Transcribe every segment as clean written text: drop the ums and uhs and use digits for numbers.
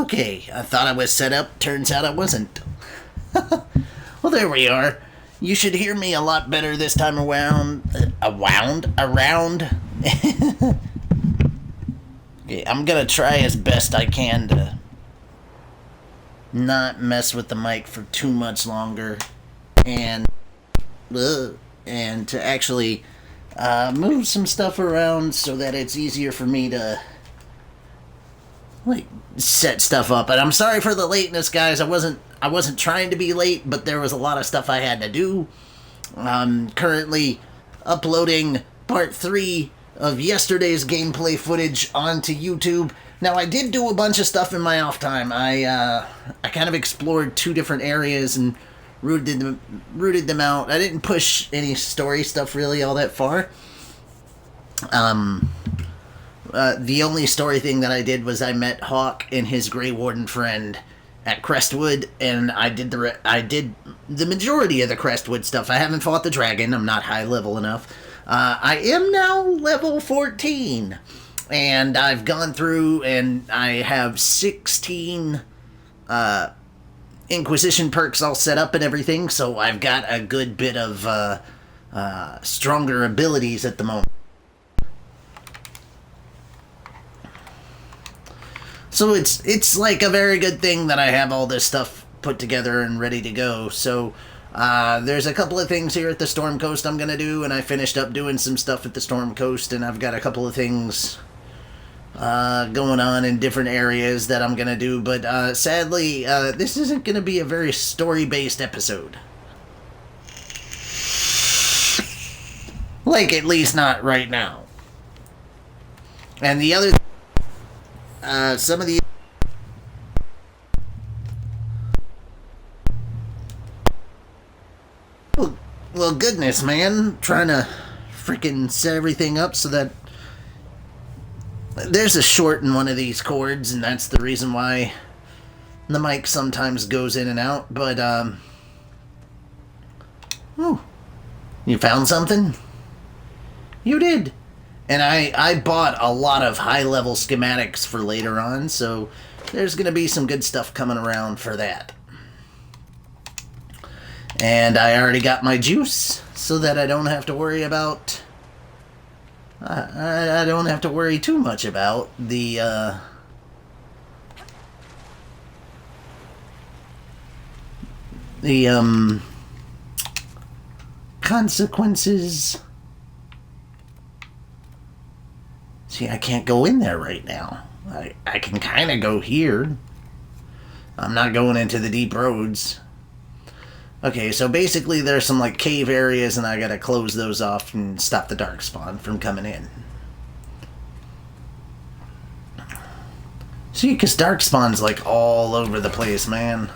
Okay, I thought I was set up. Turns out I wasn't. Well, there we are. You should hear me a lot better this time around. Around. Okay, I'm gonna try as best I can to not mess with the mic for too much longer, and to actually move some stuff around so that it's easier for me to like set stuff up. And I'm sorry for the lateness, guys. I wasn't trying to be late, but there was a lot of stuff I had to do. I'm currently uploading part 3 of yesterday's gameplay footage onto YouTube. Now, I did do a bunch of stuff in my off time. I kind of explored 2 different areas and rooted them out. I didn't push any story stuff really all that far. The only story thing that I did was I met Hawk and his Grey Warden friend at Crestwood, and I did the majority of the Crestwood stuff. I haven't fought the dragon. I'm not high level enough. I am now level 14, and I've gone through and I have 16 Inquisition perks all set up and everything, so I've got a good bit of stronger abilities at the moment. So it's like a very good thing that I have all this stuff put together and ready to go. So there's a couple of things here at the Storm Coast I'm going to do, and I finished up doing some stuff at the Storm Coast, and I've got a couple of things going on in different areas that I'm going to do. But sadly, this isn't going to be a very story-based episode. Like, at least not right now. And the other some of the well, goodness, man, trying to freaking set everything up so that there's a short in one of these cords, and that's the reason why the mic sometimes goes in and out. But you found something? You did. And I bought a lot of high-level schematics for later on, so there's going to be some good stuff coming around for that. And I already got my juice, so that I don't have to worry about... I don't have to worry too much about the consequences. See, I can't go in there right now. I can kind of go here. I'm not going into the deep roads. Okay, so basically there's some like cave areas, and I gotta close those off and stop the darkspawn from coming in. See, because darkspawn's like all over the place, man.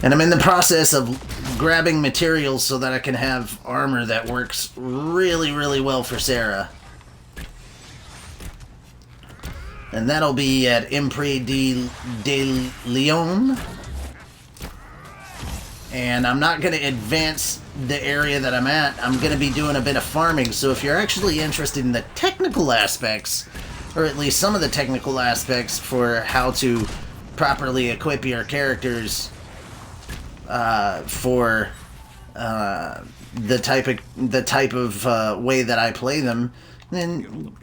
And I'm in the process of grabbing materials so that I can have armor that works really, really well for Sarah. And that'll be at Impre de Leon. And I'm not going to advance the area that I'm at. I'm going to be doing a bit of farming. So if you're actually interested in the technical aspects, or at least some of the technical aspects for how to properly equip your characters for the type of way that I play them, then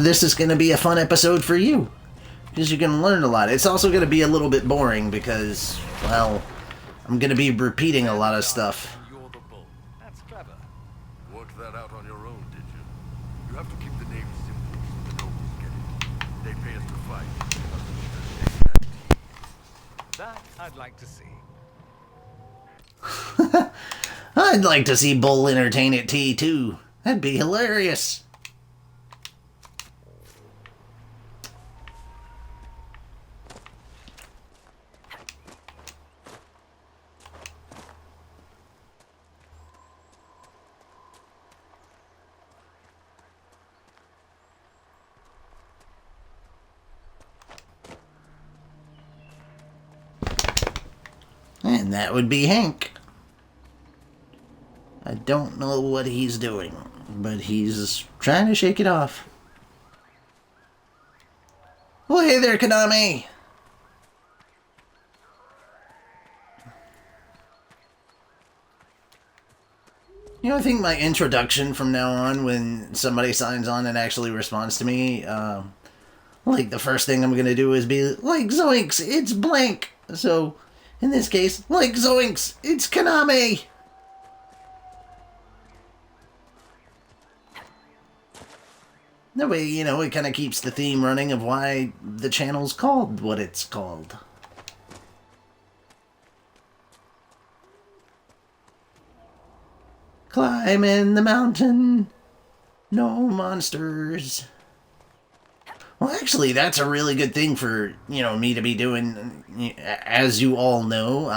this is going to be a fun episode for you, because you're going to learn a lot. It's also going to be a little bit boring because, well, I'm going to be repeating a lot of stuff. That's clever. Worked that out on your own, did you? You have to keep the name simple so the nobles get it. They pay us to fight. That I'd like to see. I'd like to see Bull entertain at tea, too. That'd be hilarious. And that would be Hank. I don't know what he's doing, but he's trying to shake it off. Well, hey there, Konami! You know, I think my introduction from now on, when somebody signs on and actually responds to me, like, the first thing I'm gonna do is be, like, Zoinks, it's blank! So, in this case, like Zoinks, it's Konami! That way, you know, it kind of keeps the theme running of why the channel's called what it's called. Climbing the mountain, no monsters. Well, actually, that's a really good thing for, you know, me to be doing. As you all know,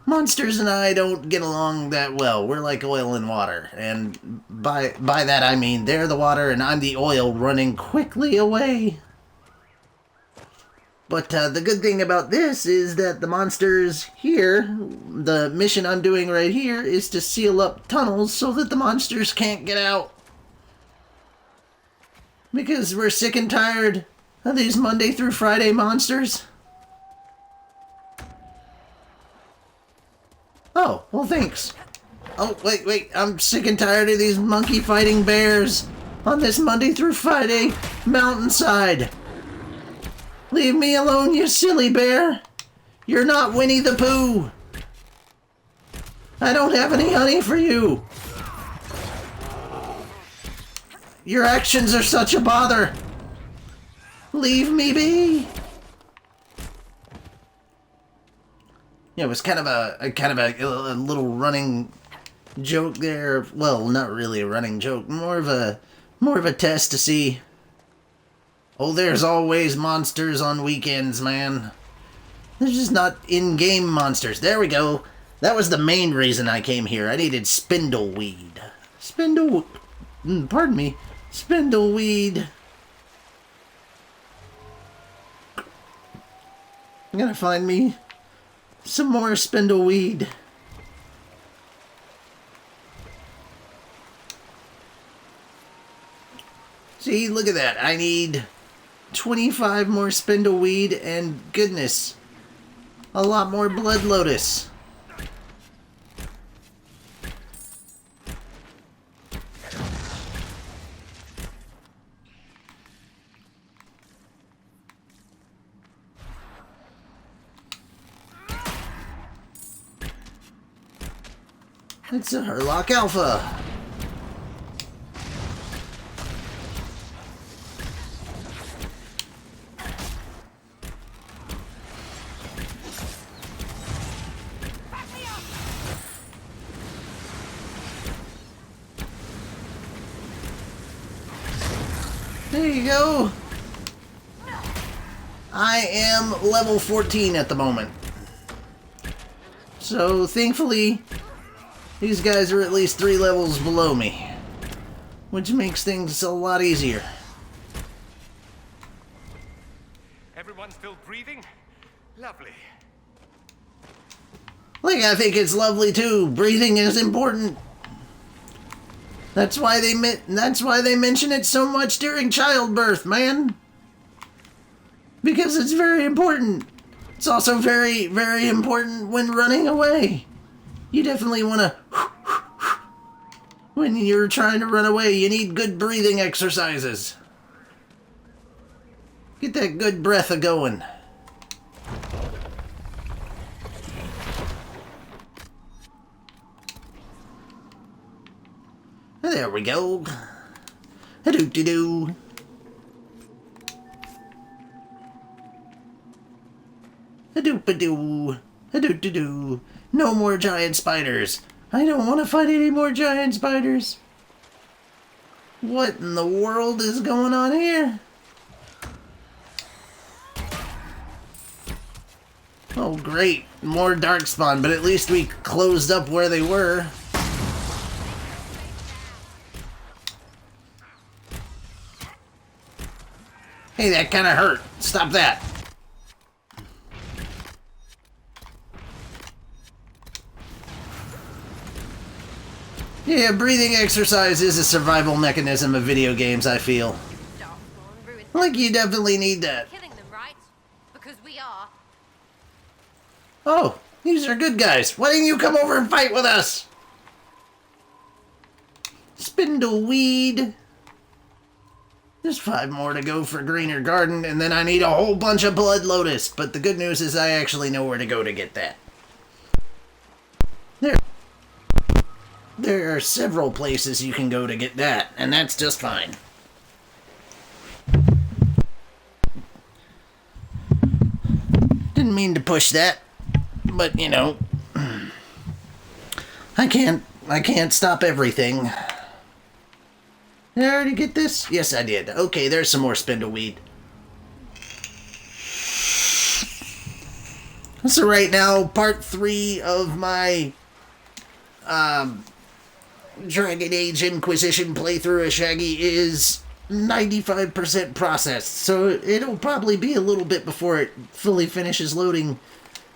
monsters and I don't get along that well. We're like oil and water. And by that I mean they're the water and I'm the oil running quickly away. But the good thing about this is that the monsters here, the mission I'm doing right here, is to seal up tunnels so that the monsters can't get out. Because we're sick and tired of these Monday through Friday monsters. Oh, well thanks. Oh, wait, I'm sick and tired of these monkey fighting bears on this Monday through Friday mountainside. Leave me alone, you silly bear. You're not Winnie the Pooh. I don't have any honey for you. Your actions are such a bother. Leave me be. Yeah, it was kind of a little running joke there. Well, not really a running joke, more of a test to see. Oh, there's always monsters on weekends, man. They're just not in-game monsters. There we go. That was the main reason I came here. I needed spindleweed. Pardon me. Spindleweed. I'm gonna find me some more spindleweed. See, look at that. I need 25 more spindleweed and, goodness, a lot more blood lotus. It's a Herlock Alpha. There you go. I am level 14 at the moment. So, thankfully, these guys are at least 3 levels below me, which makes things a lot easier. Everyone still breathing? Lovely. Like, I think it's lovely too. Breathing is important. That's why they mention it so much during childbirth, man. Because it's very important. It's also very, very important when running away. You definitely want to... When you're trying to run away, you need good breathing exercises. Get that good breath a-going. There we go. Ha-doo-doo-doo. Ha-doop-a-doo. Ha-doo-doo-doo. No more giant spiders. I don't want to fight any more giant spiders. What in the world is going on here? Oh, great. More darkspawn, but at least we closed up where they were. Hey, that kind of hurt. Stop that. Yeah, breathing exercise is a survival mechanism of video games, I feel. Like, you definitely need that. Killing them, right? Because we are. Oh, these are good guys. Why didn't you come over and fight with us? Spindleweed. There's 5 more to go for Greener Garden, and then I need a whole bunch of Blood Lotus. But the good news is I actually know where to go to get that. There are several places you can go to get that, and that's just fine. Didn't mean to push that, but you know, I can't stop everything. Did I already get this? Yes, I did. Okay, there's some more spindleweed. So right now, part 3 of my Dragon Age Inquisition playthrough of Shaggy is 95% processed, so it'll probably be a little bit before it fully finishes loading,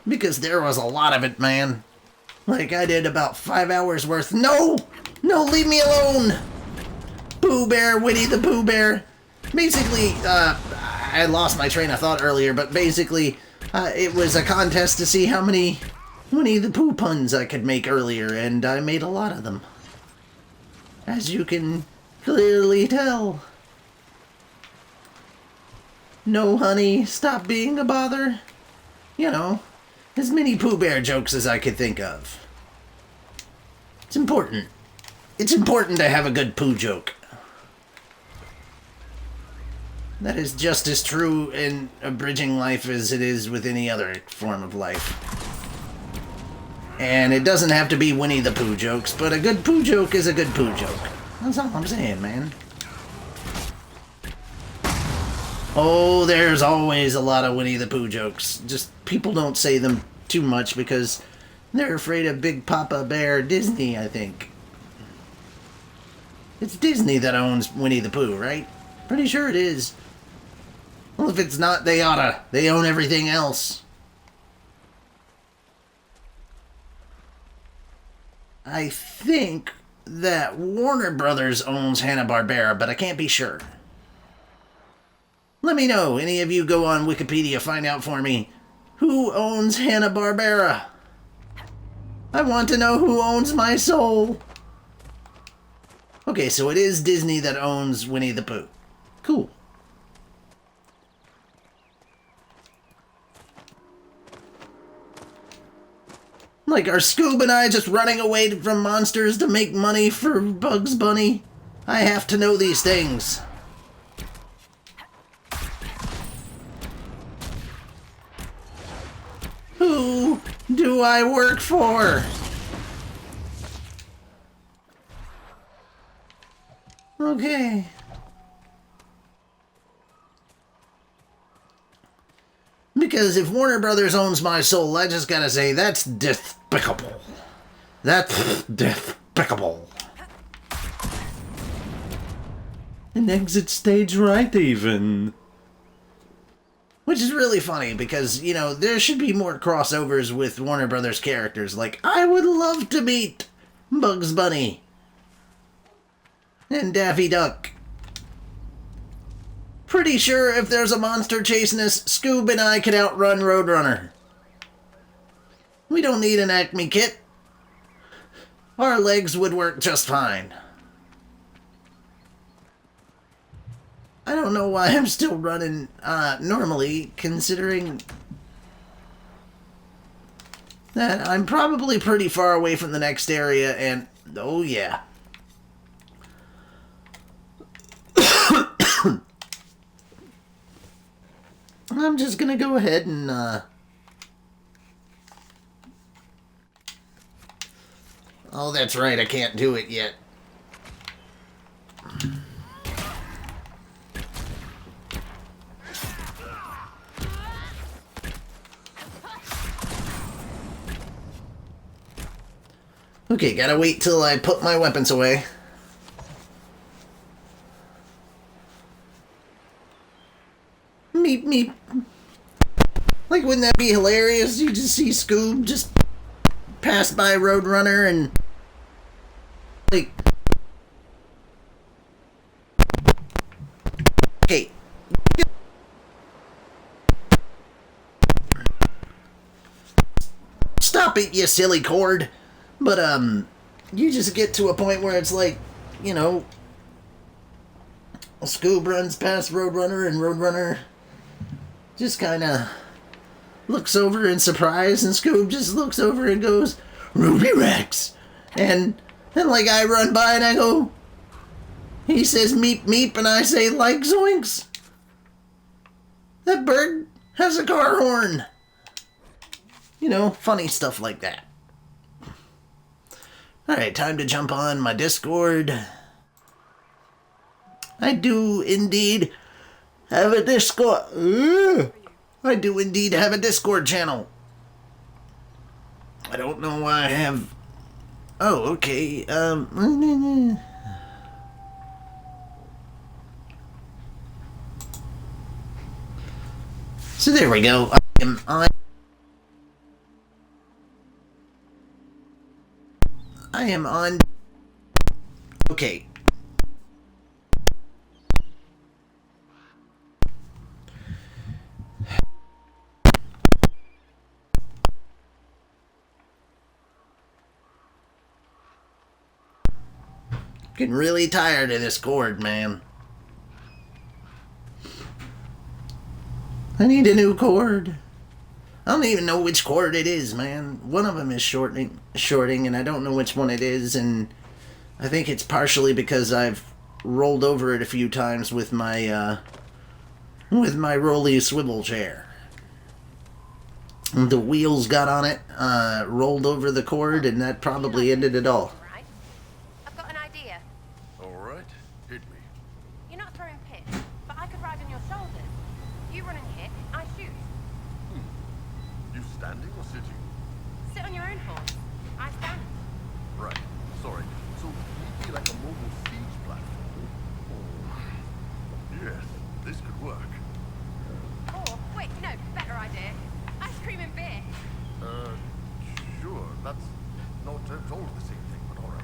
because there was a lot of it, man. Like, I did about 5 hours worth. No! No, leave me alone! Pooh Bear, Winnie the Pooh Bear. Basically, I lost my train of thought earlier, but basically, it was a contest to see how many Winnie the Pooh puns I could make earlier, and I made a lot of them. As you can clearly tell. No, honey, stop being a bother. You know, as many Pooh Bear jokes as I could think of. It's important. It's important to have a good Pooh joke. That is just as true in abridging life as it is with any other form of life. And it doesn't have to be Winnie the Pooh jokes, but a good Pooh joke is a good Pooh joke. That's all I'm saying, man. Oh, there's always a lot of Winnie the Pooh jokes. Just people don't say them too much because they're afraid of Big Papa Bear Disney, I think. It's Disney that owns Winnie the Pooh, right? Pretty sure it is. Well, if it's not, they oughta. They own everything else. I think that Warner Brothers owns Hanna-Barbera, but I can't be sure. Let me know. Any of you go on Wikipedia, find out for me. Who owns Hanna-Barbera? I want to know who owns my soul. Okay, so it is Disney that owns Winnie the Pooh. Cool. Like, are Scoob and I just running away from monsters to make money for Bugs Bunny? I have to know these things. Who do I work for? Okay. Because if Warner Brothers owns my soul, I just gotta say, that's despicable. That's despicable. An exit stage right, even. Which is really funny, because, you know, there should be more crossovers with Warner Brothers characters. Like, I would love to meet Bugs Bunny. And Daffy Duck. Pretty sure if there's a monster chasing us, Scoob and I could outrun Roadrunner. We don't need an Acme kit. Our legs would work just fine. I don't know why I'm still running normally, considering that I'm probably pretty far away from the next area, and oh yeah. I'm just gonna go ahead and oh, that's right, I can't do it yet. Okay, gotta wait till I put my weapons away. Meep, meep. Like, wouldn't that be hilarious? You just see Scoob just pass by Roadrunner and like, okay, stop it, you silly cord. But you just get to a point where it's like, you know, Scoob runs past Roadrunner, and Roadrunner just kind of looks over in surprise, and Scoob just looks over and goes, Ruby Rex. And then, like, I run by and I go, he says meep meep, and I say, like zoinks. That bird has a car horn. You know, funny stuff like that. Alright, time to jump on my Discord. I do indeed have a Discord. I do indeed have a Discord channel. I don't know why I have... Oh, okay. So there we go. I am on... Okay. Getting really tired of this cord, man. I need a new cord. I don't even know which cord it is, man. One of them is shorting, and I don't know which one it is, and I think it's partially because I've rolled over it a few times with my rolly swivel chair. The wheels got on it, rolled over the cord, and that probably ended it all. Right. I've got an idea. All right, hit me. You're not throwing pits, but I could ride on your shoulders. You run and hit, I shoot. You standing or sitting? Sit on your own horse. I stand. Right. Sorry. So you'd be like a mobile siege platform. Yes, this could work. Or, wait, no, better idea. Ice cream and beer. Sure. That's not at all the same thing, but all right.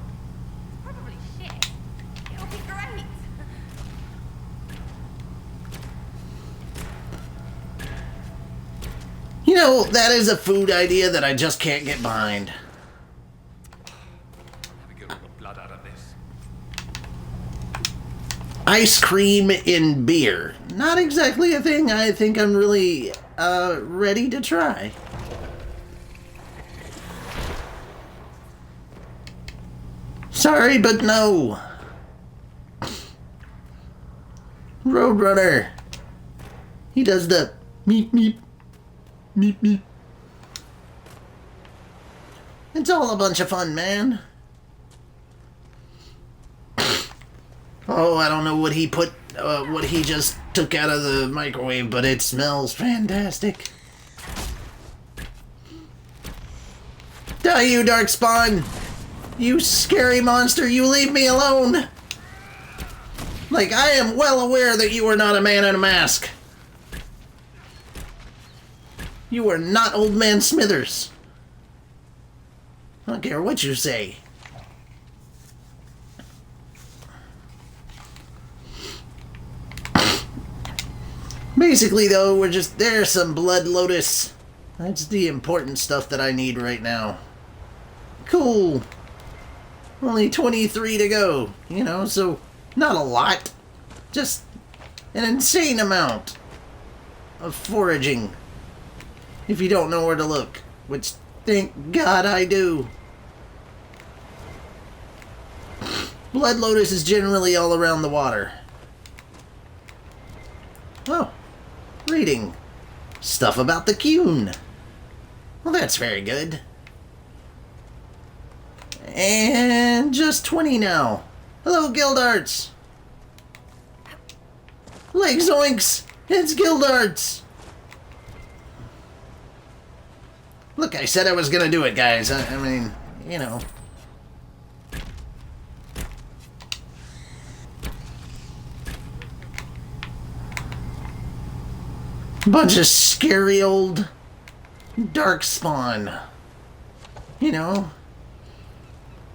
Probably shit. It'll be great. You know, that is a food idea that I just can't get behind. Have we get all the blood out of this? Ice cream in beer. Not exactly a thing I think I'm really ready to try. Sorry, but no. Roadrunner. He does the meep meep. Meep meep. It's all a bunch of fun, man. Oh, I don't know what he put, what he just took out of the microwave, but it smells fantastic. Die, you darkspawn! You scary monster, you leave me alone! Like, I am well aware that you are not a man in a mask. You are not Old Man Smithers. I don't care what you say. Basically, though, there's some Blood Lotus. That's the important stuff that I need right now. Cool. Only 23 to go, you know, so not a lot. Just an insane amount of foraging. If you don't know where to look, which thank God I do. Blood Lotus is generally all around the water. Oh, reading stuff about the Cune. Well, that's very good. And just 20 now. Hello, Guildarts. Like zoinks, it's Guildarts. Look, I said I was gonna do it, guys. I mean, you know. Bunch of scary old darkspawn. You know.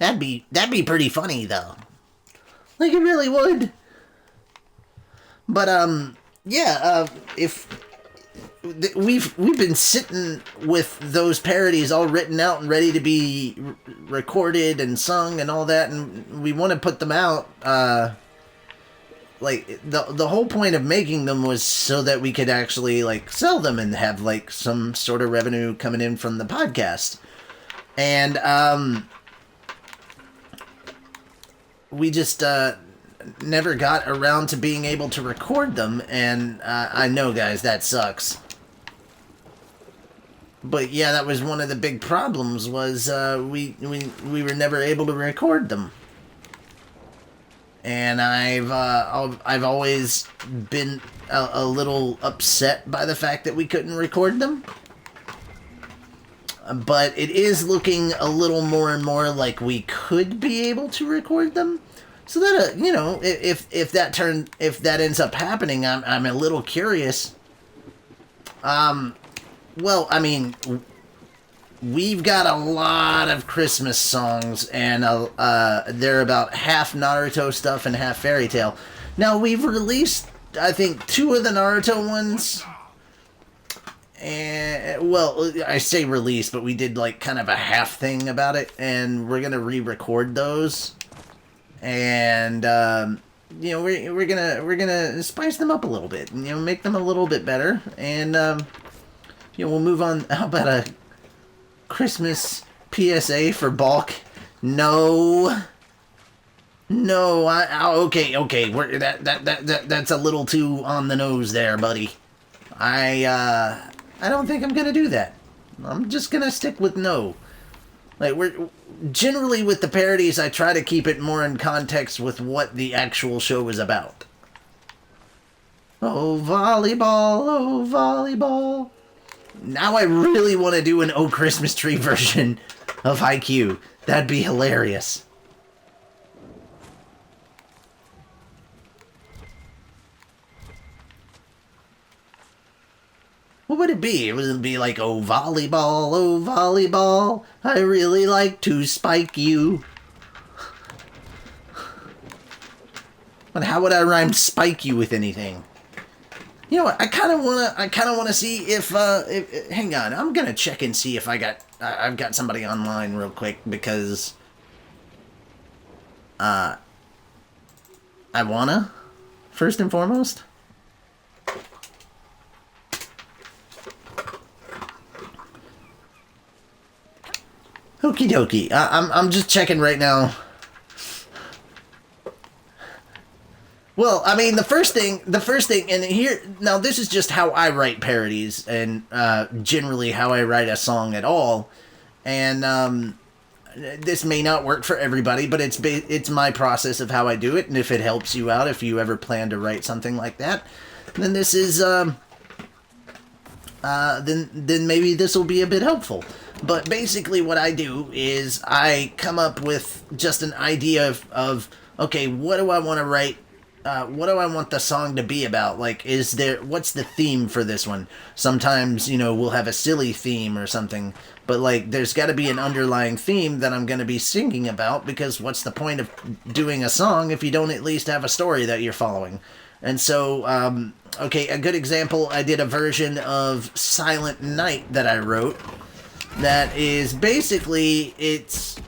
That'd be pretty funny though. Like it really would. But yeah, if we've been sitting with those parodies all written out and ready to be recorded and sung and all that, and we want to put them out. Like the whole point of making them was so that we could actually like sell them and have like some sort of revenue coming in from the podcast. And we just never got around to being able to record them, and I know, guys, that sucks. But yeah, that was one of the big problems, was we were never able to record them. And I've always been a little upset by the fact that we couldn't record them. But it is looking a little more and more like we could be able to record them. So that you know, if that ends up happening, I'm a little curious. Well, I mean, we've got a lot of Christmas songs, and they're about half Naruto stuff and half fairy tale. Now, we've released, I think, 2 of the Naruto ones. And, well, I say release, but we did, like, kind of a half thing about it, and we're gonna re-record those. And, you know, we're gonna spice them up a little bit, and, you know, make them a little bit better, and, you know, we'll move on. How about a Christmas PSA for Balk? No, okay, that's a little too on the nose there, buddy. I don't think I'm gonna do that. I'm just gonna stick with no. Like, we're generally with the parodies, I try to keep it more in context with what the actual show is about. Oh, volleyball, oh, volleyball. Now I really want to do an Oh Christmas Tree version of Haikyuu. That'd be hilarious. What would it be? It would be like, oh volleyball, I really like to spike you. But how would I rhyme spike you with anything? You know what? I kind of wanna see if hang on, I'm gonna check and see if I've got somebody online real quick, because I wanna, first and foremost. Okie dokie. I'm just checking right now. Well, I mean, the first thing, and here, now this is just how I write parodies, and generally how I write a song at all, and this may not work for everybody, but it's my process of how I do it, and if it helps you out, if you ever plan to write something like that, then this is, then maybe this will be a bit helpful. But basically what I do is I come up with just an idea of okay, what do I want to write? What do I want the song to be about? Like, what's the theme for this one? Sometimes, you know, we'll have a silly theme or something, but like, there's got to be an underlying theme that I'm going to be singing about, because what's the point of doing a song if you don't at least have a story that you're following? And so, okay, a good example, I did a version of Silent Night that I wrote. That is basically, it's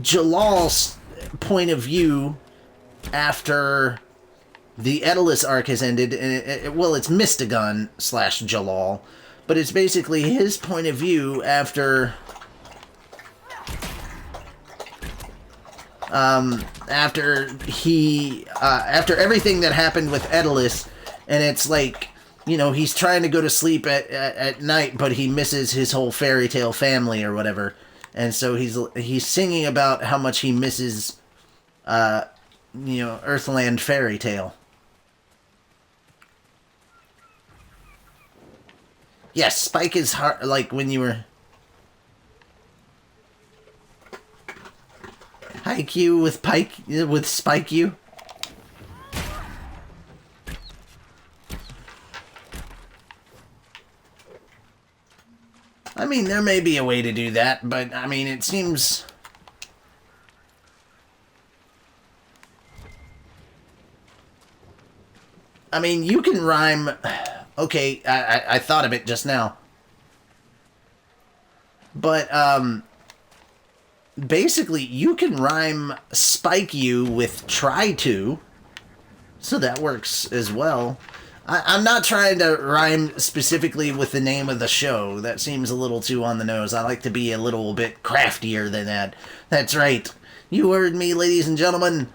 Jalal's point of view after the Edalus arc has ended, and well, it's Mystagon / Jalal, but it's basically his point of view after after everything that happened with Edalus, and it's like, you know, he's trying to go to sleep at night, but he misses his whole fairy tale family or whatever. And so he's singing about how much he misses, you know, Earthland fairy tale. Yes, Spike is hard, like when you were... Haikyuu with Spike you. I mean, there may be a way to do that, but I mean, it seems... I mean, you can rhyme... Okay, I thought of it just now. But, basically, you can rhyme spike you with try to, so that works as well. I'm not trying to rhyme specifically with the name of the show. That seems a little too on the nose. I like to be a little bit craftier than that. That's right. You heard me, ladies and gentlemen.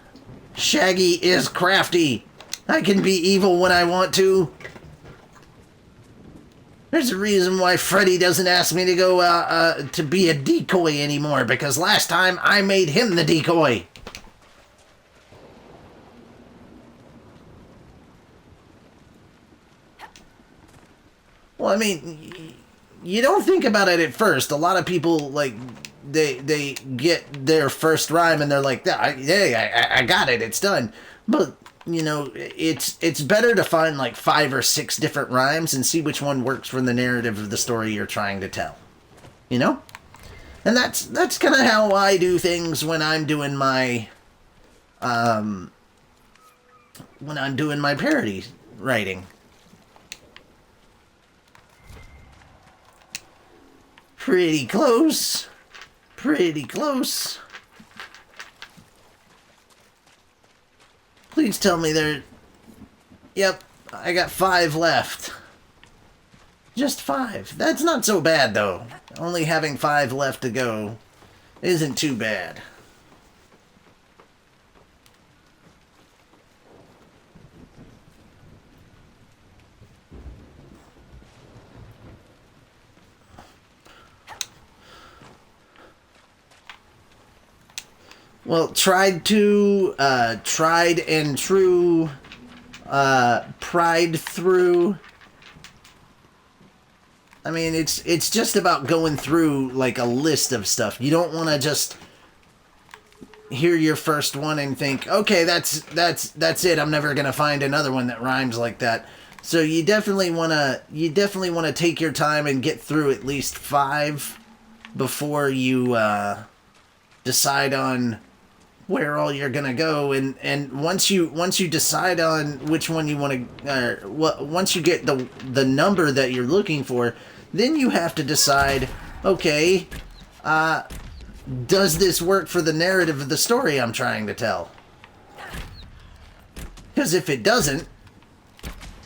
Shaggy is crafty. I can be evil when I want to. There's a reason why Freddy doesn't ask me to go to be a decoy anymore, because last time I made him the decoy. Well, I mean, you don't think about it at first. A lot of people, like, they get their first rhyme and they're like, yeah, I got it, it's done. But, you know, it's better to find like 5 or 6 different rhymes and see which one works for the narrative of the story you're trying to tell. You know? And that's kind of how I do things when I'm doing my parody writing. Pretty close. Pretty close. Please tell me there... Yep, I got 5 left. Just 5. That's not so bad, though. Only having 5 left to go isn't too bad. Well, tried and true, pried through. I mean, it's just about going through, like, a list of stuff. You don't want to just hear your first one and think, okay, that's it. I'm never gonna find another one that rhymes like that. So you definitely wanna take your time and get through at least 5 before you decide on where all you're gonna go, and once you decide on which one you want to, once you get the number that you're looking for, then you have to decide, okay, does this work for the narrative of the story I'm trying to tell? Because if it doesn't,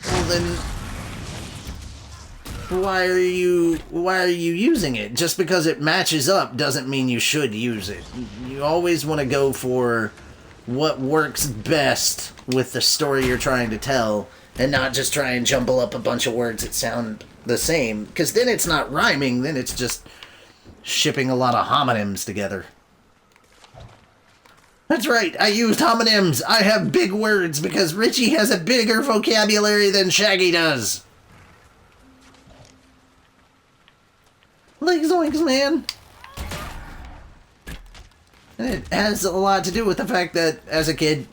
well then, why are you using it? Just because it matches up doesn't mean you should use it. You always want to go for what works best with the story you're trying to tell, and not just try and jumble up a bunch of words that sound the same, because then it's not rhyming, then it's just shipping a lot of homonyms together. That's right, I used homonyms. I have big words because Richie has a bigger vocabulary than Shaggy does. Like zoinks, man. And it has a lot to do with the fact that, as a kid,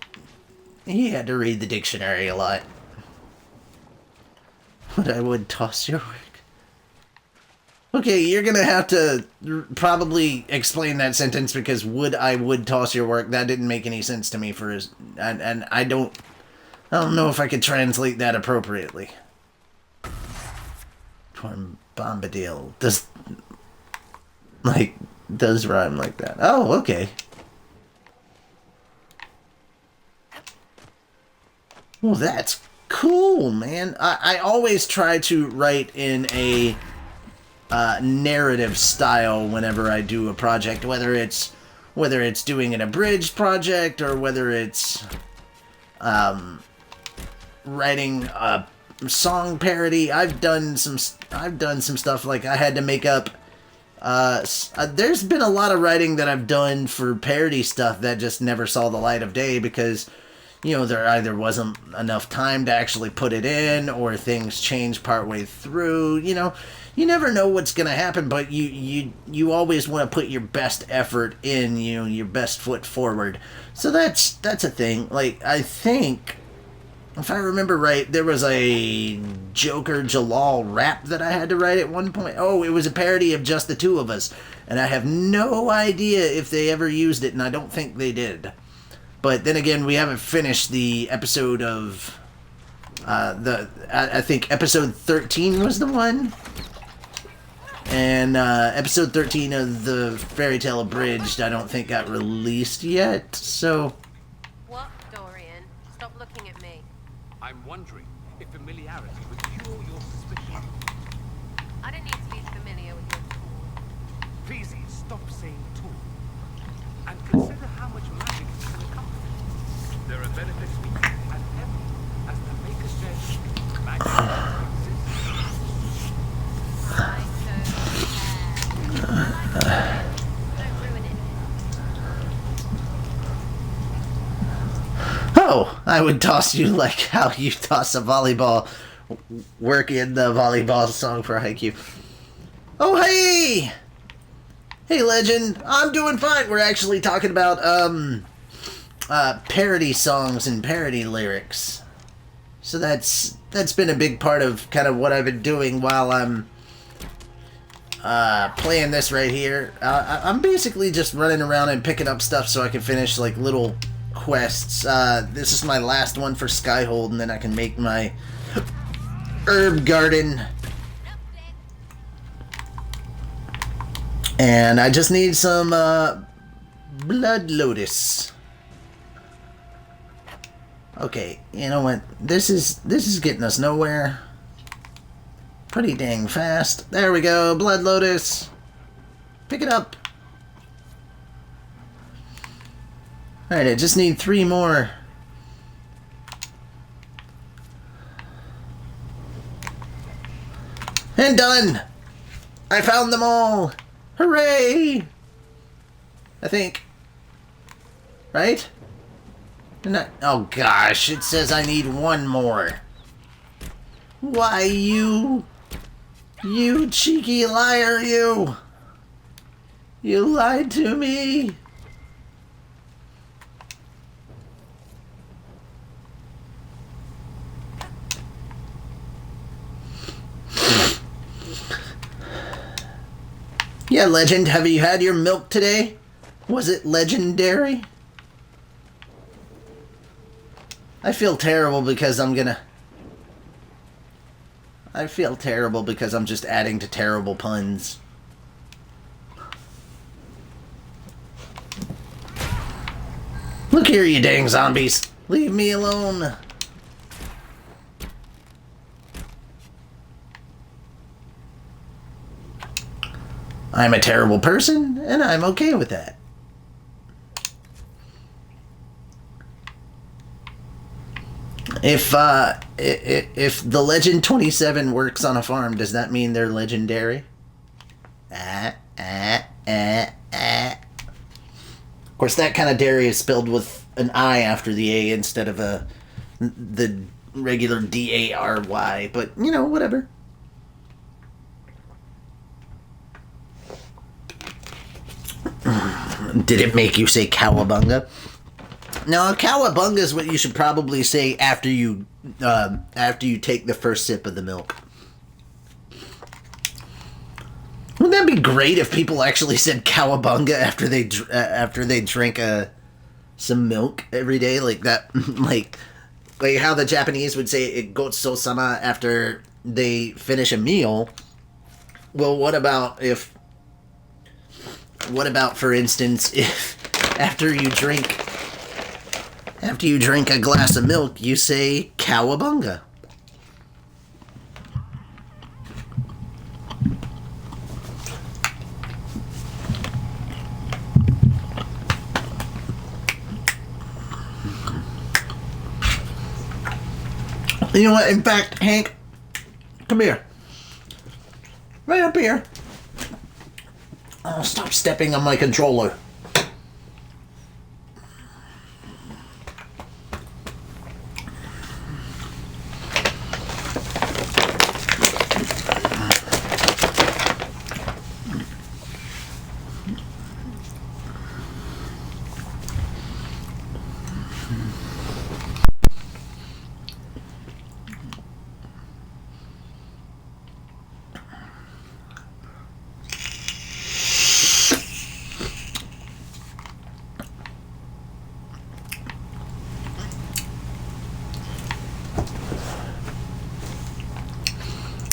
he had to read the dictionary a lot. But I would toss your work. Okay, you're gonna have to probably explain that sentence, because I would toss your work, that didn't make any sense to me for his... And I don't know if I could translate that appropriately. Torn Bombadil. Does rhyme like that. Oh, okay. Well, that's cool, man. I always try to write in a narrative style whenever I do a project, whether it's doing an abridged project or whether it's writing a song parody. I've done some stuff, like I had to make up there's been a lot of writing that I've done for parody stuff that just never saw the light of day, because you know, there either wasn't enough time to actually put it in, or things changed partway through. You know, you never know what's gonna happen, but you always want to put your best effort in, you know, your best foot forward. So that's a thing. Like, I think if I remember right, there was a Joker Jalal rap that I had to write at one point. Oh, it was a parody of Just the Two of Us, and I have no idea if they ever used it, and I don't think they did. But then again, we haven't finished the episode of I think episode 13 was the one, and episode 13 of the Fairy Tale Abridged I don't think got released yet. So What, Dorian? Stop looking at me. I'm wondering if familiarity would cure your suspicion. I don't need to be familiar with your tool. Please stop saying tool. And consider how much magic it can accomplish. There are benefits we can as heavy as the Maker said magic exists. I don't care. Don't ruin it. oh, I would toss you like how you toss a volleyball. Work in the volleyball song for Haikyuu. Oh, hey! Hey, Legend. I'm doing fine. We're actually talking about, parody songs and parody lyrics. So that's been a big part of kind of what I've been doing while I'm, playing this right here. I'm basically just running around and picking up stuff so I can finish, like, little quests. This is my last one for Skyhold, and then I can make my herb garden. And I just need some blood lotus. Okay, you know what? This is getting us nowhere. Pretty dang fast. There we go, blood lotus. Pick it up. Alright, I just need 3 more. And done! I found them all! Hooray! I think. Right? Oh gosh, it says I need 1 more. Why, you cheeky liar, you! You lied to me! Yeah, Legend, have you had your milk today? Was it legendary? I feel terrible because I'm just adding to terrible puns. Look here, you dang zombies. Leave me alone. I'm a terrible person, and I'm okay with that. If the Legend 27 works on a farm, does that mean they're legendary? Of course, that kind of dairy is spelled with an I after the A instead of the regular D-A-R-Y, but, you know, whatever. Did it make you say cowabunga? No, cowabunga is what you should probably say after you take the first sip of the milk. Wouldn't that be great if people actually said cowabunga after they drank some milk every day, like that, like how the Japanese would say "gotso-sama" after they finish a meal? Well, what about, for instance, if after you drink a glass of milk, you say cowabunga? You know what? In fact, Hank, come here. Right up here. Oh, stop stepping on my controller.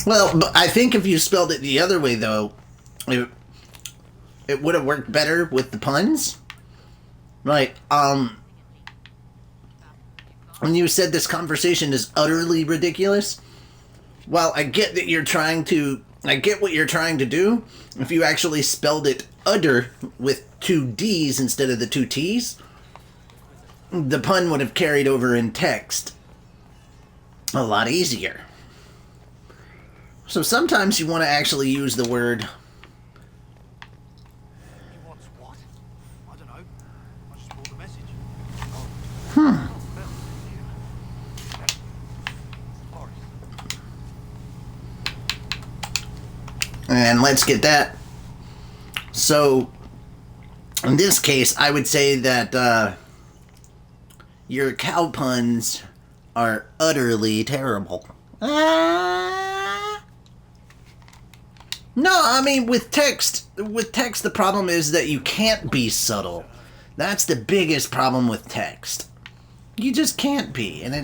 Well, but I think if you spelled it the other way, though, it would have worked better with the puns. Like, when you said this conversation is utterly ridiculous, well, I get that you're trying to, I get what you're trying to do. If you actually spelled it udder with 2 D's instead of the 2 T's, the pun would have carried over in text a lot easier. So sometimes you want to actually use the word. He wants what? I don't know. I just brought the message. And let's get that. So, in this case, I would say that your cow puns are utterly terrible. No, I mean, with text, the problem is that you can't be subtle. That's the biggest problem with text. You just can't be, and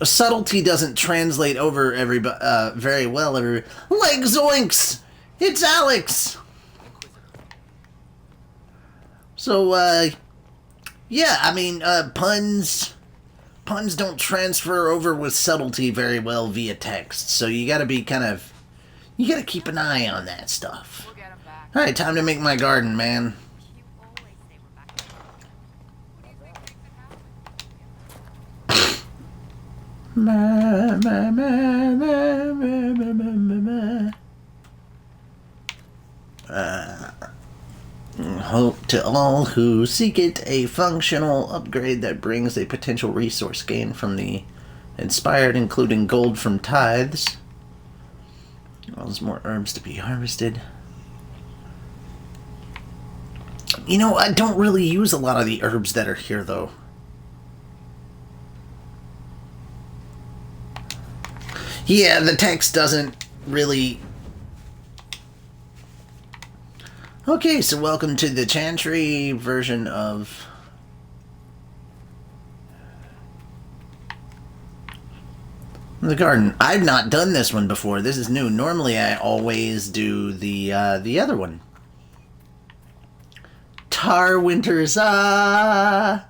subtlety doesn't translate over very well. Like zoinks! It's Alex! So, yeah, I mean, puns don't transfer over with subtlety very well via text, so you gotta be you gotta keep an eye on that stuff. We'll get him back. Alright, time to make my garden, man. You always say we're back. What do you think makes it happen? Hope to all who seek it a functional upgrade that brings a potential resource gain from the inspired, including gold from tithes. There's more herbs to be harvested. You know, I don't really use a lot of the herbs that are here, though. Yeah, the text doesn't really... Okay, so welcome to the Chantry version of... the garden. I've not done this one before. This is new. Normally I always do the other one. Tar Winters, That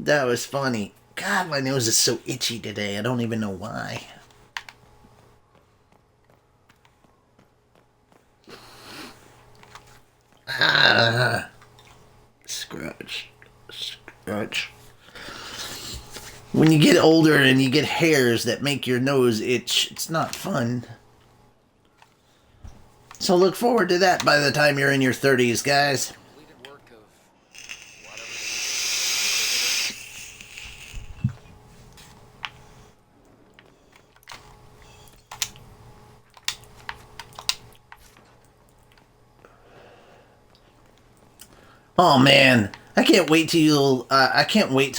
was funny. God, my nose is so itchy today. I don't even know why. Scratch. When you get older and you get hairs that make your nose itch, it's not fun. So look forward to that by the time you're in your 30s, guys. Oh man, I can't wait till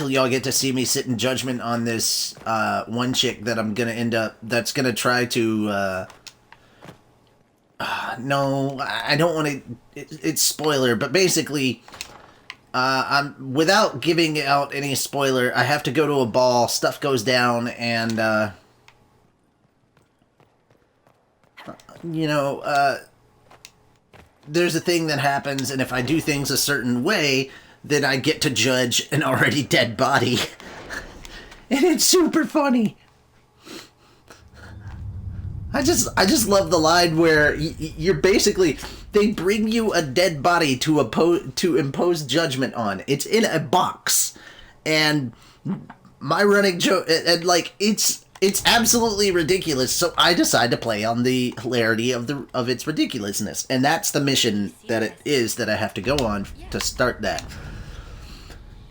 y'all get to see me sit in judgment on this one chick that I'm gonna that's gonna try to no, I don't want to, it's spoiler, but basically I'm without giving out any spoiler, I have to go to a ball, stuff goes down, and you know, there's a thing that happens, and if I do things a certain way, then I get to judge an already dead body. And it's super funny. I just love the line where you're basically, they bring you a dead body to impose judgment on. It's in a box. And my running joke, and like, it's absolutely ridiculous, so I decide to play on the hilarity of its ridiculousness, and that's the mission that it is that I have to go on to start that.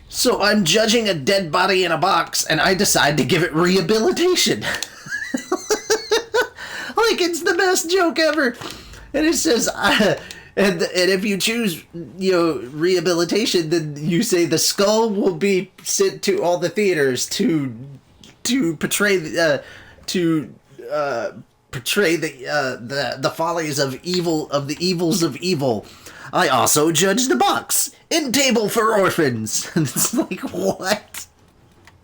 So I'm judging a dead body in a box, and I decide to give it rehabilitation. Like, it's the best joke ever. And it says, and if you choose, you know, rehabilitation, then you say the skull will be sent to all the theaters to portray portray the follies of evil, of the evils of evil. I also judge the box in Table for Orphans. And it's like, what?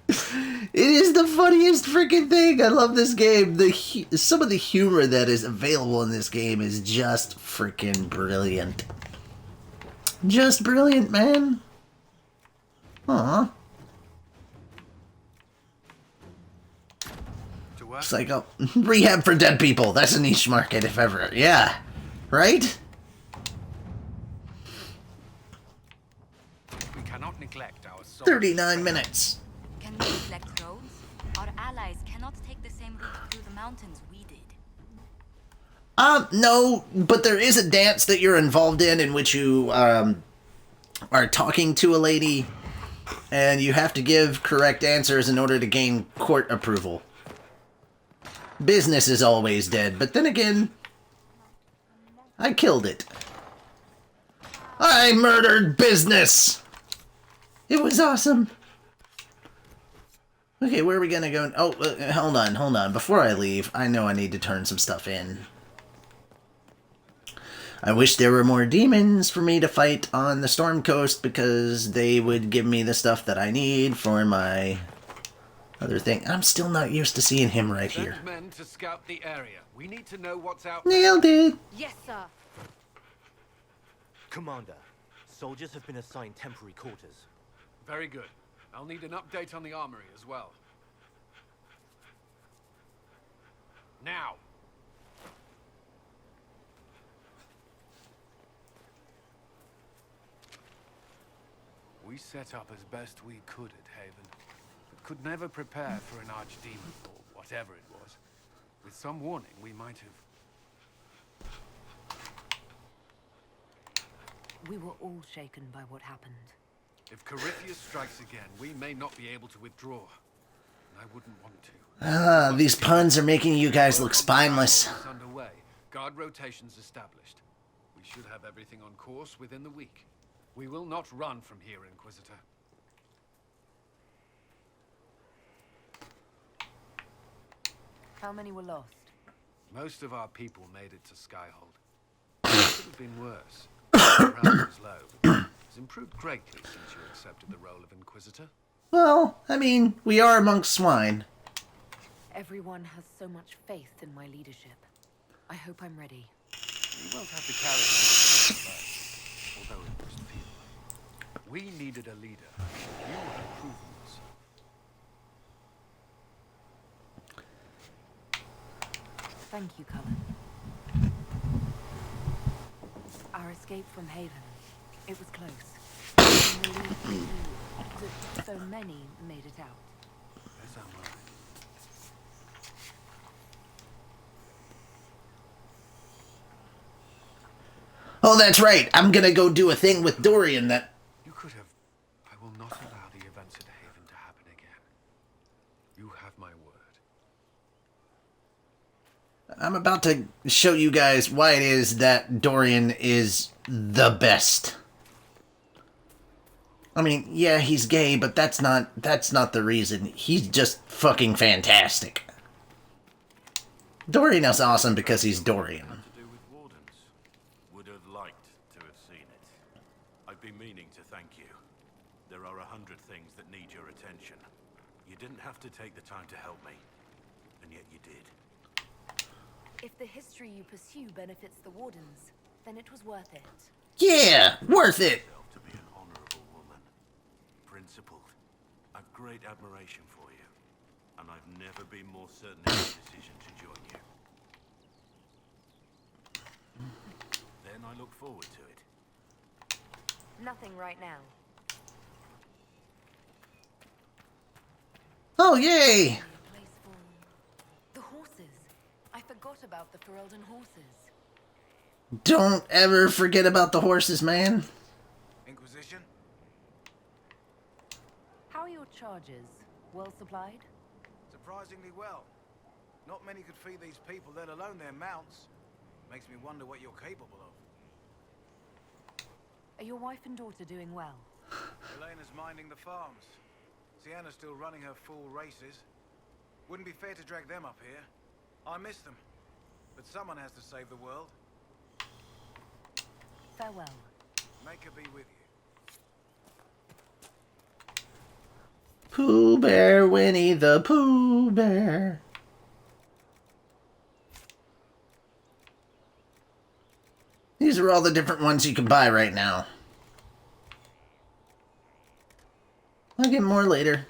It is the funniest freaking thing. I love this game. Some of the humor that is available in this game is just freaking brilliant. Just brilliant, man. Aw. It's like, oh, rehab for dead people. That's a niche market, if ever. Yeah. Right? We cannot neglect our souls. 39 minutes. Can we neglect roads? Our allies cannot take the same route through the mountains we did. No, but there is a dance that you're involved in which you, are talking to a lady, and you have to give correct answers in order to gain court approval. Business is always dead, but then again, I killed it. I murdered business! It was awesome. Okay, where are we gonna go? Oh, hold on. Before I leave, I know I need to turn some stuff in. I wish there were more demons for me to fight on the Storm Coast, because they would give me the stuff that I need for my other thing. I'm still not used to seeing him right here. Send men to scout the area. We need to know what's out there. Nailed it! Yes, sir. Commander, soldiers have been assigned temporary quarters. Very good. I'll need an update on the armory as well. Now. We set up as best we could at Haven, but could never prepare for an archdemon or whatever it was. With some warning, we might have. We were all shaken by what happened. If Corypheus strikes again, we may not be able to withdraw. And I wouldn't want to. These puns are making you guys look spineless. Underway. Guard rotations established. We should have everything on course within the week. We will not run from here, Inquisitor. How many were lost? Most of our people made it to Skyhold. It could have been worse. Morale was low, but it's improved greatly since you accepted the role of Inquisitor. Well, I mean, we are amongst swine. Everyone has so much faith in my leadership. I hope I'm ready. You won't have to carry me alone, although it must feel like. We needed a leader. You have proven yourself. Thank you, Cullen. Our escape from Haven, it was close. I'm relieved that so many made it out. As am I. Oh, that's right. I'm gonna go do a thing with Dorian that... You could have... I will not allow the events at Haven to happen again. You have my word. I'm about to show you guys why it is that Dorian is the best. I mean, yeah, he's gay, but that's not the reason. He's just fucking fantastic. Dorian is awesome because he's Dorian. To do with wardens. Would have liked to have seen it. I've been meaning to thank you. There are 100 things that need your attention. You didn't have to take the time to help me, and yet you did. If the history you pursue benefits the Wardens, then it was worth it. Yeah, worth it. To be an honorable woman, principled. I've great admiration for you, and I've never been more certain in my decision to join you. Then I look forward to it. Nothing right now. Oh, yay! A place for the horses. I forgot about the Ferelden horses. Don't ever forget about the horses, man. Inquisition? How are your charges? Well supplied? Surprisingly well. Not many could feed these people, let alone their mounts. Makes me wonder what you're capable of. Are your wife and daughter doing well? Elena's minding the farms. Sienna's still running her full races. Wouldn't be fair to drag them up here. I miss them. But someone has to save the world. Farewell. Make her be with you. Pooh Bear, Winnie the Pooh Bear. These are all the different ones you can buy right now. I'll get more later.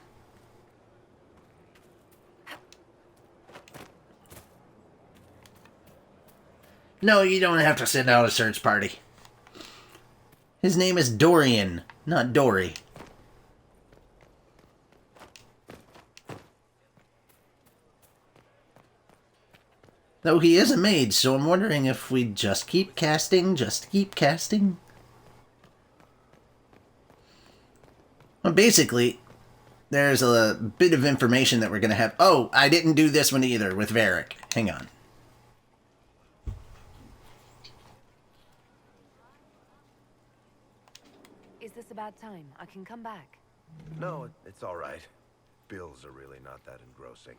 No, you don't have to send out a search party. His name is Dorian, not Dory. Though he is a mage, so I'm wondering if we just keep casting, Well, basically, there's a bit of information that we're going to have. Oh, I didn't do this one either with Varric. Hang on. Is this a bad time? I can come back. No, it's all right. Bills are really not that engrossing.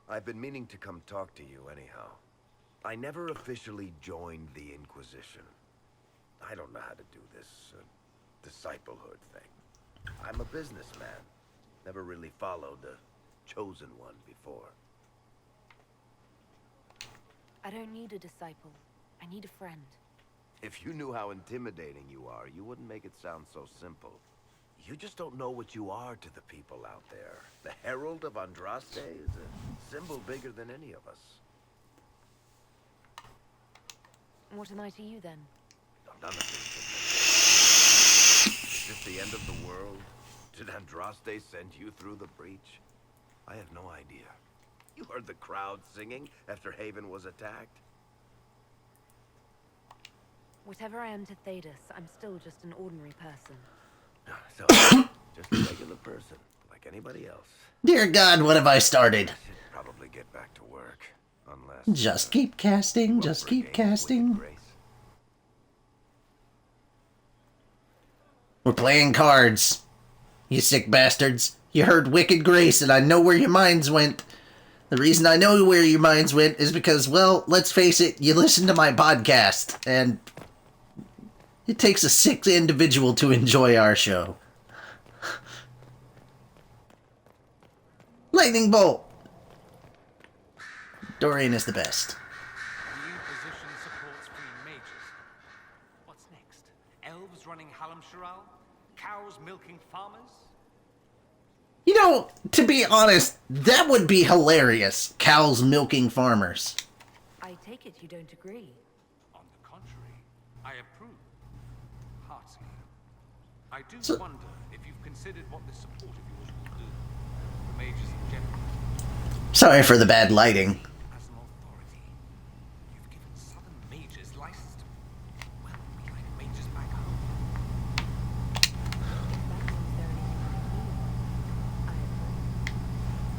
I've been meaning to come talk to you anyhow. I never officially joined the Inquisition. I don't know how to do this disciplehood thing. I'm a businessman. Never really followed the chosen one before. I don't need a disciple. I need a friend. If you knew how intimidating you are, you wouldn't make it sound so simple. You just don't know what you are to the people out there. The Herald of Andraste is a symbol bigger than any of us. What am I to you then? None of this. Is this the end of the world? Did Andraste send you through the breach? I have no idea. You heard the crowd singing after Haven was attacked? Whatever I am to Thedas, I'm still just an ordinary person. So, just a regular person, like anybody else. Dear God, what have I started? I should probably get back to work, unless... Just keep casting, just keep casting. We're playing cards. You sick bastards. You heard Wicked Grace, and I know where your minds went. The reason I know where your minds went is because, well, let's face it, you listen to my podcast, and it takes a sick individual to enjoy our show. Lightning Bolt! Dorian is the best. New position supports free mages. What's next? Elves running Halamsharal? Cows milking farmers? You know, to be honest, that would be hilarious. Cows milking farmers. I take it you don't agree. On the contrary, I approve. Heartily. I do So- wonder if you've considered what this support of yours will do for mages in general. Sorry for the bad lighting. As an authority, you've given southern mages license to, well, be like mages back home. If that means there anything I agree.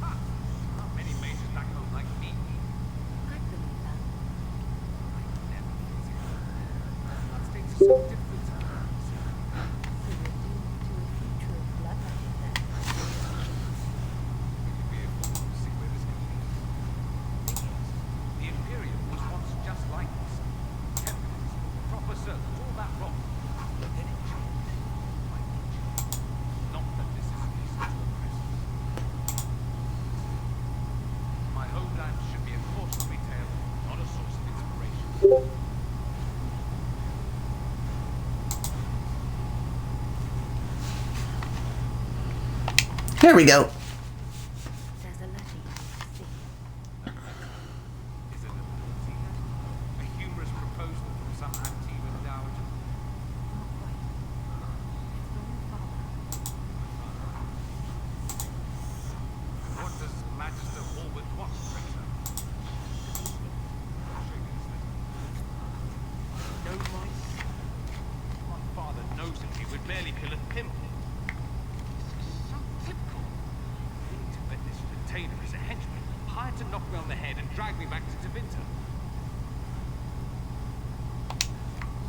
Ha! Not many mages back home like me. I believe that. I never thought it. That states are so different to ours. So you're doomed to a future of blood magic then. It would be a fool to see where this could lead. Thing is, the Imperium was once just like this. Temples, proper circles, all that rock. But then it changed. By nature. Not that this is reason to oppress us. My homeland should be a cautionary tale, not a source of inspiration. There we go. There's a letter you need to see. Is it a ability? A humorous proposal from some Antivan dowager? Not quite. It's from your father. What does Magister Hallward want, Rector? No rights? My father knows him. He would barely kill a pimp. This is so typical. Willing to bet this retainer is a henchman, hired to knock me on the head and drag me back to Tevinter.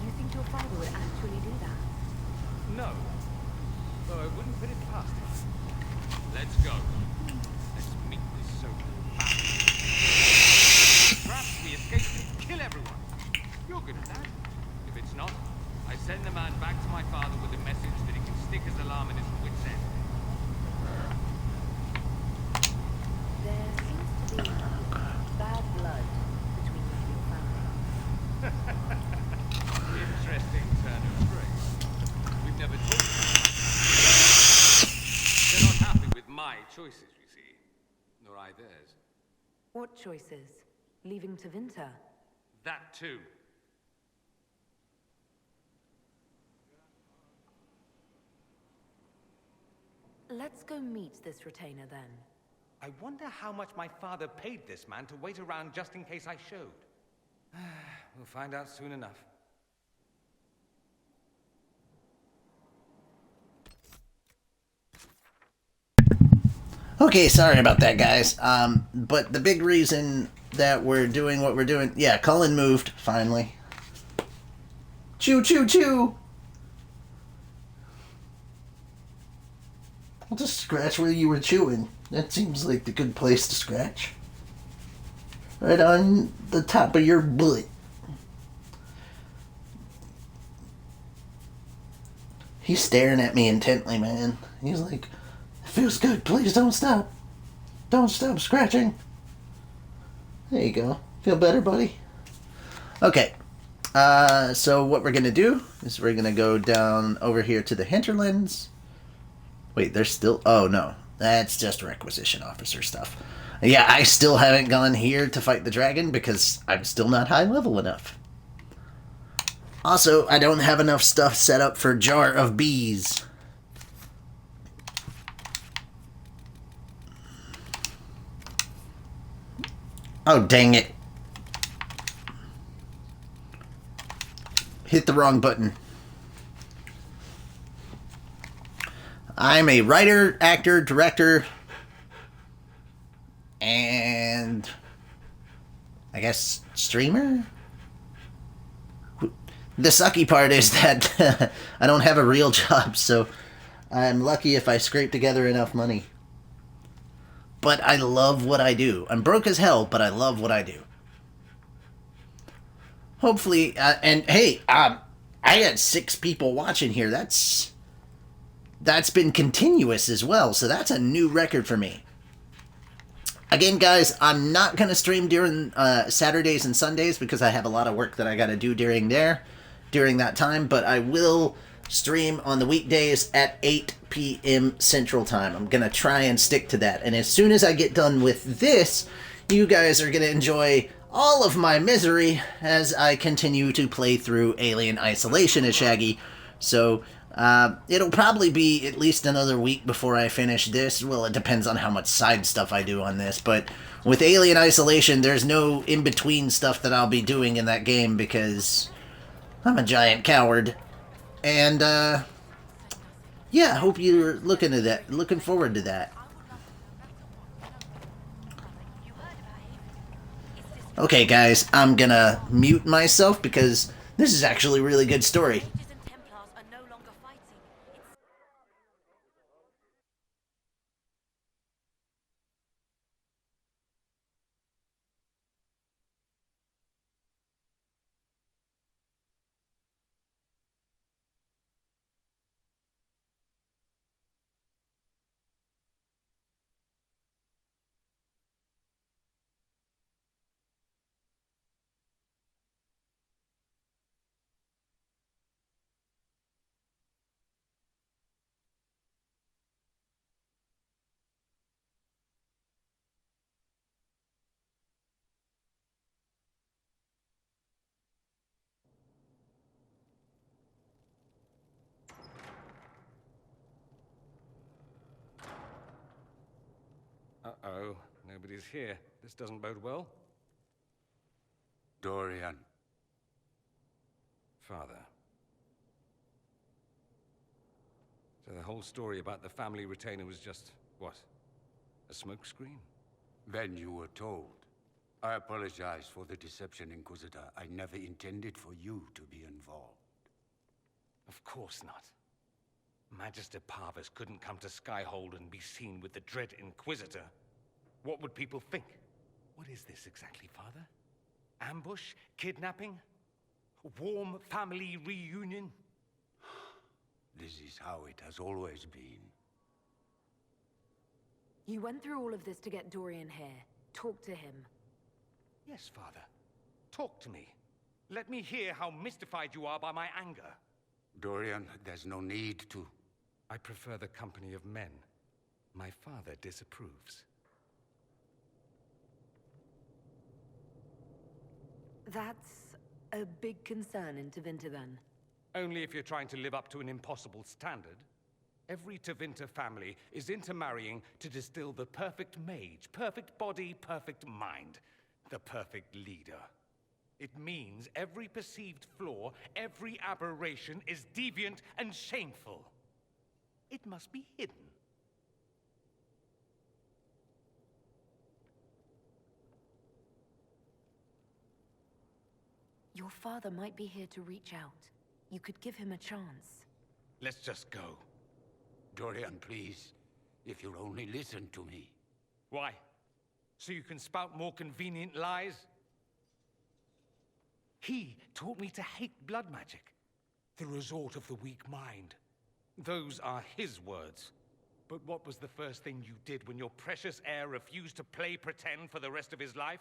You think your father would actually do that? No. Though I wouldn't put it past him. Let's go. Let's meet this so-called family. Perhaps we escape nor I theirs. What choices? Leaving to Winter? That too. Let's go meet this retainer then. I wonder how much my father paid this man to wait around just in case I showed. We'll find out soon enough. Okay, sorry about that, guys. But the big reason that we're doing what we're doing... Yeah, Cullen moved, finally. Choo, choo, choo! I'll just scratch where you were chewing. That seems like the good place to scratch. Right on the top of your butt. He's staring at me intently, man. He's like... Feels good. Please don't stop. Don't stop scratching. There you go. Feel better, buddy? Okay. So what we're going to do is we're going to go down over here to the hinterlands. Wait, there's still... Oh, no. That's just requisition officer stuff. Yeah, I still haven't gone here to fight the dragon because I'm still not high level enough. Also, I don't have enough stuff set up for Jar of Bees. Oh, dang it. Hit the wrong button. I'm a writer, actor, director, and I guess streamer? The sucky part is that I don't have a real job, so I'm lucky if I scrape together enough money. But I love what I do. I'm broke as hell, but I love what I do. Hopefully, and hey, I got 6 people watching here. That's been continuous as well, so that's a new record for me. Again, guys, I'm not going to stream during Saturdays and Sundays because I have a lot of work that I got to do during that time, but I will stream on the weekdays at 8 p.m. Central Time. I'm going to try and stick to that. And as soon as I get done with this, you guys are going to enjoy all of my misery as I continue to play through Alien Isolation as Shaggy. So, it'll probably be at least another week before I finish this. Well, it depends on how much side stuff I do on this. But with Alien Isolation, there's no in-between stuff that I'll be doing in that game because I'm a giant coward. And, yeah, I hope you're looking forward to that. Okay, guys, I'm gonna mute myself because this is actually a really good story. Uh-oh, nobody's here. This doesn't bode well. Dorian. Father. So the whole story about the family retainer was just, what? A smokescreen? Then you were told. I apologize for the deception, Inquisitor. I never intended for you to be involved. Of course not. Magister Parvus couldn't come to Skyhold and be seen with the dread Inquisitor. What would people think? What is this exactly, Father? Ambush? Kidnapping? Warm family reunion? This is how it has always been. You went through all of this to get Dorian here. Talk to him. Yes, Father. Talk to me. Let me hear how mystified you are by my anger. Dorian, there's no need to. I prefer the company of men. My father disapproves. That's a big concern in Tevinter, then. Only if you're trying to live up to an impossible standard. Every Tevinter family is intermarrying to distill the perfect mage, perfect body, perfect mind, the perfect leader. It means every perceived flaw, every aberration is deviant and shameful. It must be hidden. Your father might be here to reach out. You could give him a chance. Let's just go. Dorian, please. If you'll only listen to me. Why? So you can spout more convenient lies? He taught me to hate blood magic. The resort of the weak mind. Those are his words. But what was the first thing you did when your precious heir refused to play pretend for the rest of his life?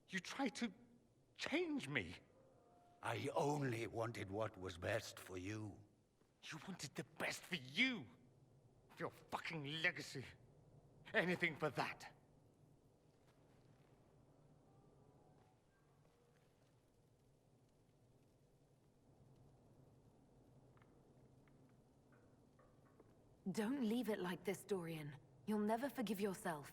You tried to change me. I only wanted what was best for you. You wanted the best for you. Your fucking legacy. Anything for that. Don't leave it like this, Dorian. You'll never forgive yourself.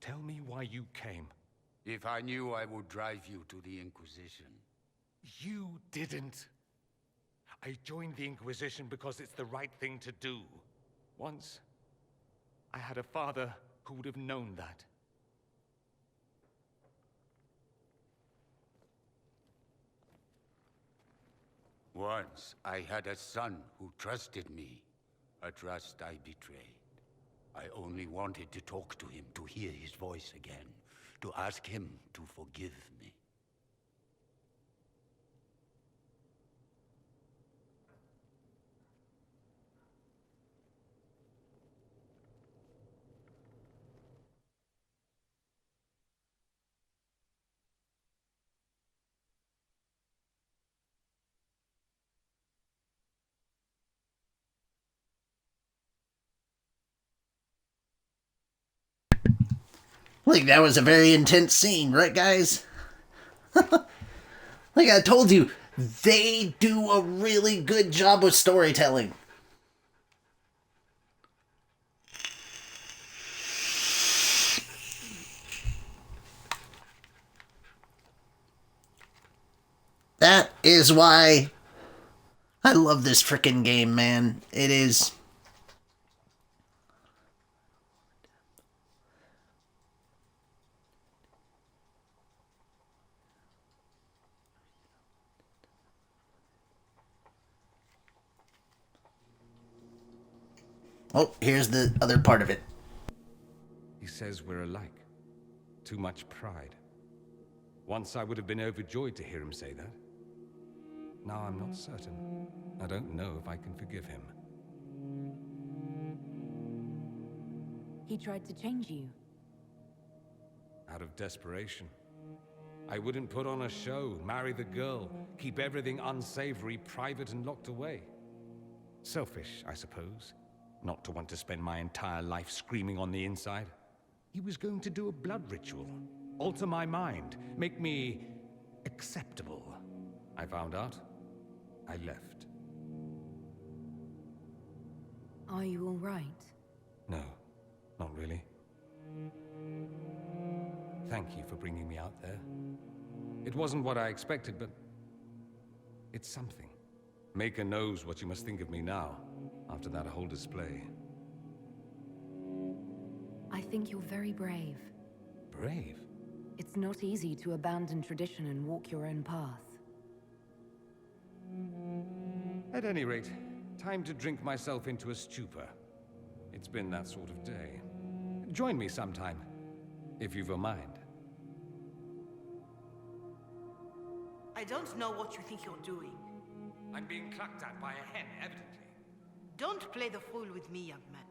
Tell me why you came. If I knew, I would drive you to the Inquisition. You didn't. I joined the Inquisition because it's the right thing to do. Once, I had a father who would have known that. Once, I had a son who trusted me. A trust I betrayed. I only wanted to talk to him, to hear his voice again, to ask him to forgive me. Like, that was a very intense scene, right, guys? Like I told you, they do a really good job with storytelling. That is why I love this frickin' game, man. It is... Oh, here's the other part of it. He says we're alike. Too much pride. Once I would have been overjoyed to hear him say that. Now I'm not certain. I don't know if I can forgive him. He tried to change you. Out of desperation. I wouldn't put on a show, marry the girl, keep everything unsavory, private and locked away. Selfish, I suppose. Not to want to spend my entire life screaming on the inside. He was going to do a blood ritual. Alter my mind. Make me... acceptable. I found out. I left. Are you all right? No, not really. Thank you for bringing me out there. It wasn't what I expected, but... it's something. Maker knows what you must think of me now, after that whole display. I think you're very brave. Brave? It's not easy to abandon tradition and walk your own path. At any rate, time to drink myself into a stupor. It's been that sort of day. Join me sometime, if you've a mind. I don't know what you think you're doing. I'm being clucked at by a hen, evidently. Don't play the fool with me, young man.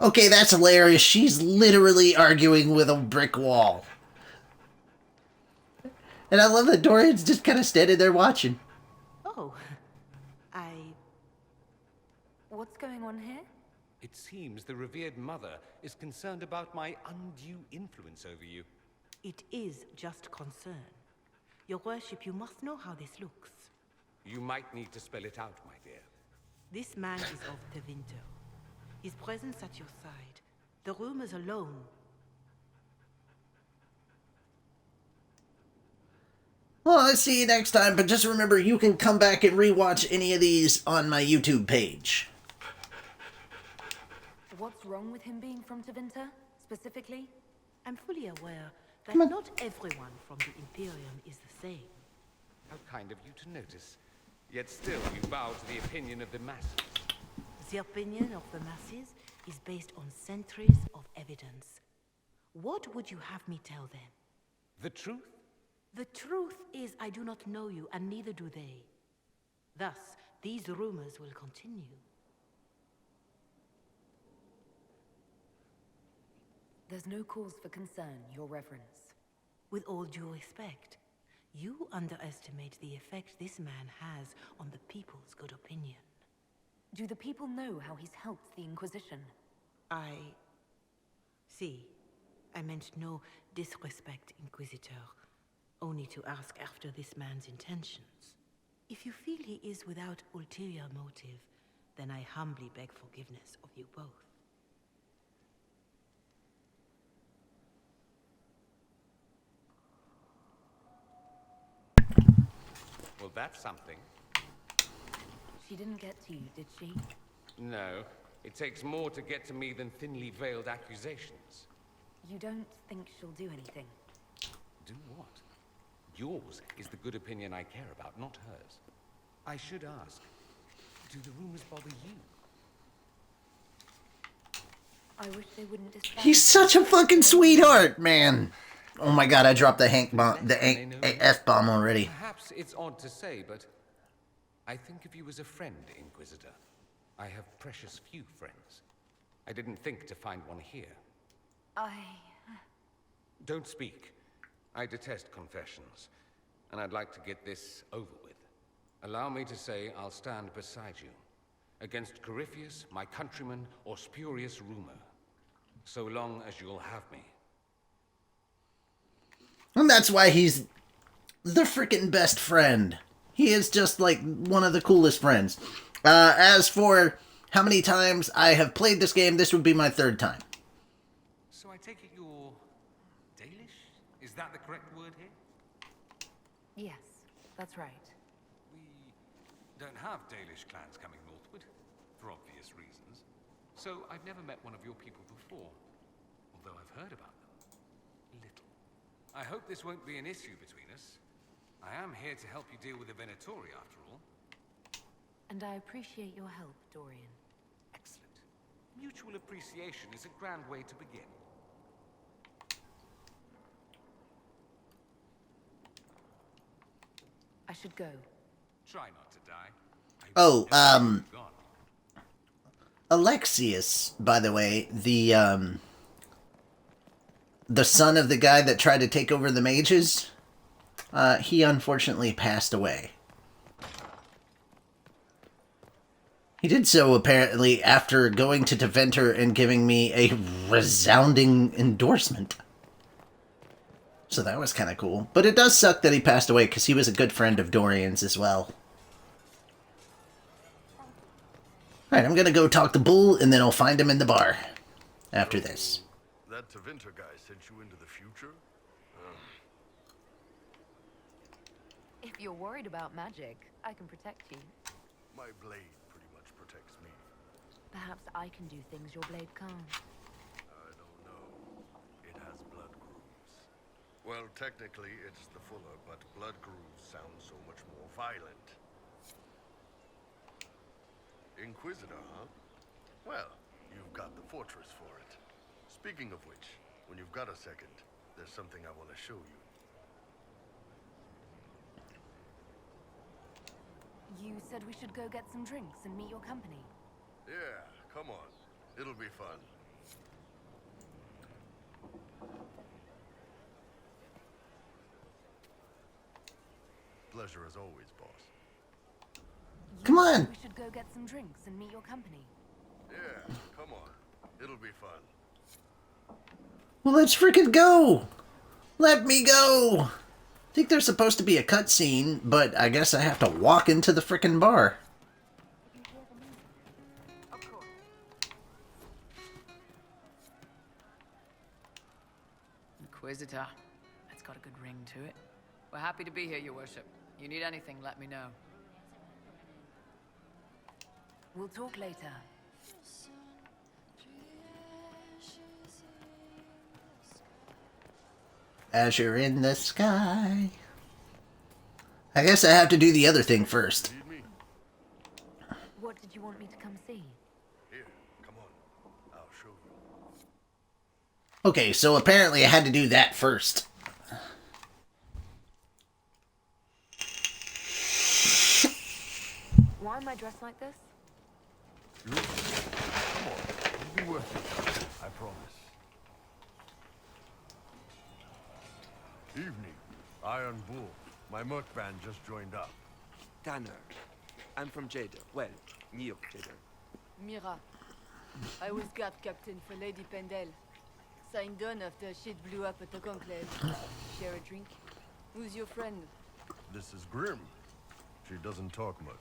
Okay, that's hilarious. She's literally arguing with a brick wall. And I love that Dorian's just kind of standing there watching. Oh, I... What's going on here? It seems the revered mother is concerned about my undue influence over you. It is just concern. Your worship, you must know how this looks. You might need to spell it out, my dear. This man is of Tevinter. His presence at your side. The rumors alone. Well, I'll see you next time, but just remember you can come back and rewatch any of these on my YouTube page. What's wrong with him being from Tevinter, specifically? I'm fully aware that not everyone from the Imperium is the same. How kind of you to notice. Yet still you bow to the opinion of the masses. The opinion of the masses is based on centuries of evidence. What would you have me tell them? The truth? The truth is I do not know you, and neither do they. Thus, these rumors will continue. There's no cause for concern, Your Reverence. With all due respect, you underestimate the effect this man has on the people's good opinion. Do the people know how he's helped the Inquisition? I... See, I meant no disrespect, Inquisitor. Only to ask after this man's intentions. If you feel he is without ulterior motive, then I humbly beg forgiveness of you both. Well, that's something. She didn't get to you, did she? No. It takes more to get to me than thinly veiled accusations. You don't think she'll do anything? Do what? Yours is the good opinion I care about, not hers. I should ask, do the rumors bother you? I wish they wouldn't disparage. He's such a fucking sweetheart, man. Oh my god, I dropped the F-bomb already. Perhaps it's odd to say, but I think of you as a friend, Inquisitor. I have precious few friends. I didn't think to find one here. Don't speak. I detest confessions, and I'd like to get this over with. Allow me to say I'll stand beside you, against Corypheus, my countrymen, or spurious rumor, so long as you'll have me. And that's why he's the freaking best friend. He is just like one of the coolest friends. As for how many times I have played this game, this would be my third time. So I take it you're Dalish? Is that the correct word here? Yes, that's right. We don't have Dalish clans coming northward, for obvious reasons. So I've never met one of your people before, although I've heard about them. Little. I hope this won't be an issue between us. I am here to help you deal with the Venatori, after all. And I appreciate your help, Dorian. Excellent. Mutual appreciation is a grand way to begin. I should go. Try not to die. Oh, Alexius, by the way, the son of the guy that tried to take over the mages, he unfortunately passed away. He did so, apparently, after going to Tevinter and giving me a resounding endorsement. So that was kind of cool. But it does suck that he passed away, because he was a good friend of Dorian's as well. Alright, I'm gonna go talk to Bull, and then I'll find him in the bar after this. That Tevinter guy sent you into the future? If you're worried about magic, I can protect you. My blade pretty much protects me. Perhaps I can do things your blade can't. I don't know. It has blood grooves. Well, technically it's the fuller, but blood grooves sound so much more violent. Inquisitor, huh? Well, you've got the fortress for it. Speaking of which, when you've got a second, there's something I want to show you. You said we should go get some drinks and meet your company. Yeah, come on. It'll be fun. Pleasure as always, boss. Come on. We should go get some drinks and meet your company. Yeah, come on. It'll be fun. Well, let's freaking go. Let me go. I think there's supposed to be a cutscene, but I guess I have to walk into the frickin' bar. Inquisitor. That's got a good ring to it. We're happy to be here, Your Worship. You need anything, let me know. We'll talk later. Azure in the sky. I guess I have to do the other thing first. What did you want me to come see? Here, come on. I'll show you. Okay, so apparently I had to do that first. Why am I dressed like this? Come on. It'll be worth it. I promise. Evening. Iron Bull. My merc band just joined up. Tanner. I'm from Jada. Well, New Jada. Mira. I was guard captain for Lady Pendel. Signed on after shit blew up at the conclave. Share a drink? Who's your friend? This is Grim. She doesn't talk much.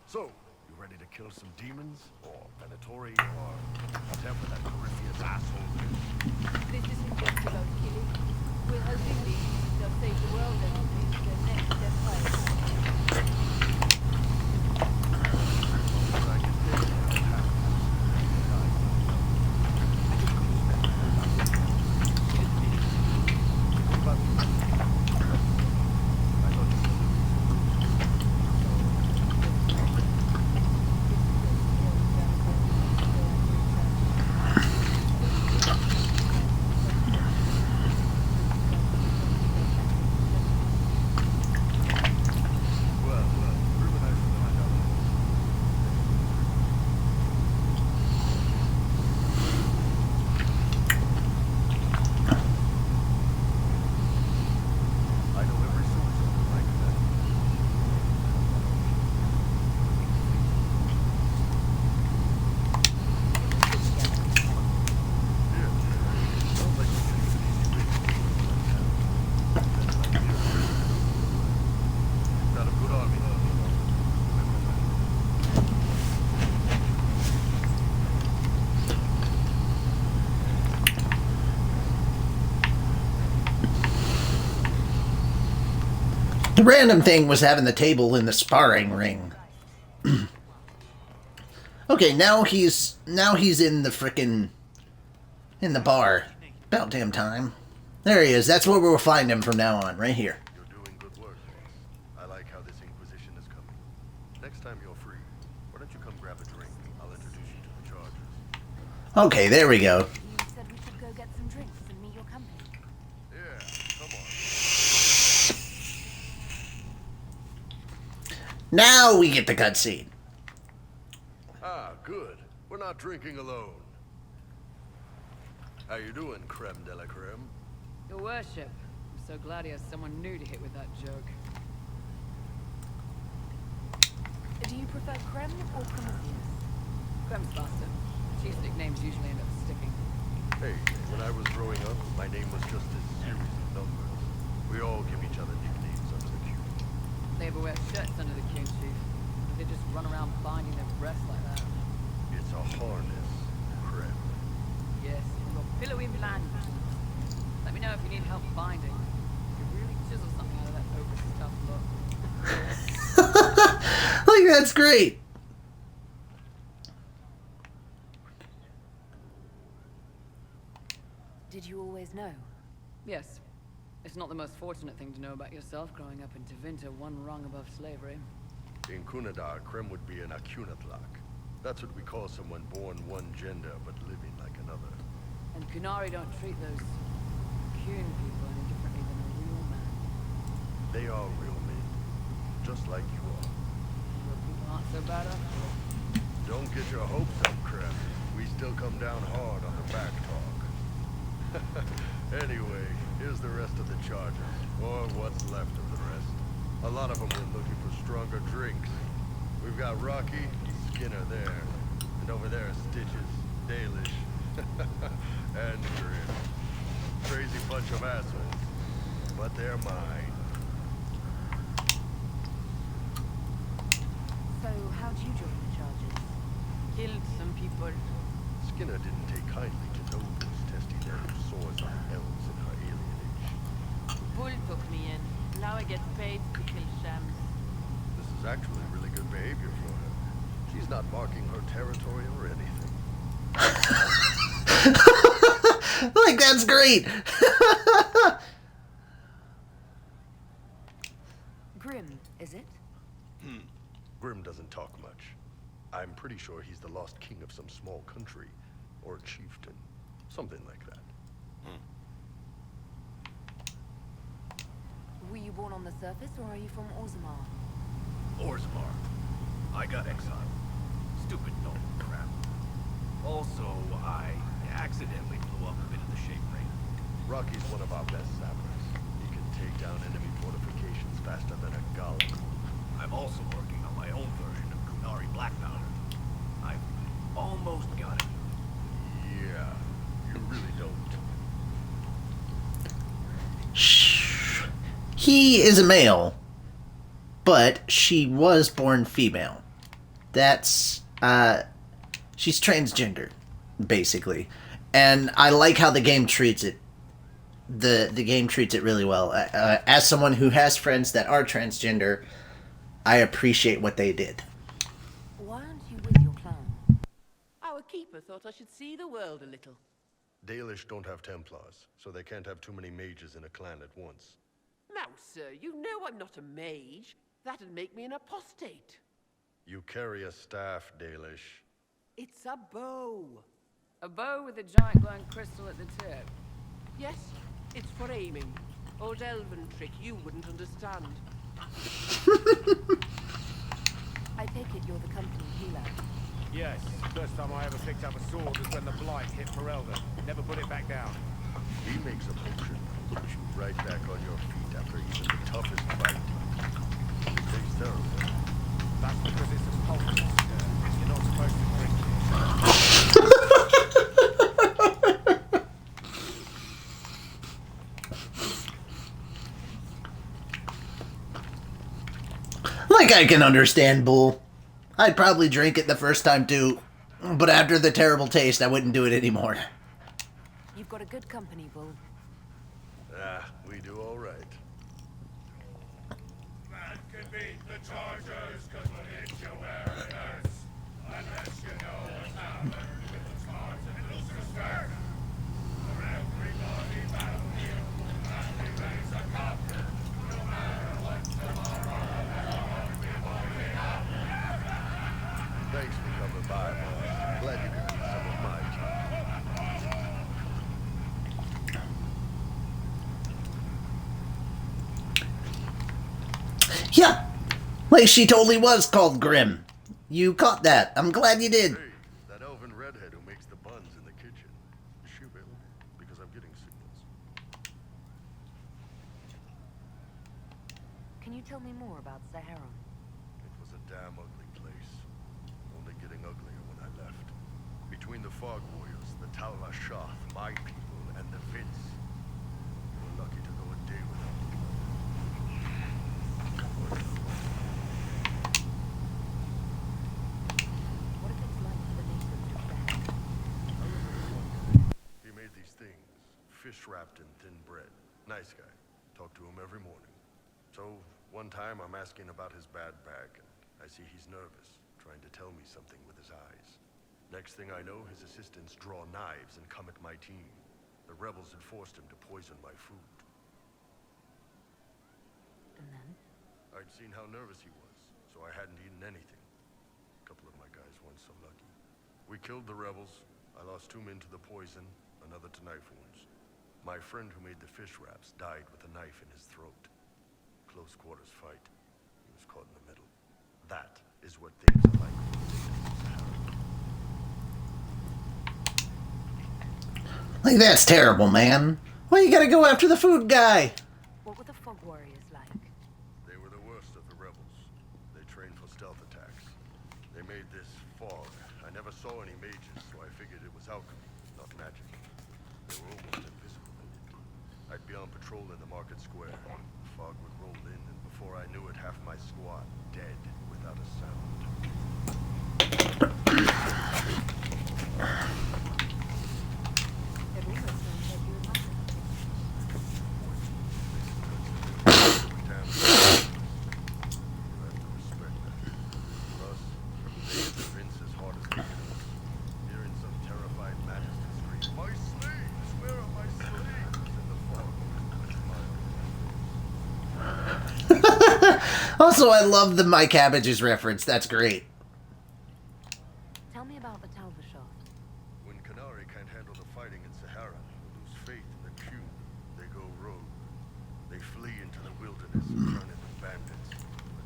So, you ready to kill some demons? Or Venatori? Or whatever that Corypheus asshole is? This isn't just about killing. We're helping me to save the world and reach the next death fight. The random thing was having the table in the sparring ring. Okay, now he's in the frickin' in the bar. About damn time. There he is. That's where we'll find him from now on, right here. You're doing good work, boss. I like how this Inquisition is coming. Next time you're free, why don't you come grab a drink? I'll introduce you to the Chargers. Okay, there we go. You said we should go get some drinks and meet your company. Yeah, come on. Now we get the cutscene. Ah, good. We're not drinking alone. How you doing, creme de la creme? Your Worship. I'm so glad he has someone new to hit with that joke. Do you prefer creme or Prometheus? Crem's faster. Chief's nicknames usually end up sticking. Hey, when I was growing up, my name was just a series of numbers. We all give each other nicknames under the queue. They ever wear shirts under the queue, Chief? They just run around binding their breasts like that. It's a harness, creme. Yes, your pillowy bland. Let me know if you need help binding. You could really chisel something out of that overstuffed look. Like, that's great. Did you always know? Yes. It's not the most fortunate thing to know about yourself growing up in Tevinter, one rung above slavery. In Kunadar, creme would be an akunatlak. That's what we call someone born one gender but living like another. And Kunari don't treat those Kuhn people any differently than a real man. They are real men, just like you are. Your people aren't so bad after all. Don't get your hopes up, creme. We still come down hard on the back talk. Anyway, Here's the rest of the charges, or what's left of the rest. A lot of them were looking for stronger drinks. We've got Rocky, Skinner there, and over there Stitches, Dalish, and Grim. Crazy bunch of assholes, but they're mine. So, how'd you join the charges? Killed some people. Skinner didn't take kindly to nobles testing their swords on elves in her alienage. Bull took me in. Now I get paid to kill shams. This is actually really good behavior for her. She's not marking her territory or anything. Like, that's great. Grim, is it? Grim doesn't talk much. I'm pretty sure he's the lost king of some small country, or a chieftain, something like that. Were you born on the surface, or are you from Orzammar? Orzammar. I got exiled. Stupid gnome crap. Also, I accidentally blew up a bit of the shape ring. Rocky's one of our best sappers. He can take down enemy fortifications faster than a golem. I'm also working on my own version of Kunari Black Powder. I've almost got it. Yeah, you really don't. He is a male, but she was born female. That's, she's transgender, basically. And I like how the game treats it. The game treats it really well. As someone who has friends that are transgender, I appreciate what they did. Why aren't you with your clan? Our keeper thought I should see the world a little. Dalish don't have Templars, so they can't have too many mages in a clan at once. Now, sir, you know I'm not a mage. That'd make me an apostate. You carry a staff, Dalish. It's a bow. A bow with a giant glowing crystal at the tip. Yes, it's for aiming. Old elven trick you wouldn't understand. I take it you're the company healer. Yes, first time I ever picked up a sword was when the blight hit Ferelden. Never put it back down. He makes a potion that puts you right back on your feet after even the toughest fight. It tastes terrible. That's because it's a poultice. You're not supposed to drink it. Like, I can understand Bull. I'd probably drink it the first time too, but after the terrible taste, I wouldn't do it anymore. You've got a good company, Bull. We do all right. Man can beat the Chargers, cause we'll hit you where it hurts. Unless you know what's happened with the Scars and Lucifer. For everybody battlefield, and we raise a cup. No matter what tomorrow, we're holding up. Thanks for coming by, boss. Glad you could do some of my job. Yeah, like she totally was called Grim. You caught that. I'm glad you did. Hey, that elven redhead who makes the buns in the kitchen. Is she available? Because I'm getting signals. Can you tell me more about Saharan? It was a damn ugly place. Only getting uglier when I left. Between the Fog Warriors, the Tal Rashath, my people, and the Vince. We were lucky to go a day without them. What are things like for the natives of Saharan? He made these things, fish wrapped in thin bread. Nice guy. Talk to him every morning. So, one time I'm asking about his bad back, and I see he's nervous, trying to tell me something with his eyes. Next thing I know, his assistants draw knives and come at my team. The rebels had forced him to poison my food. And then? I'd seen how nervous he was, so I hadn't eaten anything. A couple of my guys weren't so lucky. We killed the rebels. I lost 2 men to the poison, another to knife wounds. My friend who made the fish wraps died with a knife in his throat. Close quarters fight. He was caught in the middle. That is what things are like for the natives of Sahara. Like, that's terrible, man. Why you gotta go after the food guy? What were the fog warriors like? They were the worst of the rebels. They trained for stealth attacks. They made this fog. I never saw any mages, so I figured it was alchemy, not magic. They were almost invisible in it. I'd be on patrol in the market square. The fog would roll in, and before I knew it, half my squad dead without a sound. It almost sounds like you were mustard. Damn. You have to respect that. Plus, they hit the Vince as hard as they could. Hearing some terrified majesty scream, "My slaves! Where are my slaves?" in the fog. Also, I love the My Cabbages reference. That's great. Tell me about the Talva shaft. When Canary can't handle the fighting in Sahara, lose faith in the Q, they go rogue. They flee into the wilderness and turn into bandits,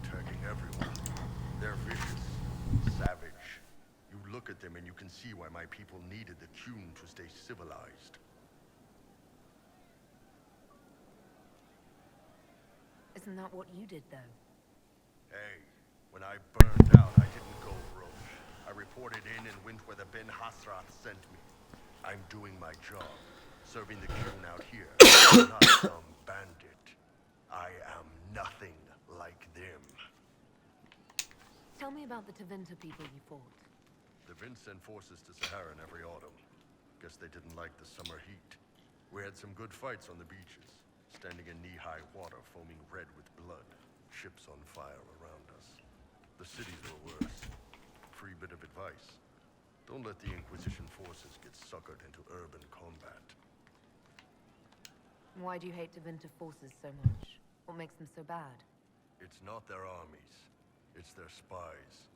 attacking everyone. They're vicious, savage. You look at them and you can see why my people needed the Qun to stay civilized. Isn't that what you did, though? Hey, when I burned out, I didn't go rogue. I reported in and went where the Ben Hasrath sent me. I'm doing my job, serving the Qun out here. I'm not some bandit. I am nothing like them. Tell me about the Tevinter people you fought. The Vince sent forces to Saharan every autumn. Guess they didn't like the summer heat. We had some good fights on the beaches, standing in knee-high water, foaming red with blood, ships on fire around us. The cities were worse. Free bit of advice. Don't let the Inquisition forces get suckered into urban combat. Why do you hate Tevinter forces so much? What makes them so bad? It's not their armies. It's their spies.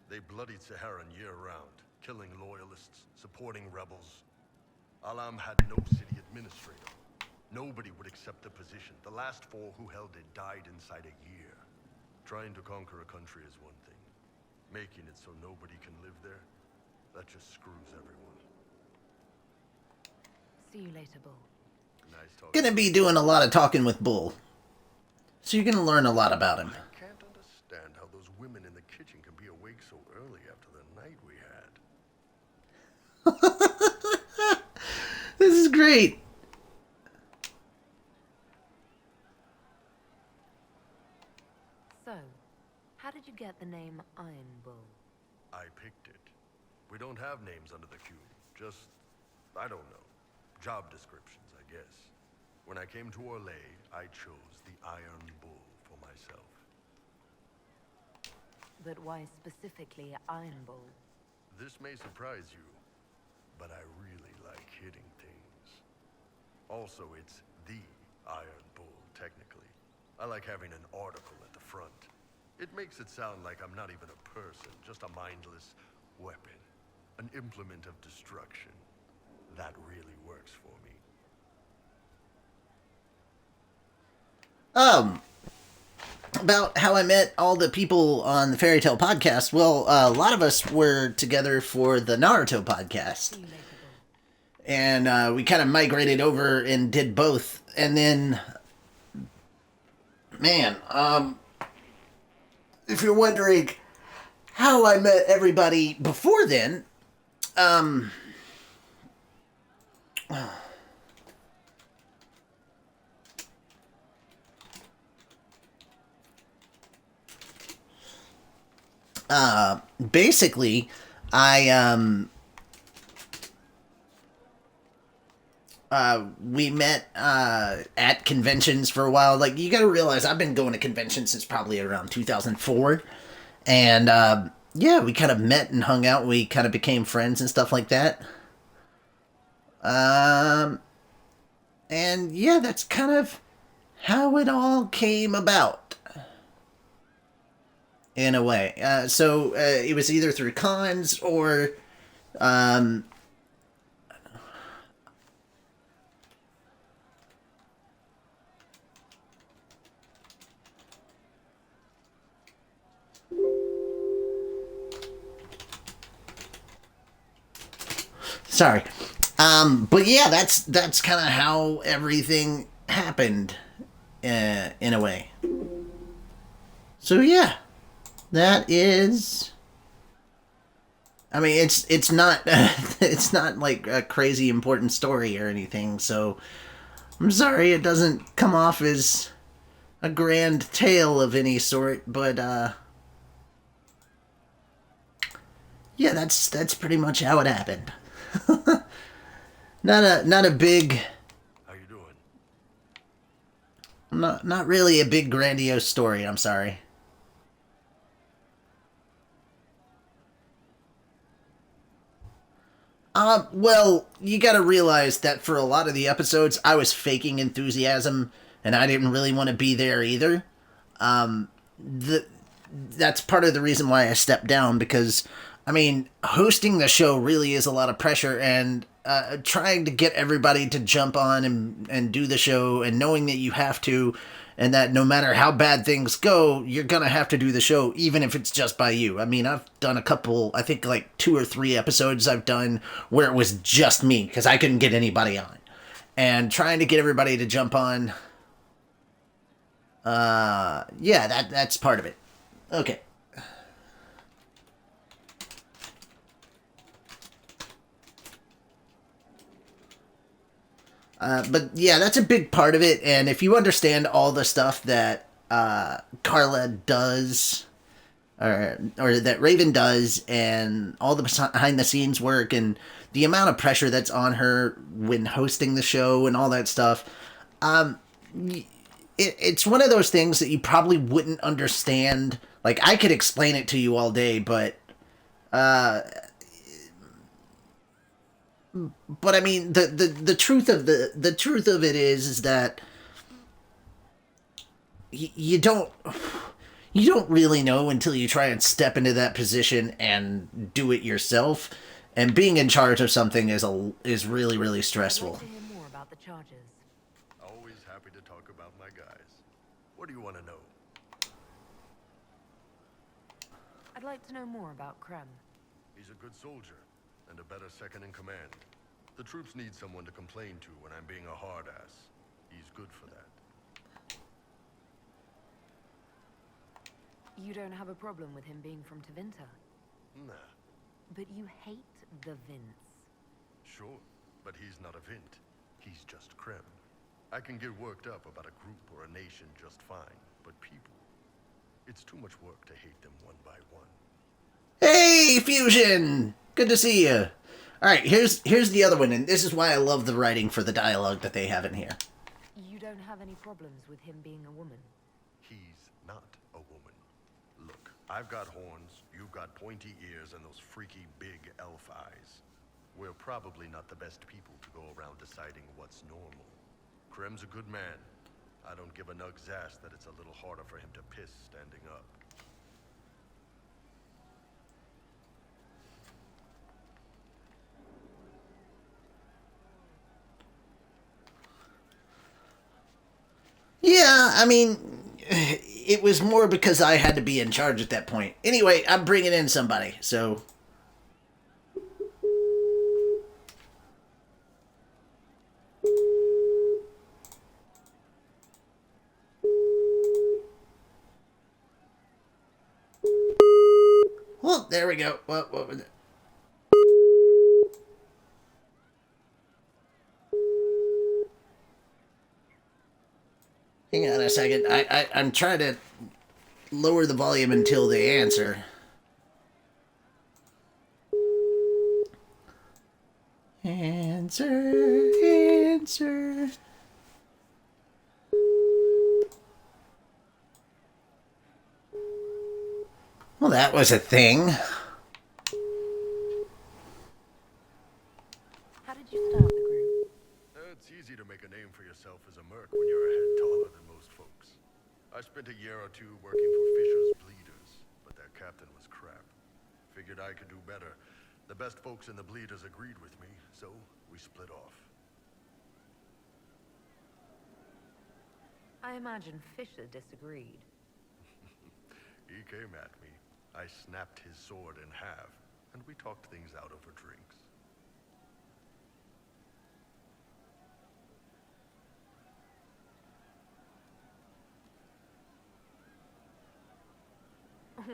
They bloodied Saharan year-round, killing loyalists, supporting rebels. Alam had no city administrator. Nobody would accept the position. The last 4 who held it died inside a year. Trying to conquer a country is one thing. Making it so nobody can live there, that just screws everyone. See you later, Bull. Nice talking. Gonna be doing a lot of talking with Bull. So you're gonna learn a lot about him. I can't understand how those women in the kitchen can be awake so early after the night we had. This is great. So, how did you get the name Iron Bull? I picked it. We don't have names under the Q. Just, I don't know. Job descriptions, I guess. When I came to Orlais, I chose the Iron Bull for myself. But why specifically Iron Bull? This may surprise you, but I really like hitting things. Also, it's the Iron Bull, technically. I like having an article at the front. It makes it sound like I'm not even a person, just a mindless weapon. An implement of destruction. That really works for me. About how I met all the people on the Fairy Tale podcast. Well, a lot of us were together for the Naruto podcast. And we kind of migrated over and did both. And then, man, if you're wondering how I met everybody before then, basically, we met at conventions for a while. Like, you gotta realize I've been going to conventions since probably around 2004. And yeah, we kind of met and hung out. We kind of became friends and stuff like that. And yeah, that's kind of how it all came about. In a way. So it was either through cons or sorry. But yeah, that's kind of how everything happened, in a way. So yeah, that is. I mean, it's not it's not like a crazy important story or anything. So I'm sorry it doesn't come off as a grand tale of any sort, but yeah, that's pretty much how it happened. Not a big. How you doing? Not really a big grandiose story. I'm sorry. Well, you gotta realize that for a lot of the episodes, I was faking enthusiasm, and I didn't really want to be there either. Um, the That's part of the reason why I stepped down, because, I mean, hosting the show really is a lot of pressure, and trying to get everybody to jump on and do the show, and knowing that you have to, and that no matter how bad things go, you're gonna have to do the show, even if it's just by you. I mean, I've done a couple, I think like 2 or 3 episodes I've done where it was just me, because I couldn't get anybody on. And trying to get everybody to jump on, yeah, that's part of it. Okay. But yeah, that's a big part of it. And if you understand all the stuff that Carla does, or that Raven does, and all the behind the scenes work, and the amount of pressure that's on her when hosting the show and all that stuff, it's one of those things that you probably wouldn't understand. Like, I could explain it to you all day, but I mean, the truth of the truth of it is that you don't really know until you try and step into that position and do it yourself. And being in charge of something is really, really stressful. I'd like to hear more about the charges. Always happy to talk about my guys. What do you want to know? I'd like to know more about Krem. He's a good soldier, and a better second in command. The troops need someone to complain to when I'm being a hard ass. He's good for that. You don't have a problem with him being from Tevinter, Nah, but you hate the Vince. sure, but he's not a Vint. He's just Krem. I can get worked up about a group or a nation just fine, but people, it's too much work to hate them one by one. Hey, Fusion! Good to see you. All right, here's the other one, and this is why I love the writing for the dialogue that they have in here. You don't have any problems with him being a woman? He's not a woman. Look, I've got horns, you've got pointy ears, and those freaky big elf eyes. We're probably not the best people to go around deciding what's normal. Krem's a good man. I don't give a nug's ass that it's a little harder for him to piss standing up. Yeah, I mean, it was more because I had to be in charge at that point. Anyway, I'm bringing in somebody, so... Well, there we go. What was it? Hang on a second. I'm trying to lower the volume until they answer. Answer. Well, that was a thing. How did you start the group? It's easy to make a name for yourself as a merc when you're a head taller than most folks. I spent a year or 2 working for Fisher's Bleeders, but their captain was crap. Figured I could do better. The best folks in the Bleeders agreed with me, so we split off. I imagine Fisher disagreed. He came at me. I snapped his sword in half, and we talked things out over drinks.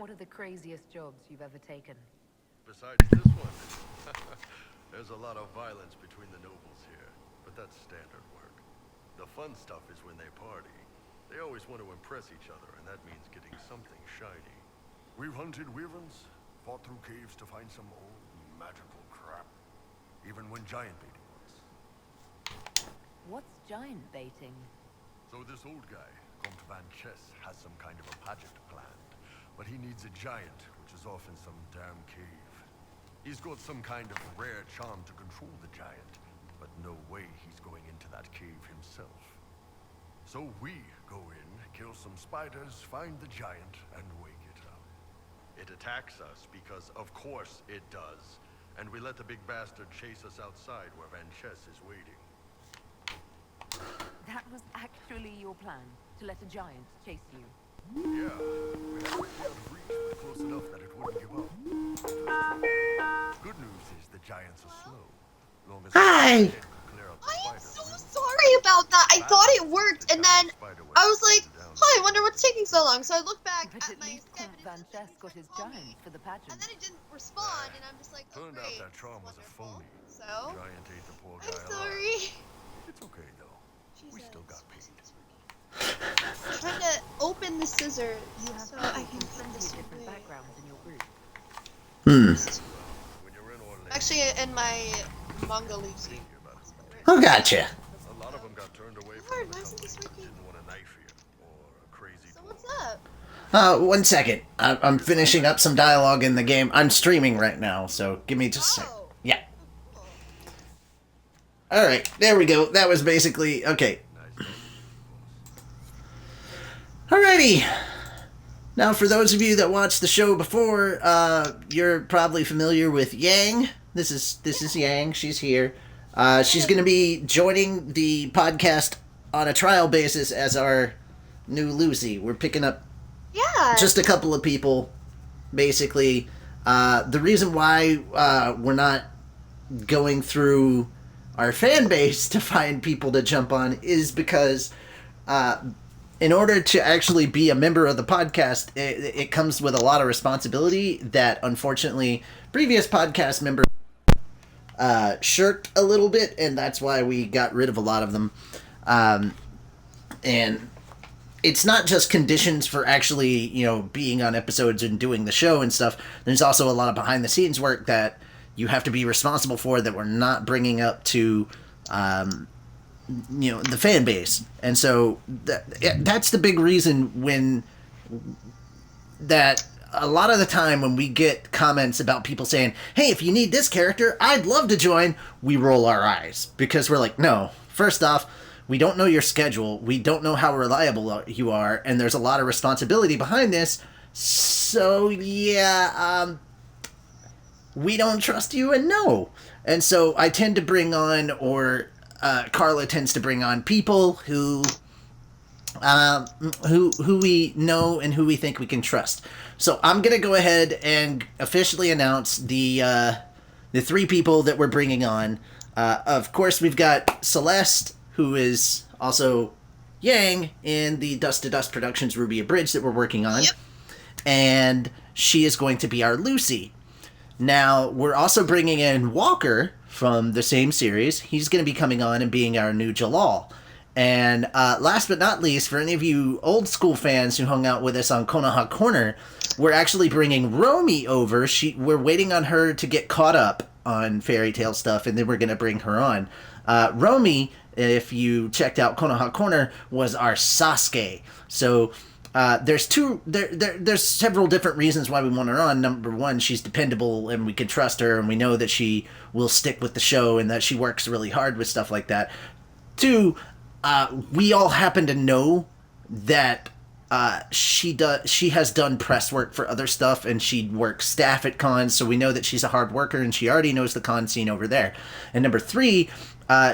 What are the craziest jobs you've ever taken? Besides this one, there's a lot of violence between the nobles here, but that's standard work. The fun stuff is when they party. They always want to impress each other, and that means getting something shiny. We've hunted wyverns, fought through caves to find some old magical crap. Even when giant baiting once. What's giant baiting? So this old guy, Comte Van Chess, has some kind of a pageant planned. But he needs a giant, which is off in some damn cave. He's got some kind of rare charm to control the giant, but no way he's going into that cave himself. So we go in, kill some spiders, find the giant, and wake it up. It attacks us because, of course, it does. And we let the big bastard chase us outside where Van Chess is waiting. That was actually your plan, to let a giant chase you. Yeah, we had to be out of reach, but close enough that it wouldn't give up. Good news is the giants are slow. Long as Hi! I am so sorry about that. I thought it worked, and then I was like, "Huh, I wonder what's taking so long." So I looked back But at my Comte Van Chess got his giant for the pageant. and then it didn't respond, and I'm just like, "Oh Turned great." out that charm was a phony. So Giant ate the poor guy I'm alive. sorry. It's okay though. We still got paid. I'm trying to open the scissors You have so I can plenty find this of different way. backgrounds in your group. Actually, in my manga Lucy. Oh, gotcha. A lot of them got turned away Lord, from why the isn't this company. working? Didn't want a knife here or a crazy. So what's up? 1 second. I'm finishing up some dialogue in the game. I'm streaming right now, so give me just a sec. Yeah. Alright, there we go. That was basically... Okay. Alrighty. Now, for those of you that watched the show before, you're probably familiar with Yang. This is Yang. She's here. She's going to be joining the podcast on a trial basis as our new Lucy. We're picking up just a couple of people, basically. The reason why we're not going through our fan base to find people to jump on is because in order to actually be a member of the podcast, it comes with a lot of responsibility that, unfortunately, previous podcast members shirked a little bit, and that's why we got rid of a lot of them. And it's not just conditions for actually, being on episodes and doing the show and stuff. There's also a lot of behind-the-scenes work that you have to be responsible for that we're not bringing up to the fan base. And so that's the big reason that a lot of the time when we get comments about people saying, hey, if you need this character, I'd love to join, we roll our eyes. Because we're like, no, first off, we don't know your schedule, we don't know how reliable you are, and there's a lot of responsibility behind this. So, yeah, we don't trust you, and no. And so I tend to bring on, or Carla tends to bring on people who we know and who we think we can trust. So I'm gonna go ahead and officially announce the 3 people that we're bringing on. Of course, we've got Celeste, who is also Yang in the Dust to Dust Productions Ruby Abridged that we're working on, and she is going to be our Lucy. Now, we're also bringing in Walker from the same series. He's going to be coming on and being our new Jalal. And last but not least, for any of you old school fans who hung out with us on Konoha Corner, we're actually bringing Romy over. We're waiting on her to get caught up on fairy tale stuff, and then we're going to bring her on. Romy, if you checked out Konoha Corner, was our Sasuke. So there's several different reasons why we want her on. Number one, she's dependable and we can trust her, and we know that she will stick with the show and that she works really hard with stuff like that. 2, we all happen to know that she has done press work for other stuff, and she works staff at cons, so we know that she's a hard worker and she already knows the con scene over there. And number 3,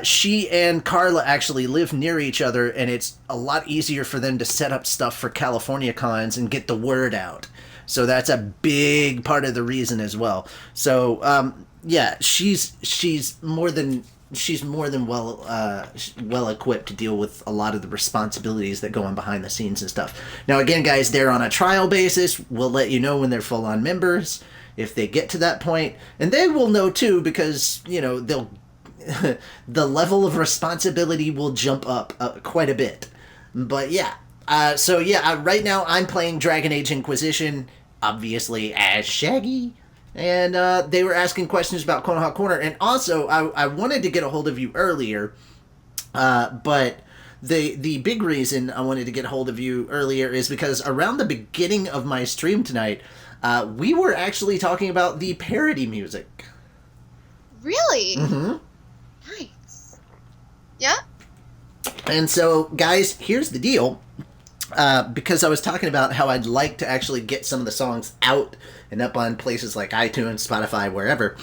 she and Carla actually live near each other, and it's a lot easier for them to set up stuff for California cons and get the word out. So that's a big part of the reason as well. So, yeah, she's more than she's more than well equipped to deal with a lot of the responsibilities that go on behind the scenes and stuff. Now, again, guys, they're on a trial basis. We'll let you know when they're full-on members, if they get to that point, and they will know too, because they'll the level of responsibility will jump up quite a bit. But yeah, right now I'm playing Dragon Age Inquisition, obviously as Shaggy. And they were asking questions about Konoha Corner. And also, I wanted to get a hold of you earlier. But the big reason I wanted to get a hold of you earlier is because around the beginning of my stream tonight, we were actually talking about the parody music. Really? Mm-hmm. Nice. Yeah? And so, guys, here's the deal. Because I was talking about how I'd like to actually get some of the songs out and up on places like iTunes, Spotify, wherever.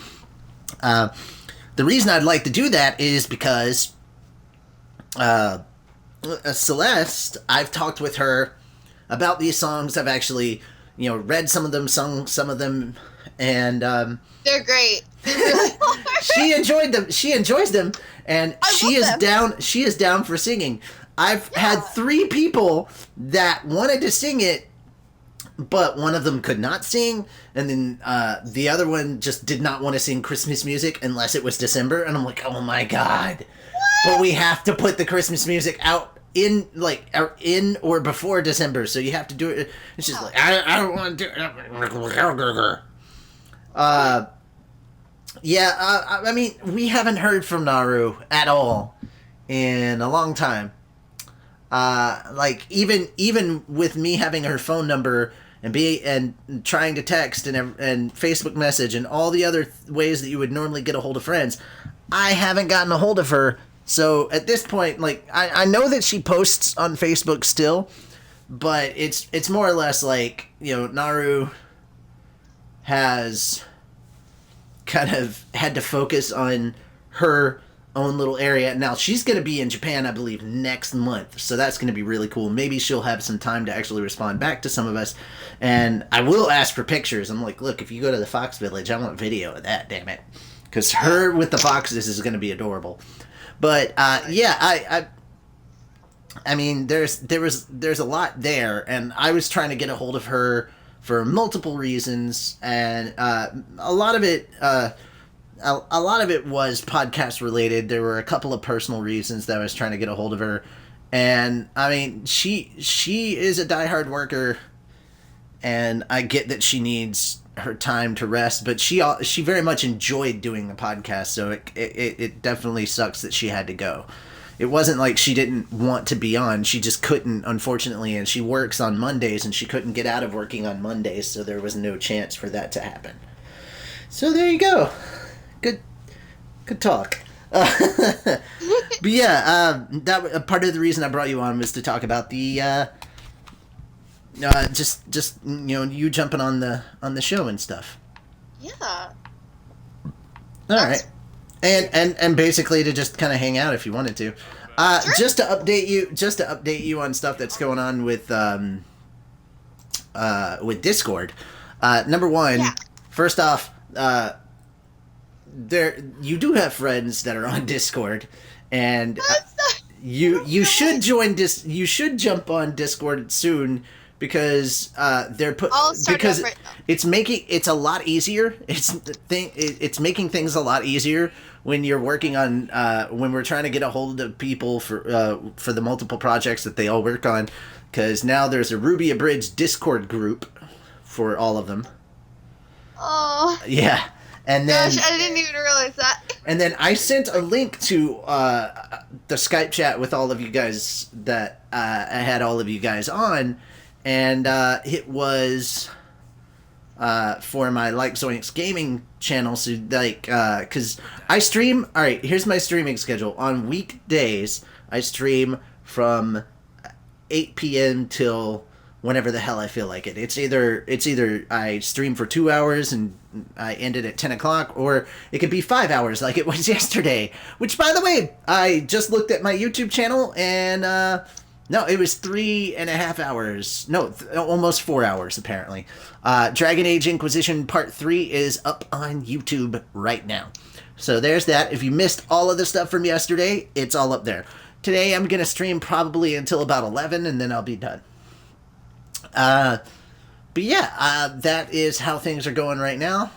The reason I'd like to do that is because Celeste, I've talked with her about these songs. I've actually, read some of them, sung some of them, and they're great. They really are. She enjoyed them. She enjoys them, and she is down. She is down for singing. I've had 3 people that wanted to sing it, but one of them could not sing, and then the other one just did not want to sing Christmas music unless it was December, and I'm like, oh my god. What? But we have to put the Christmas music out in or before December, so you have to do it. It's just like, I don't want to do it. I mean, we haven't heard from Naru at all in a long time. Even with me having her phone number and trying to text and Facebook message and all the other ways that you would normally get a hold of friends, I haven't gotten a hold of her. So at this point, I know that she posts on Facebook still, but it's more or less like, Naru has kind of had to focus on her own little area. Now, she's going to be in Japan, I believe, next month, so that's going to be really cool. Maybe she'll have some time to actually respond back to some of us, and I will ask for pictures. I'm like, look, if you go to the Fox Village, I want video of that, damn it, because her with the foxes is going to be adorable. But I mean, there's a lot there, and I was trying to get a hold of her for multiple reasons, and a lot of it was podcast related. There were a couple of personal reasons that I was trying to get a hold of her, and I mean, she is a diehard worker, and I get that she needs her time to rest, but she very much enjoyed doing the podcast, so it definitely sucks that she had to go. It wasn't like she didn't want to be on, she just couldn't, unfortunately, and she works on Mondays, and she couldn't get out of working on Mondays, so there was no chance for that to happen. So there you go. Good talk. But yeah, that part of the reason I brought you on was to talk about the just you jumping on the show and stuff. Yeah. All right. And basically to just kind of hang out if you wanted to. Sure. Just to update you on stuff that's going on with Discord. Number one, first off, you do have friends that are on Discord, and you should join you should jump on Discord soon, because it's a lot easier. It's making things a lot easier when you're working on when we're trying to get a hold of people for the multiple projects that they all work on, because now there's a Ruby Abridged Discord group for all of them. Oh. Yeah. And then, gosh, I didn't even realize that. And then I sent a link to the Skype chat with all of you guys that I had all of you guys on, and it was for my Like Zoinks Gaming channel. So because I stream. All right, here's my streaming schedule. On weekdays, I stream from 8 p.m. till whenever the hell I feel like it. It's either I stream for 2 hours and I end it at 10 o'clock, or it could be 5 hours like it was yesterday. Which, by the way, I just looked at my YouTube channel, and no, it was 3.5 hours. No, almost 4 hours, apparently. Dragon Age Inquisition Part 3 is up on YouTube right now. So there's that. If you missed all of the stuff from yesterday, it's all up there. Today I'm going to stream probably until about 11, and then I'll be done. But yeah, that is how things are going right now.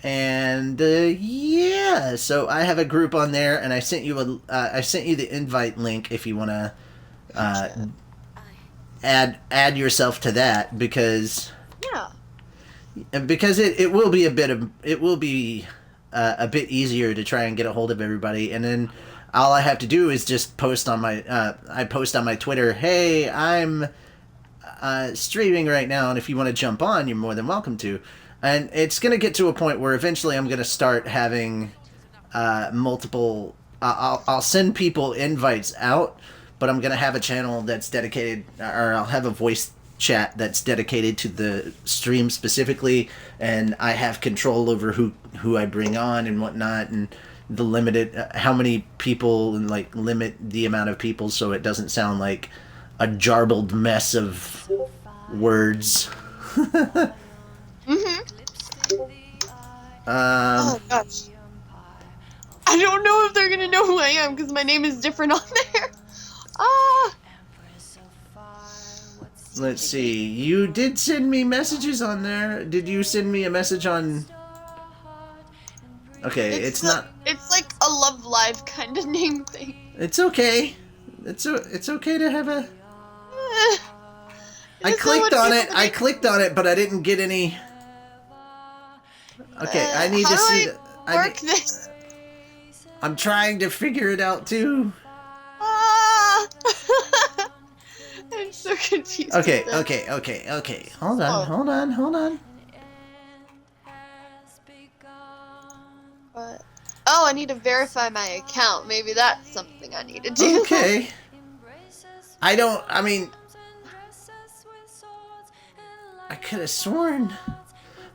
And yeah, so I have a group on there, and I sent you the invite link if you want to add yourself to that, because it will be a bit easier to try and get a hold of everybody, and then all I have to do is just post on my I post on my Twitter, hey, I'm streaming right now, and if you want to jump on, you're more than welcome to. And it's going to get to a point where eventually I'm going to start having multiple... I'll send people invites out, but I'm going to have a channel that's dedicated... Or I'll have a voice chat that's dedicated to the stream specifically, and I have control over who I bring on and whatnot, and the limited... how many people, and like limit the amount of people so it doesn't sound like a jarbled mess of words. Oh gosh. I don't know if they're gonna know who I am because my name is different on there. Let's see. You did send me messages on there. Did you send me a message on... Okay, it's not... It's like a Love Live kind of name thing. It's okay. It's okay to have a... I clicked on it, but I didn't get any... Okay, I need to see... This? I'm trying to figure it out, too. I'm so confused. Okay. Hold on. Oh, I need to verify my account. Maybe that's something I need to do. Okay. I could have sworn...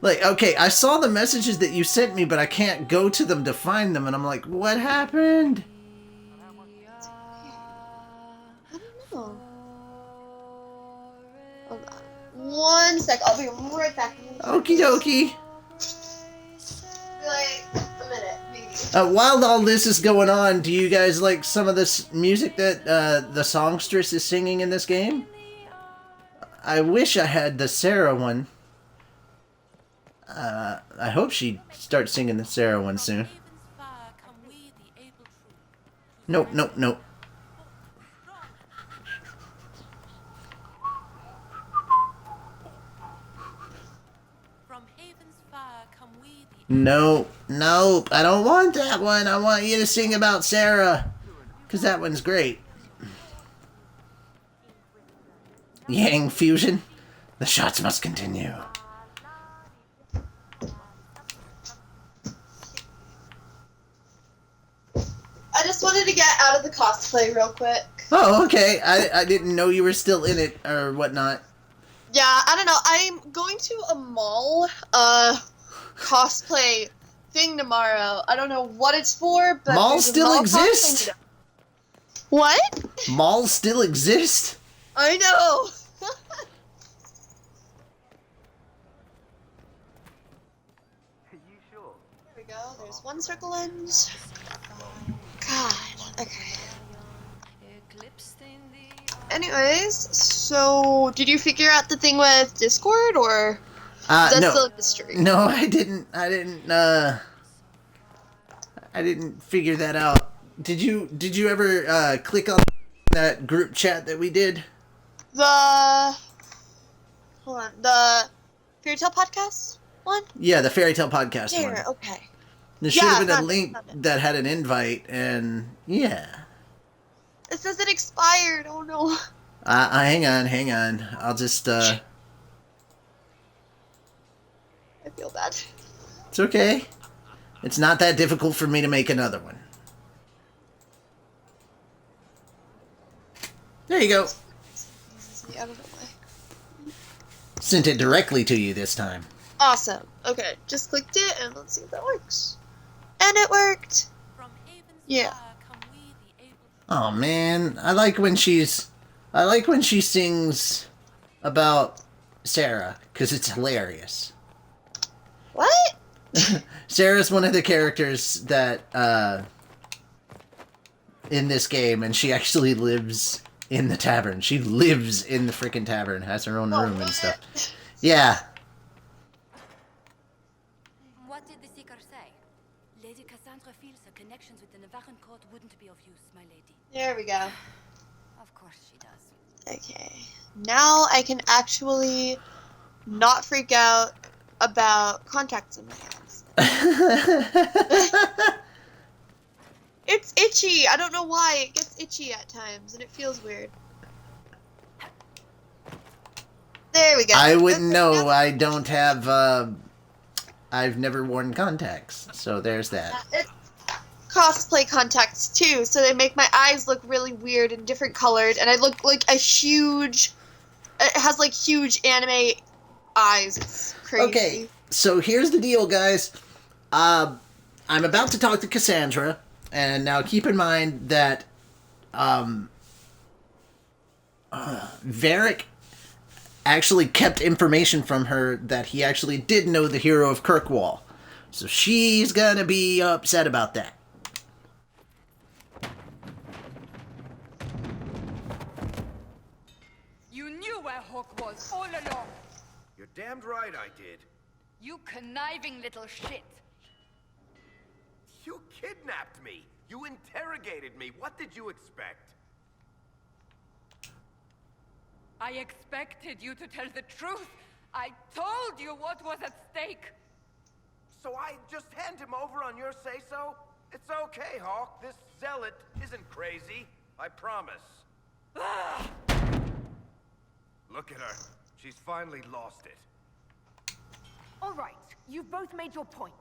Like, okay, I saw the messages that you sent me, but I can't go to them to find them, and I'm like, what happened? I don't know. Hold on. 1 sec, I'll be right back. Okie dokie. Like, a minute, maybe. While all this is going on, do you guys like some of this music that the songstress is singing in this game? I wish I had the Sarah one. I hope she starts singing the Sarah one soon. Nope. Nope. I don't want that one. I want you to sing about Sarah, because that one's great. Yang fusion. The shots must continue. I just wanted to get out of the cosplay real quick. Oh, okay. I didn't know you were still in it or whatnot. Yeah, I don't know. I'm going to a mall cosplay thing tomorrow. I don't know what it's for, but malls still exist? What? Malls still exist? I know. There we go. There's one circle lens. God. Okay. Anyways, so did you figure out the thing with Discord, or is that no. still a mystery? No, I didn't figure that out. Did you ever click on that group chat that we did? The Fairy Tale Podcast one? Yeah, the Fairy Tale Podcast one. Okay. There should have been a link that had an invite, and yeah. It says it expired. Oh no. Hang on. I'll just I feel bad. It's okay. It's not that difficult for me to make another one. There you go. I don't know why. Sent it directly to you this time. Awesome. Okay, just clicked it and let's see if that works. And it worked. Yeah. Oh man, I like when she sings about Sarah, because it's hilarious. What? Sarah's one of the characters that, in this game, and she actually lives in the tavern. She lives in the freaking tavern, has her own room and stuff. Yeah. What did the Seeker say? Lady Cassandra feels her connections with the Navarran court wouldn't be of use, my lady. There we go. Of course she does. Okay. Now I can actually not freak out about contacts in my hands. It's itchy. I don't know why. It gets itchy at times, and it feels weird. There we go. I wouldn't know. I don't have, I've never worn contacts, so there's that. It's cosplay contacts, too, so they make my eyes look really weird and different colored, and I look like a huge... It has, like, huge anime eyes. It's crazy. Okay, so here's the deal, guys. I'm about to talk to Cassandra, and now keep in mind that Varric actually kept information from her that he actually did know the hero of Kirkwall. So she's gonna be upset about that. You knew where Hawk was all along. You're damned right I did. You conniving little shit. You kidnapped me. You interrogated me. What did you expect? I expected you to tell the truth. I told you what was at stake. So I just hand him over on your say-so? It's okay, Hawk. This zealot isn't crazy. I promise. Look at her. She's finally lost it. All right, you've both made your points.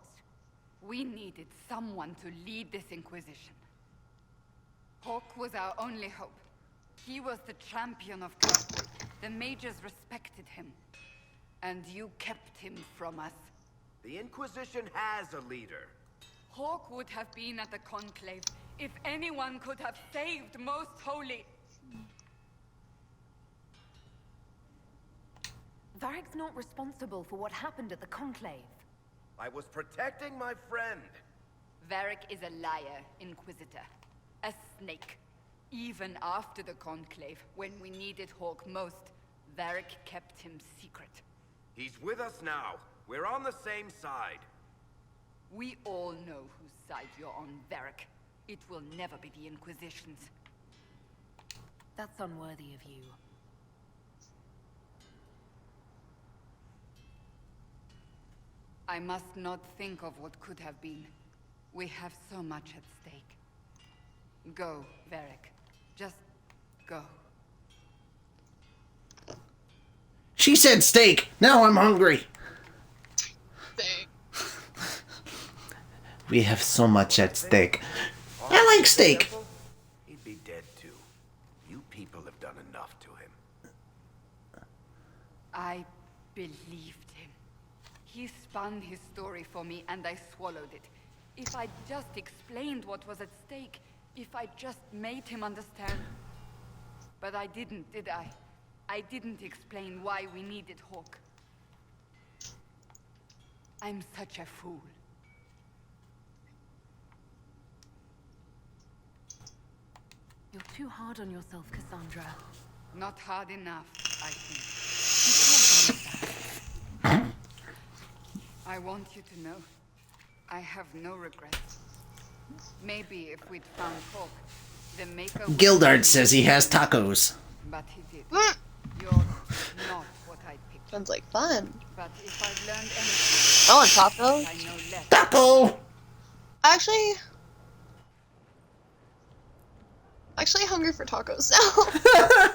We needed someone to lead this Inquisition. Hawk was our only hope. He was the champion of Kirkwall. The mages respected him. And you kept him from us. The Inquisition has a leader. Hawk would have been at the Conclave if anyone could have saved Most Holy. Varric's not responsible for what happened at the Conclave. I was protecting my friend. Varric is a liar, Inquisitor. A snake. Even after the Conclave, when we needed Hawk most, Varric kept him secret. He's with us now. We're on the same side. We all know whose side you're on, Varric. It will never be the Inquisition's. That's unworthy of you. I must not think of what could have been. We have so much at stake. Go, Varric. Just go. She said steak. Now I'm hungry. Steak. We have so much at stake. I like steak. He'd be dead too. You people have done enough to him. I believed him. He spun his story for me and I swallowed it. If I just explained what was at stake, if I just made him understand. But I didn't, did I? I didn't explain why we needed Hawk. I'm such a fool. You're too hard on yourself, Cassandra. Not hard enough, I think. You can't believe that. I want you to know, I have no regrets. Maybe if we'd found Hawk, the Maker... Gildard says he has tacos. But he did. You're not what I picked. Sounds like fun. But if I've learned anything... I want tacos. I know less. Taco! Actually hungry for tacos now.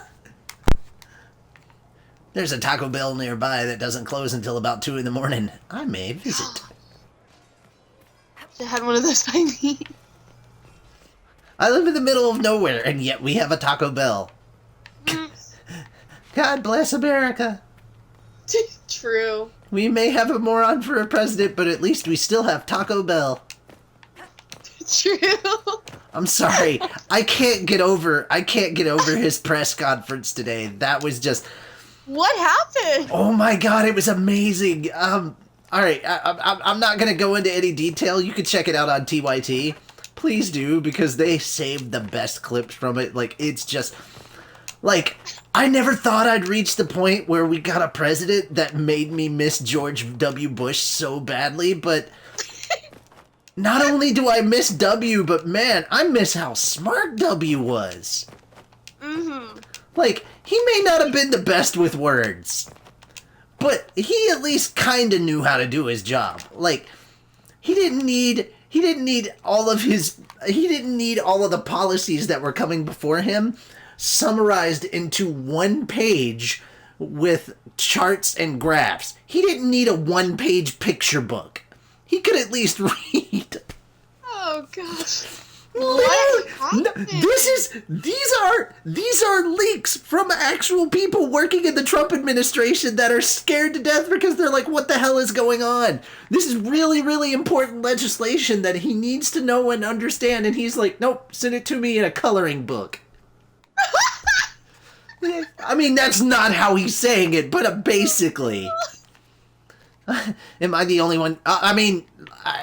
There's a Taco Bell nearby that doesn't close until about 2 in the morning. I may visit. I had one of those by me. I live in the middle of nowhere, and yet we have a Taco Bell. God bless America. True. We may have a moron for a president, but at least we still have Taco Bell. True. I'm sorry. I can't get over his press conference today. That was just... What happened? Oh my god, it was amazing. All right, I'm not going to go into any detail. You can check it out on TYT. Please do, because they saved the best clips from it. Like, it's just... Like, I never thought I'd reach the point where we got a president that made me miss George W. Bush so badly, but... Not only do I miss W, but man, I miss how smart W was. Mm-hmm. Like, he may not have been the best with words, but he at least kind of knew how to do his job. Like, he didn't need all of the policies that were coming before him summarized into one page with charts and graphs. He didn't need a one-page picture book. He could at least read. Oh gosh. These are leaks from actual people working in the Trump administration that are scared to death because they're like, what the hell is going on? This is really, really important legislation that he needs to know and understand, and he's like, nope, send it to me in a coloring book. I mean, that's not how he's saying it, but basically. Am I the only one?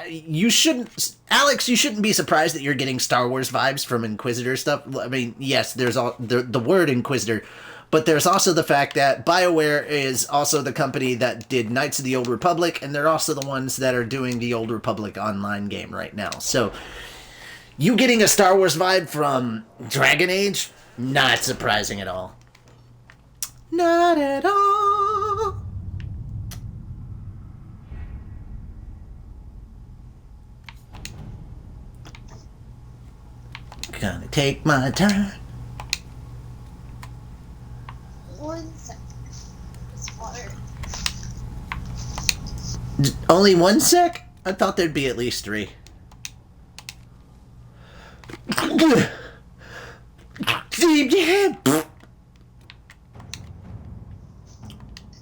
You shouldn't... Alex, you shouldn't be surprised that you're getting Star Wars vibes from Inquisitor stuff. I mean, yes, there's the word Inquisitor, but there's also the fact that BioWare is also the company that did Knights of the Old Republic, and they're also the ones that are doing the Old Republic online game right now. So, you getting a Star Wars vibe from Dragon Age? Not surprising at all. Not at all. Gonna take my time. 1 second. This water. Only 1 sec? I thought there'd be at least 3.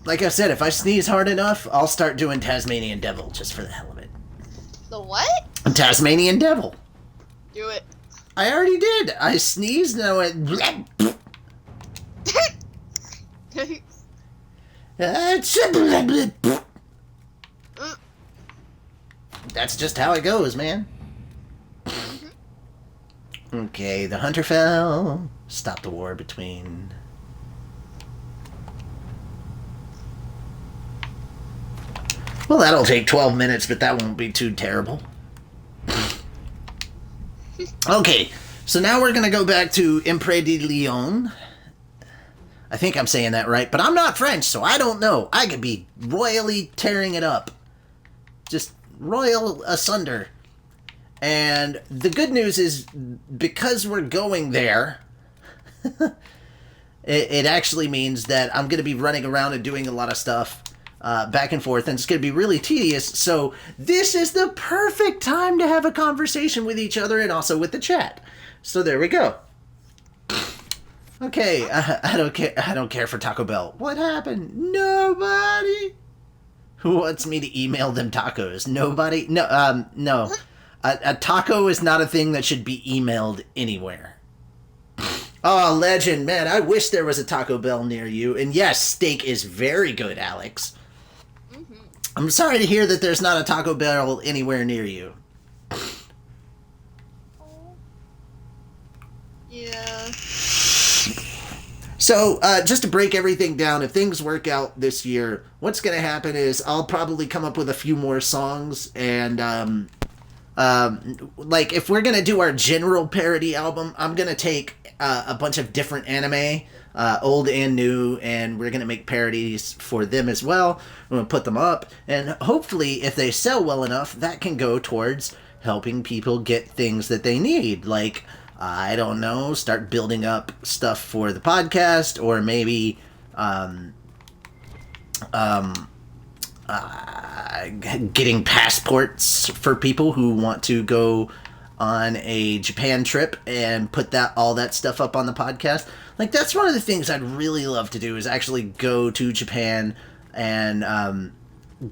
Like I said, if I sneeze hard enough, I'll start doing Tasmanian Devil just for the hell of it. The what? Tasmanian Devil. Do it. I already did. I sneezed and I went... That's just how it goes, man. Okay, the hunter fell. Stop the war between... Well, that'll take 12 minutes, but that won't be too terrible. Okay, so now we're going to go back to Impre de Lyon. I think I'm saying that right, but I'm not French, so I don't know. I could be royally tearing it up. Just royal asunder. And the good news is, because we're going there, it actually means that I'm going to be running around and doing a lot of stuff back and forth, and it's going to be really tedious, so this is the perfect time to have a conversation with each other and also with the chat. So there we go. Okay, I don't care for Taco Bell. What happened? Nobody. Who wants me to email them tacos? Nobody? No, no. A taco is not a thing that should be emailed anywhere. Oh, legend. Man, I wish there was a Taco Bell near you. And yes, steak is very good, Alex. I'm sorry to hear that there's not a Taco Bell anywhere near you. Yeah. So, just to break everything down, if things work out this year, what's going to happen is I'll probably come up with a few more songs, and, like, if we're going to do our general parody album, I'm going to take a bunch of different anime, old and new, and we're going to make parodies for them as well. We're going to put them up, and hopefully, if they sell well enough, that can go towards helping people get things that they need, like... I don't know, start building up stuff for the podcast, or maybe getting passports for people who want to go on a Japan trip and put all that stuff up on the podcast. Like, that's one of the things I'd really love to do, is actually go to Japan and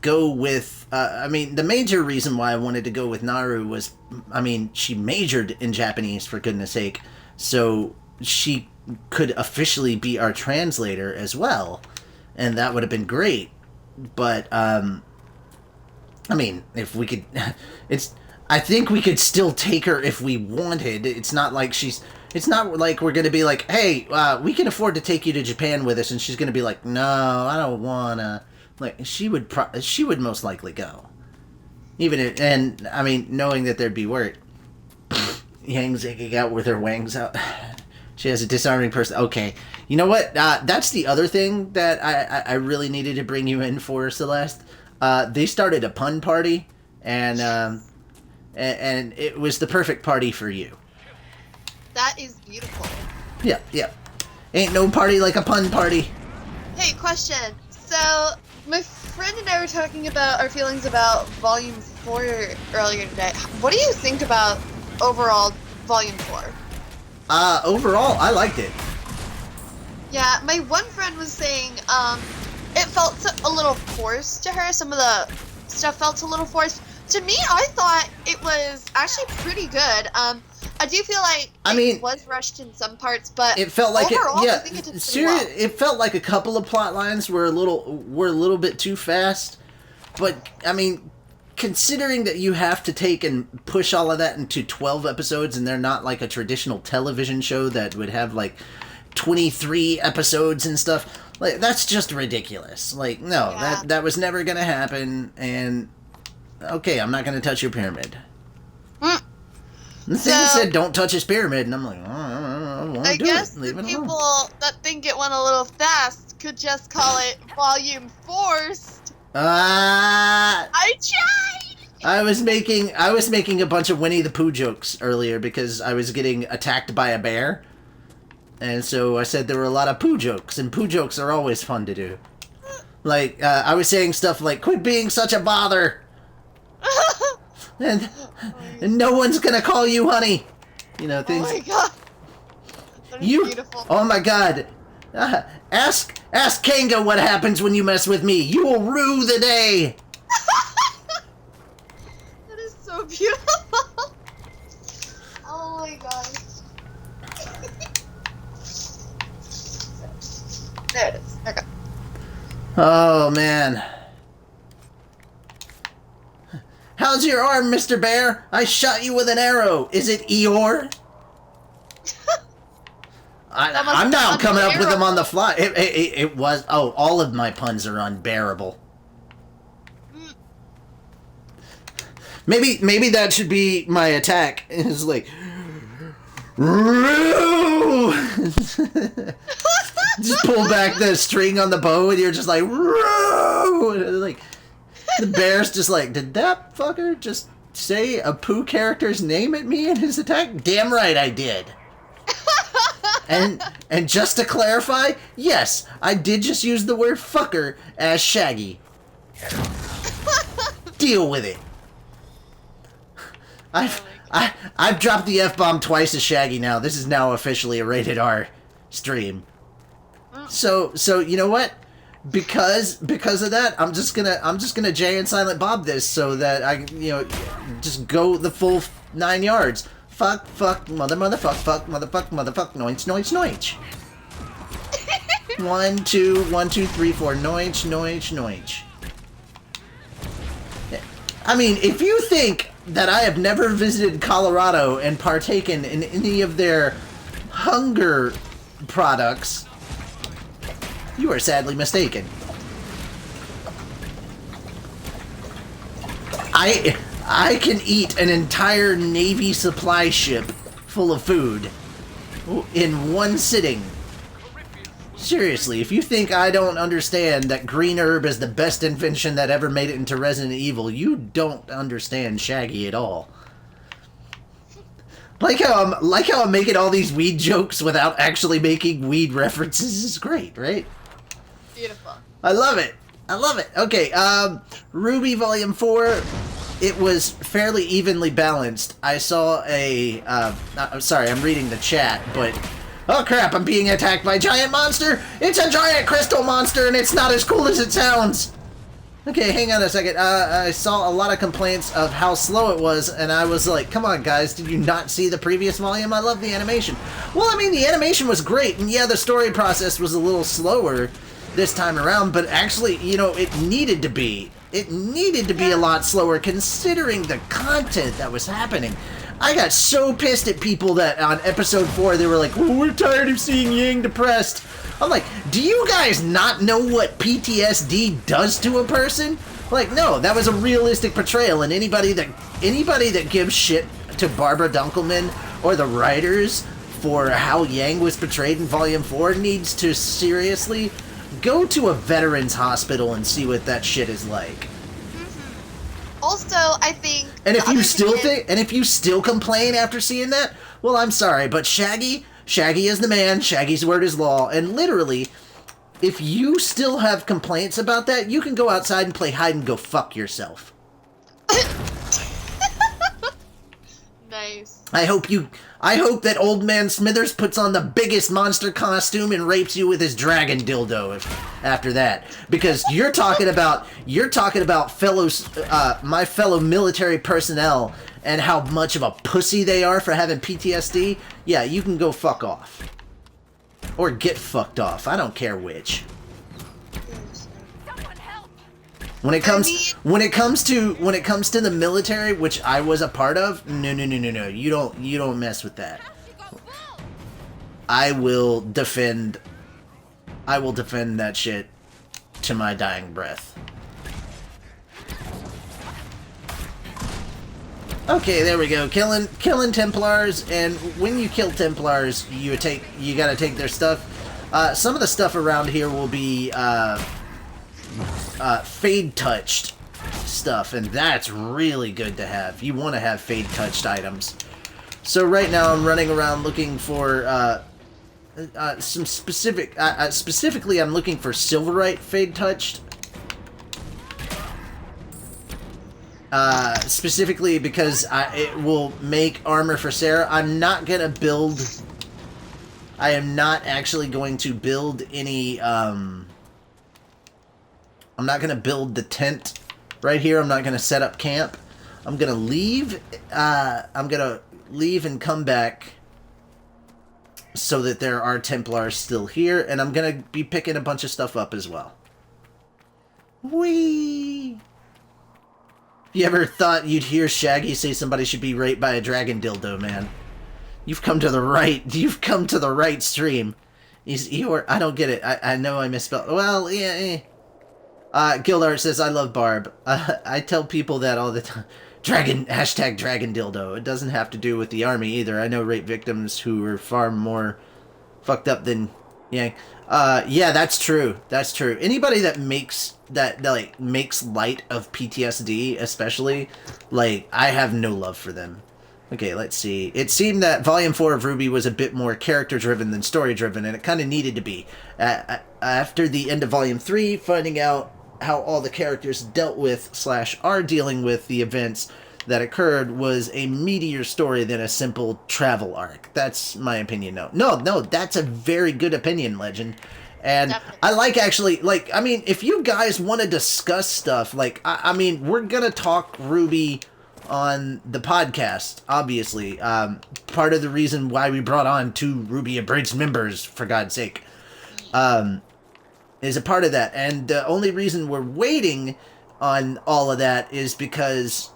go with, I mean, the major reason why I wanted to go with Naru was, I mean, she majored in Japanese, for goodness sake, so she could officially be our translator as well, and that would have been great. But I mean, if we could, I think we could still take her if we wanted. It's not like we're gonna be like, hey, we can afford to take you to Japan with us, and she's gonna be like, no, I don't wanna. Like, she would most likely go. And I mean, knowing that there'd be work. Yang's egging out with her wangs out. She has a disarming person. Okay, you know what? That's the other thing that I really needed to bring you in for, Celeste. They started a pun party, and it was the perfect party for you. That is beautiful. Yeah. Ain't no party like a pun party. Hey, question. So, my friend and I were talking about our feelings about Volume 4 earlier today. What do you think about overall Volume 4? Overall, I liked it. Yeah, my one friend was saying, it felt a little forced to her. Some of the stuff felt a little forced. To me, I thought it was actually pretty good. I do feel like it was rushed in some parts, but it felt like overall, I think it did pretty well. It felt like a couple of plot lines were a little bit too fast. But I mean, considering that you have to take and push all of that into 12 episodes, and they're not like a traditional television show that would have like 23 episodes and stuff, like that's just ridiculous. Like, no, that was never gonna happen. And okay, I'm not gonna touch your pyramid. The thing said, don't touch his pyramid, and I'm like, I won't do guess it. Leave the it alone. people that think it went a little fast could just call it Volume Forced. I tried! I was making a bunch of Winnie the Pooh jokes earlier because I was getting attacked by a bear. And so I said there were a lot of Pooh jokes, and Pooh jokes are always fun to do. Like, I was saying stuff like, quit being such a bother! and no one's gonna call you honey! You know, things... Oh my god! That is beautiful. Oh my god! Ask Kanga what happens when you mess with me! You will rue the day! That is so beautiful! Oh my god. There it is. Okay. Oh, man. How's your arm, Mr. Bear? I shot you with an arrow. Is it Eeyore? I'm now coming up with them on the fly. It was... Oh, all of my puns are unbearable. Maybe that should be my attack. It's like... Just pull back the string on the bow and you're just like... Like... The bear's just like, did that fucker just say a Pooh character's name at me in his attack? Damn right I did. And just to clarify, yes, I did just use the word fucker as Shaggy. Deal with it. I've dropped the F-bomb twice as Shaggy now. This is now officially a rated R stream. So you know what? Because of that, I'm just gonna Jay and Silent Bob this so that I just go the full 9 yards. Fuck, motherfuck, fuck, motherfuck, noich. 1, 2, 1, 2, 3, 4, noich. I mean, if you think that I have never visited Colorado and partaken in any of their hunger products, you are sadly mistaken. I can eat an entire Navy supply ship full of food in one sitting. Seriously, if you think I don't understand that green herb is the best invention that ever made it into Resident Evil, you don't understand Shaggy at all. Like how I'm making all these weed jokes without actually making weed references is great, right? Beautiful. I love it. Okay, Ruby Volume 4, it was fairly evenly balanced. I saw a, I'm sorry, I'm reading the chat, but... Oh crap, I'm being attacked by a giant monster! It's a giant crystal monster, and it's not as cool as it sounds! Okay, hang on a second. I saw a lot of complaints of how slow it was, and I was like, come on guys, did you not see the previous volume? I love the animation. Well, I mean, the animation was great, and yeah, the story process was a little slower this time around, but actually, it needed to be. it needed to be a lot slower considering the content that was happening. I got so pissed at people that on episode 4 they were like, oh, we're tired of seeing Yang depressed. I'm like, do you guys not know what PTSD does to a person? Like, no, that was a realistic portrayal, and anybody that gives shit to Barbara Dunkelman or the writers for how Yang was portrayed in Volume 4 needs to seriously go to a veterans hospital and see what that shit is like. Also, I think... And if you still complain after seeing that, well, I'm sorry, but Shaggy is the man, Shaggy's word is law, and literally, if you still have complaints about that, you can go outside and play hide and go fuck yourself. Nice. I hope that Old Man Smithers puts on the biggest monster costume and rapes you with his dragon dildo after that, because you're talking about my fellow military personnel and how much of a pussy they are for having PTSD. Yeah, you can go fuck off. Or get fucked off. I don't care which. When it comes to the military, which I was a part of, no. You don't mess with that. I will defend that shit to my dying breath. Okay, there we go. Killing Templars, and when you kill Templars, you gotta take their stuff. Some of the stuff around here will be fade touched stuff, and that's really good to have. You want to have fade touched items. So right now I'm running around looking for some specific. Specifically, I'm looking for Silverite fade touched. Specifically because it will make armor for Sarah. I am not actually going to build any, I'm not going to build the tent right here. I'm not going to set up camp. I'm going to leave, and come back so that there are Templars still here, and I'm going to be picking a bunch of stuff up as well. Whee! You ever thought you'd hear Shaggy say somebody should be raped by a dragon dildo, man? You've come to the right stream. I don't get it. I know I misspelled. Well, yeah. Gildart says, I love Barb. I tell people that all the time. Hashtag dragon dildo. It doesn't have to do with the army either. I know rape victims who are far more fucked up than Yang. Yeah, that's true. That's true. Anybody that makes light of PTSD, especially, like, I have no love for them. Okay, let's see. It seemed that Volume 4 of RWBY was a bit more character-driven than story-driven, and it kind of needed to be. After the end of Volume 3, finding out how all the characters dealt with / are dealing with the events that occurred was a meatier story than a simple travel arc. That's my opinion. No, that's a very good opinion, Legend. And definitely. I I mean, if you guys want to discuss stuff, I mean, we're going to talk RWBY on the podcast, obviously. Part of the reason why we brought on 2 RWBY Abridged members, for God's sake, is a part of that. And the only reason we're waiting on all of that is because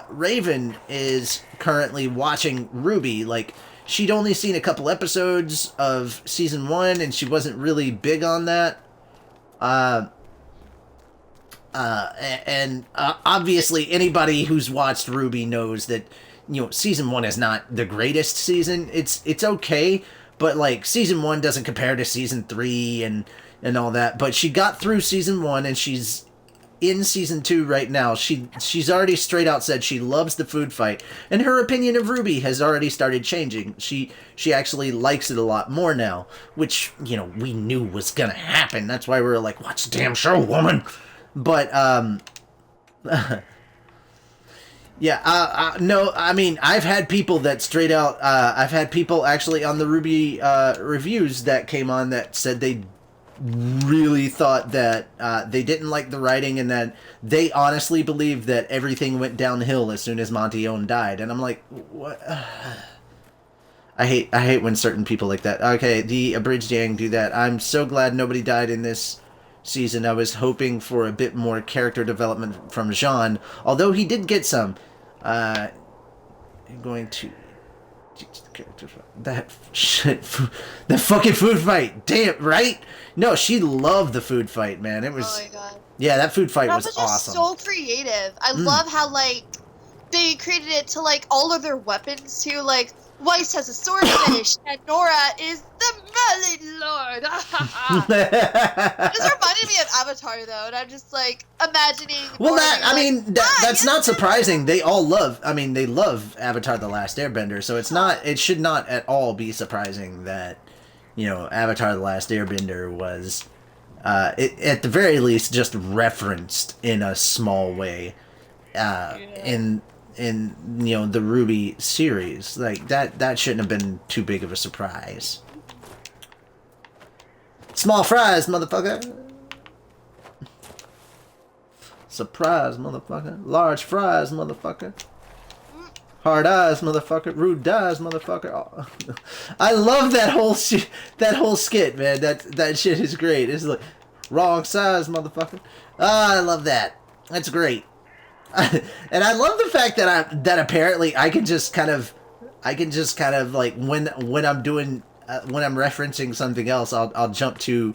Raven is currently watching RWBY. Like, she'd only seen a couple episodes of Season 1, and she wasn't really big on that. Obviously, anybody who's watched RWBY knows that, Season 1 is not the greatest season. It's okay, but, like, Season 1 doesn't compare to Season 3 and all that. But she got through Season 1, and she's in Season 2 right now. She's already straight out said she loves the food fight, and her opinion of RWBY has already started changing. She actually likes it a lot more now, which, we knew was gonna happen. That's why we were like, watch the damn show, woman! But, yeah, no, I mean, I've had people that straight out, I've had people actually on the RWBY reviews that came on that said they really thought that they didn't like the writing, and that they honestly believed that everything went downhill as soon as Monty Owen died. And I'm like, what? I hate when certain people like that. Okay, the Abridged Yang do that. I'm so glad nobody died in this season. I was hoping for a bit more character development from Jean, although he did get some. I'm going to... That shit, that fucking food fight, damn right. No, she loved the food fight, man. It was. Oh my god. Yeah, that food fight That was was just awesome. so creative. I love how like they created it to like all of their weapons too. Like Weiss has a sword finish, and Nora is the Melon Lord. This reminded me of Avatar though, and I'm just like imagining. Well, Nora that being I like, mean, that's not surprising. They all love. I mean, they love Avatar: The Last Airbender, so it's not. It should not at all be surprising that, you know, Avatar: The Last Airbender was, at the very least, just referenced in a small way, in you know, the Ruby series. Like that shouldn't have been too big of a surprise. Small fries, motherfucker. Surprise, motherfucker. Large fries, motherfucker. Hard eyes, motherfucker. Rude dies, motherfucker. Oh. I love that whole skit, man. That shit is great. It's like wrong size, motherfucker. Ah, I love that. That's great. And I love the fact that apparently I can just kind of like when I'm doing when I'm referencing something else, I'll jump to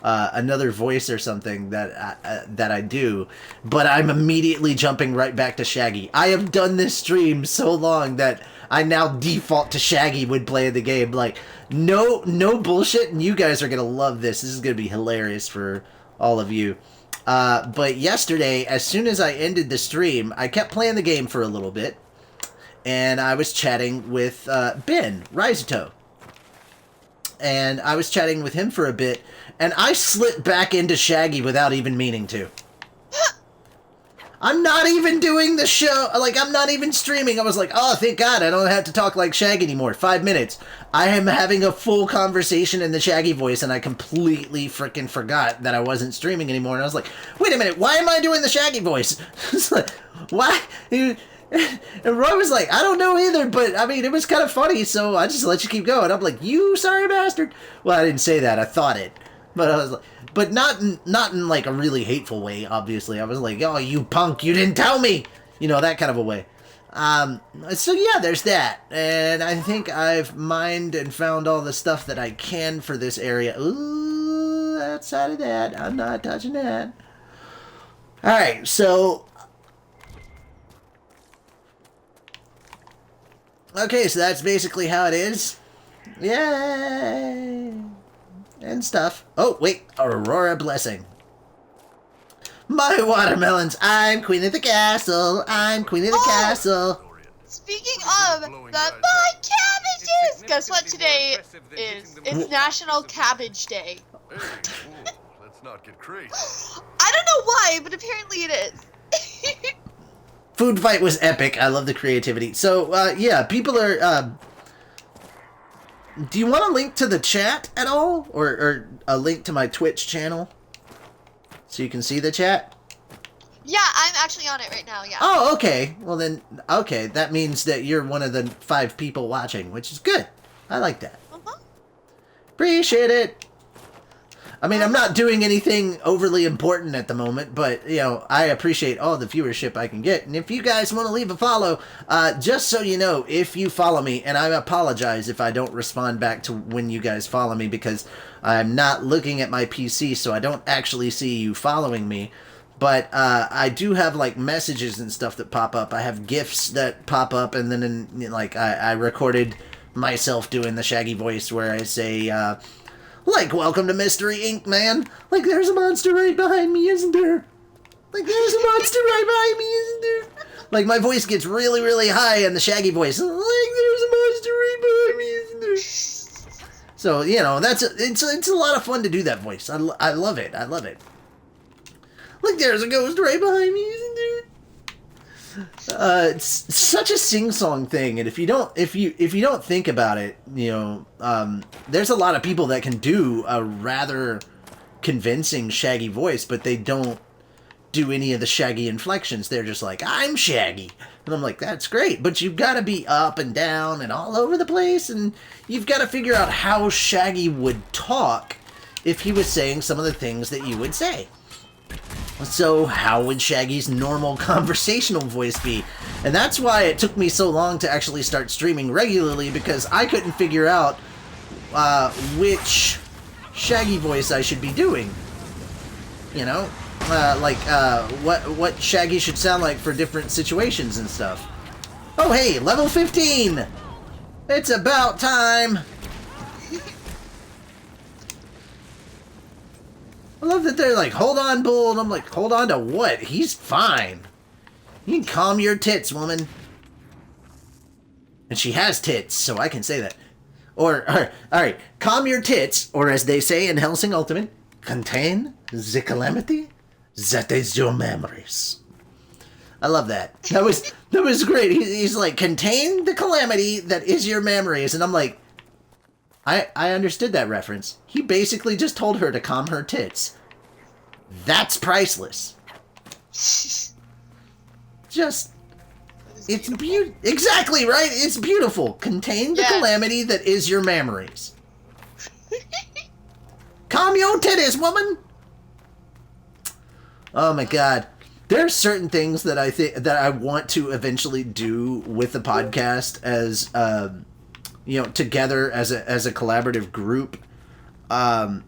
another voice or something that I do, but I'm immediately jumping right back to Shaggy. I have done this stream so long that I now default to Shaggy when playing the game. Like, no bullshit, and you guys are gonna love this. This is gonna be hilarious for all of you. But yesterday, as soon as I ended the stream, I kept playing the game for a little bit, and I was chatting with Ben Rizuto. And I was chatting with him for a bit, and I slipped back into Shaggy without even meaning to. I'm not even doing the show, like, I'm not even streaming. I was like, oh, thank God, I don't have to talk like Shaggy anymore. 5 minutes. I am having a full conversation in the Shaggy voice, and I completely freaking forgot that I wasn't streaming anymore. And I was like, wait a minute, why am I doing the Shaggy voice? It's like, why? And Roy was like, I don't know either, but I mean, it was kind of funny, so I just let you keep going. I'm like, you sorry bastard. Well, I didn't say that. I thought it, but I was like, but not in like a really hateful way. Obviously, I was like, oh, you punk, you didn't tell me, you know, that kind of a way. So yeah, there's that, and I think I've mined and found all the stuff that I can for this area. Ooh, outside of that, I'm not touching that. All right, so. Okay, so that's basically how it is. Yay! And stuff. Oh, wait. Aurora Blessing. My watermelons. I'm queen of the castle. I'm queen of the castle. Speaking of that, my cabbages! Guess what today is? It's National Cabbage Day. Hey, let's not get crazy. I don't know why, but apparently it is. Food fight was epic. I love the creativity. So, yeah, people are, do you want a link to the chat at all? Or a link to my Twitch channel? So you can see the chat? Yeah, I'm actually on it right now, yeah. Oh, okay. Well then, okay. That means that you're one of the 5 people watching, which is good. I like that. Appreciate it. I mean, I'm not doing anything overly important at the moment, but, you know, I appreciate all the viewership I can get. And if you guys want to leave a follow, just so you know, if you follow me, and I apologize if I don't respond back to when you guys follow me, because I'm not looking at my PC, so I don't actually see you following me. But I do have, like, messages and stuff that pop up. I have GIFs that pop up, and then, like, I recorded myself doing the Shaggy voice where I say, like, welcome to Mystery Inc., man. Like, there's a monster right behind me, isn't there? Like, there's a monster right behind me, isn't there? Like, my voice gets really, really high in the Shaggy voice. Like, there's a monster right behind me, isn't there? So, you know, it's a lot of fun to do that voice. I love it. I love it. Like, there's a ghost right behind me, isn't there? It's such a sing-song thing, and if you don't think about it, you know, there's a lot of people that can do a rather convincing Shaggy voice, but they don't do any of the Shaggy inflections. They're just like, I'm Shaggy, and I'm like, that's great, but you've got to be up and down and all over the place, and you've got to figure out how Shaggy would talk if he was saying some of the things that you would say. So how would Shaggy's normal conversational voice be? And that's why it took me so long to actually start streaming regularly, because I couldn't figure out which Shaggy voice I should be doing. You know? What Shaggy should sound like for different situations and stuff. Oh hey, level 15! It's about time! I love that they're like, hold on, Bull, and I'm like, hold on to what? He's fine. You can calm your tits, woman. And she has tits, so I can say that. Alright, calm your tits, or as they say in Hellsing Ultimate, contain the calamity that is your memories. I love that. That was great. He's like, contain the calamity that is your memories, and I'm like, I understood that reference. He basically just told her to calm her tits. That's priceless. Just, it's beautiful. Exactly, right? It's beautiful. Contain the calamity that is your memories. Calm your titties, woman. Oh my god. There are certain things that I think that I want to eventually do with the podcast as you know, together as a collaborative group. I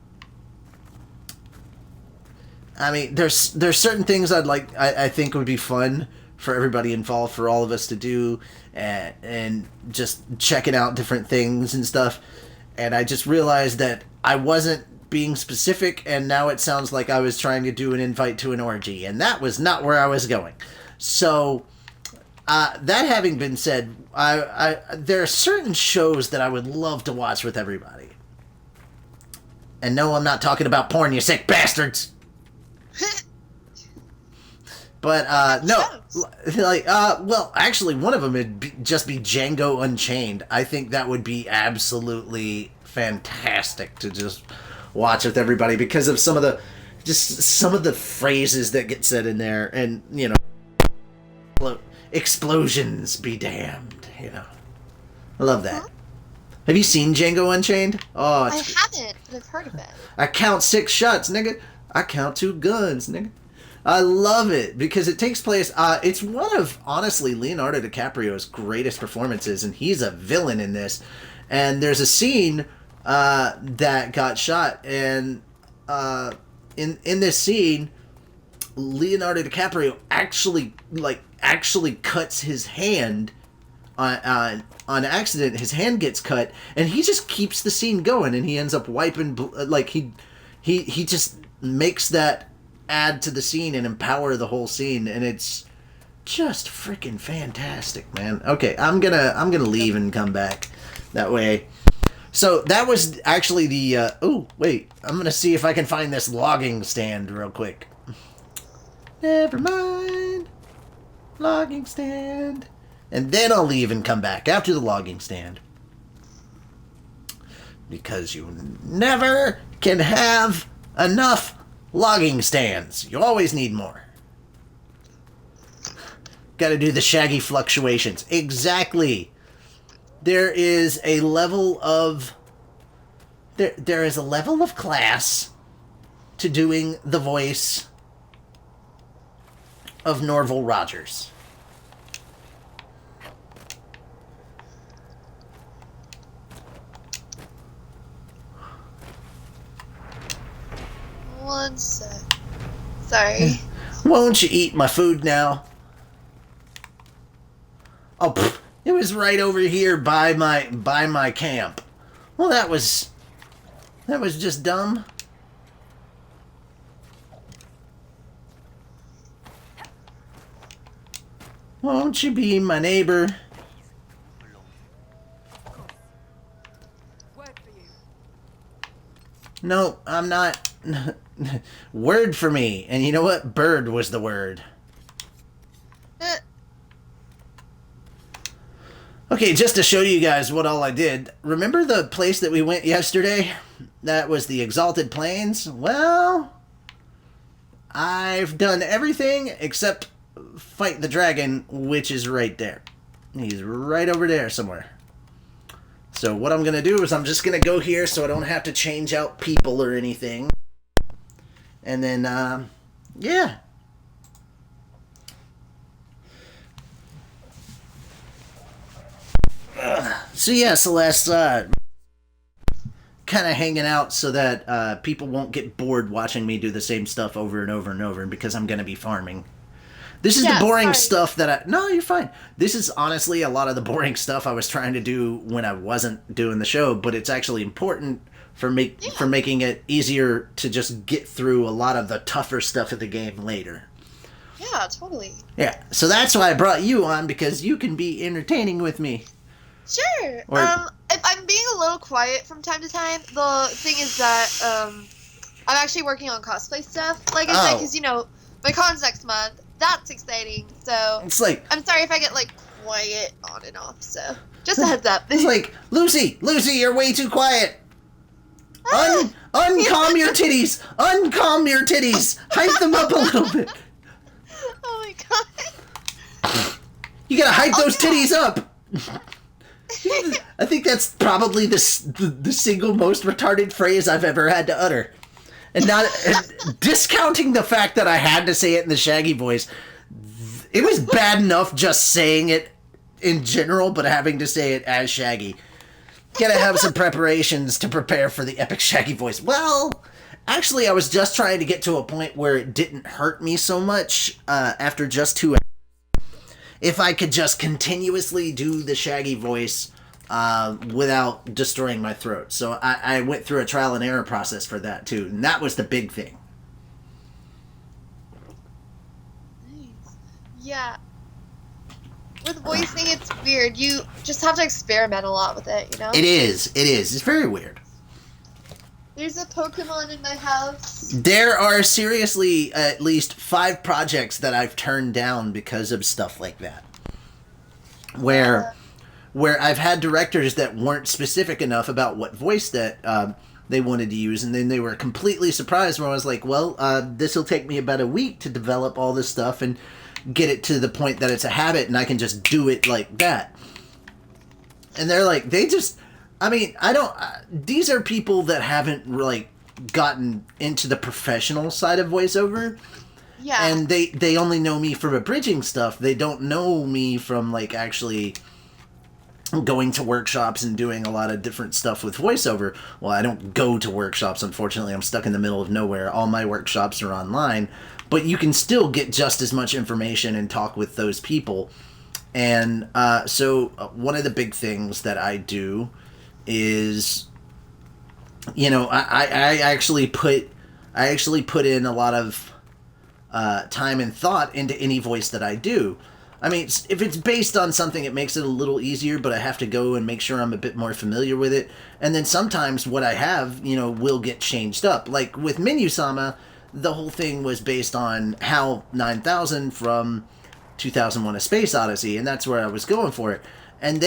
mean, there's certain things I think would be fun for everybody involved, for all of us to do, and just checking out different things and stuff. And I just realized that I wasn't being specific, and now it sounds like I was trying to do an invite to an orgy, and that was not where I was going. So, that having been said, there are certain shows that I would love to watch with everybody. And no, I'm not talking about porn, you sick bastards! But, no, like, well, actually, one of them would just be Django Unchained. I think that would be absolutely fantastic to just watch with everybody, because of some of the phrases that get said in there, and, you know, explosions be damned, you know. I love that. Have you seen Django Unchained? Oh, I haven't, but I've heard of it. I count 6 shots, nigga. I count 2 guns, nigga. I love it because it takes place. It's one of, honestly, Leonardo DiCaprio's greatest performances, and he's a villain in this. And there's a scene that got shot, and in this scene, Leonardo DiCaprio actually cuts his hand on accident. His hand gets cut, and he just keeps the scene going, and he ends up wiping, like he just makes that add to the scene and empower the whole scene, and it's just freaking fantastic, man. Okay, I'm gonna leave and come back that way. So that was actually the oh wait, I'm gonna see if I can find this logging stand real quick. Never mind. Logging stand. And then I'll leave and come back after the logging stand. Because you never can have enough logging stands. You always need more. Gotta do the Shaggy fluctuations. Exactly. There is a level of... There is a level of class to doing the voice of Norval Rogers. One sec. Sorry. Won't you eat my food now? Oh, pfft, it was right over here by my camp. Well, that was just dumb. Won't you be my neighbor? No, I'm not. Word for me. And you know what? Bird was the word. Okay, just to show you guys what all I did. Remember the place that we went yesterday? That was the Exalted Plains? Well, I've done everything except fight the dragon, which is right there. He's right over there somewhere. So what I'm going to do is I'm just going to go here so I don't have to change out people or anything. And then, yeah. So yeah, Celeste, kind of hanging out so that people won't get bored watching me do the same stuff over and over and over, and because I'm going to be farming. This is the boring stuff that No, you're fine. This is honestly a lot of the boring stuff I was trying to do when I wasn't doing the show, but it's actually important for making it easier to just get through a lot of the tougher stuff of the game later. Yeah, totally. Yeah, so that's why I brought you on, because you can be entertaining with me. Sure. If I'm being a little quiet from time to time, the thing is that I'm actually working on cosplay stuff. Like I said, because, you know, my con's next month. That's exciting. So it's like, I'm sorry if I get, like, quiet on and off. So just a heads up. It's like, Lucy, you're way too quiet. Uncalm your titties. Uncalm your titties. Hype them up a little bit. Oh my god. You gotta hype those titties up. I think that's probably the single most retarded phrase I've ever had to utter. And not discounting the fact that I had to say it in the Shaggy voice. It was bad enough just saying it in general, but having to say it as Shaggy. Gotta have some preparations to prepare for the epic Shaggy voice. Well, actually, I was just trying to get to a point where it didn't hurt me so much after just 2 hours. If I could just continuously do the Shaggy voice without destroying my throat. So I went through a trial and error process for that too, and that was the big thing. Nice. Yeah. With voicing, it's weird. You just have to experiment a lot with it, you know? It is. It's very weird. There's a Pokemon in my house. There are seriously at least 5 projects that I've turned down because of stuff like that. Where I've had directors that weren't specific enough about what voice that they wanted to use, and then they were completely surprised when I was like, well, this will take me about a week to develop all this stuff and get it to the point that it's a habit and I can just do it like that. And they're like, these are people that haven't really gotten into the professional side of voiceover. Yeah. And they only know me from abridging stuff. They don't know me from, like, actually going to workshops and doing a lot of different stuff with voiceover. Well, I don't go to workshops, unfortunately. I'm stuck in the middle of nowhere. All my workshops are online. But you can still get just as much information and talk with those people. And so one of the big things that I do is, you know, I actually put in a lot of time and thought into any voice that I do. I mean, if it's based on something, it makes it a little easier, but I have to go and make sure I'm a bit more familiar with it. And then sometimes what I have, you know, will get changed up. Like with Minu-sama, the whole thing was based on HAL 9000 from 2001: A Space Odyssey, and that's where I was going for it. And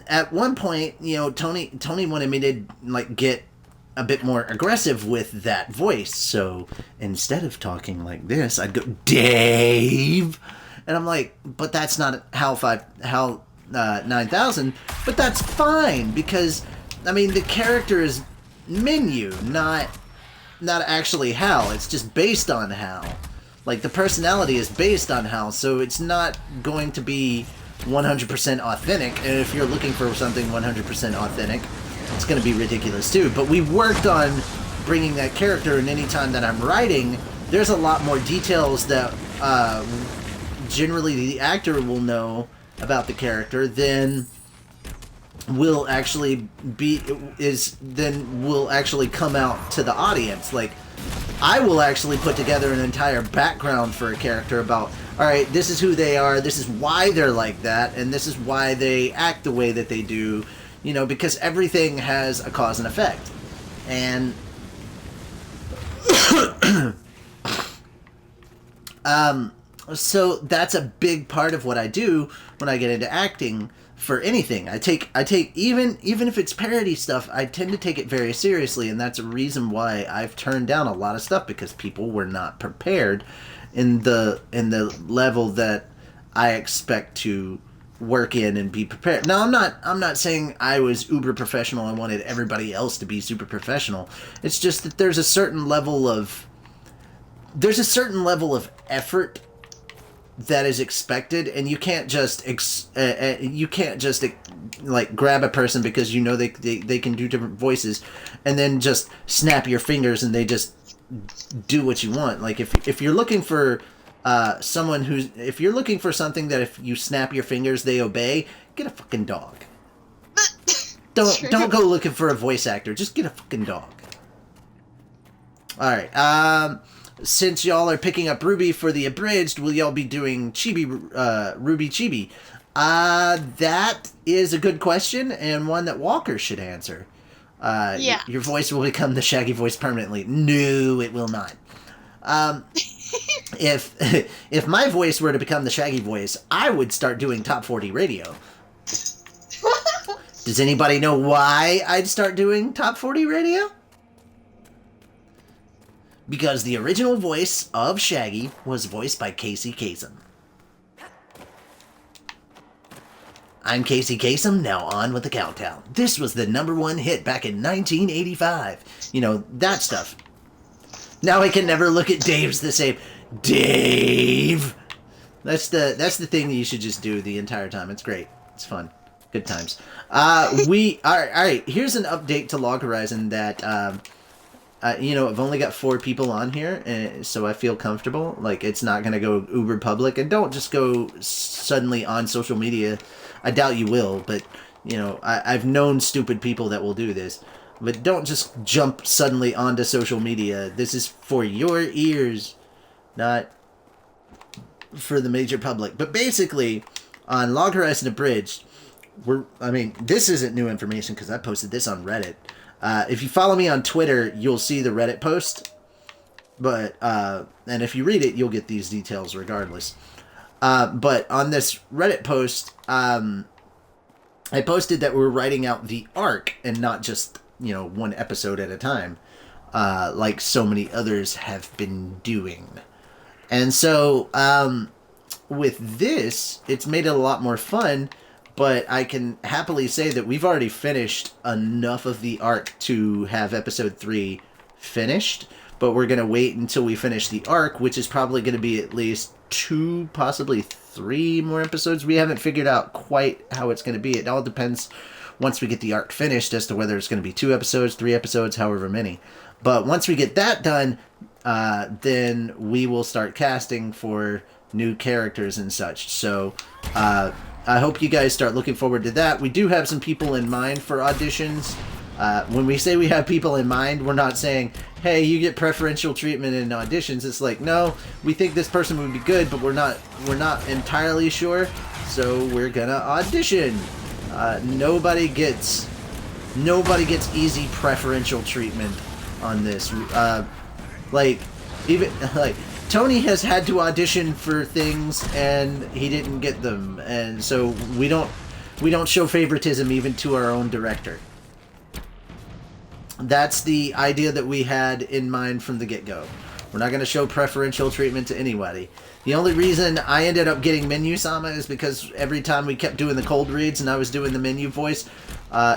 at one point, you know, Tony wanted me to, like, get a bit more aggressive with that voice. So instead of talking like this, I'd go, Dave. And I'm like, but that's not HAL 9000. But that's fine, because, I mean, the character is Menu, not actually HAL. It's just based on HAL. Like, the personality is based on HAL, so it's not going to be 100% authentic. And if you're looking for something 100% authentic, it's going to be ridiculous too. But we worked on bringing that character, and anytime that I'm writing, there's a lot more details that generally the actor will know about the character than will actually come out to the audience. Like, I will actually put together an entire background for a character about, alright, this is who they are, this is why they're like that, and this is why they act the way that they do, you know, because everything has a cause and effect. And so that's a big part of what I do when I get into acting for anything. I take even if it's parody stuff, I tend to take it very seriously, and that's a reason why I've turned down a lot of stuff, because people were not prepared in the level that I expect to work in and be prepared. Now, I'm not saying I was uber professional. I wanted everybody else to be super professional. It's just that there's a certain level of effort that is expected, and you can't just like grab a person because you know they can do different voices and then just snap your fingers and they just do what you want. Like if you're looking for if you're looking for something that if you snap your fingers they obey, get a fucking dog. Don't go looking for a voice actor, just get a fucking dog. All right, since y'all are picking up Ruby for the abridged, will y'all be doing Chibi, Ruby Chibi? That is a good question, and one that Walker should answer. Yeah. Your voice will become the Shaggy voice permanently. No, it will not. If my voice were to become the Shaggy voice, I would start doing Top 40 Radio. Does anybody know why I'd start doing Top 40 Radio? Because the original voice of Shaggy was voiced by Casey Kasem. I'm Casey Kasem, now on with the countdown. This was the #1 hit back in 1985. You know, that stuff. Now I can never look at Dave's the same. Dave! That's the thing that you should just do the entire time. It's great. It's fun. Good times. Alright, here's an update to Log Horizon that, I've only got 4 people on here, so I feel comfortable. Like, it's not going to go uber public. And don't just go suddenly on social media. I doubt you will, but, I've known stupid people that will do this. But don't just jump suddenly onto social media. This is for your ears, not for the major public. But basically, on Log Horizon Abridged, this isn't new information because I posted this on Reddit. If you follow me on Twitter, you'll see the Reddit post. But, and if you read it, you'll get these details regardless. But on this Reddit post, I posted that we're writing out the arc and not just, one episode at a time, like so many others have been doing. And so, with this, it's made it a lot more fun. But I can happily say that we've already finished enough of the arc to have episode 3 finished. But we're going to wait until we finish the arc, which is probably going to be at least 2, possibly 3 more episodes. We haven't figured out quite how it's going to be. It all depends once we get the arc finished as to whether it's going to be 2 episodes, 3 episodes, however many. But once we get that done, then we will start casting for new characters and such. So, I hope you guys start looking forward to that. We do have some people in mind for auditions. When we say we have people in mind, we're not saying, hey, you get preferential treatment in auditions. It's like, no, we think this person would be good, but we're not entirely sure, so we're gonna audition. Nobody gets easy preferential treatment on this. Tony has had to audition for things and he didn't get them, and so we don't show favoritism even to our own director. That's the idea that we had in mind from the get-go. We're not going to show preferential treatment to anybody. The only reason I ended up getting Menu-sama is because every time we kept doing the cold reads and I was doing the menu voice,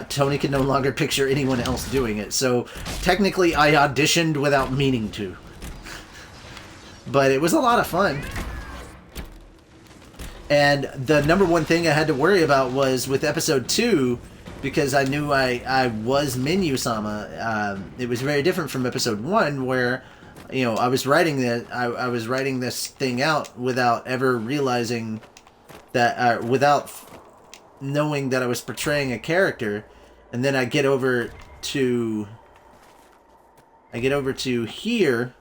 Tony could no longer picture anyone else doing it. So technically I auditioned without meaning to. But it was a lot of fun. And the #1 thing I had to worry about was with episode 2, because I knew I was Menu-sama. It was very different from episode 1, where I was writing this thing out without ever realizing that, without knowing that I was portraying a character, and then I get over to here.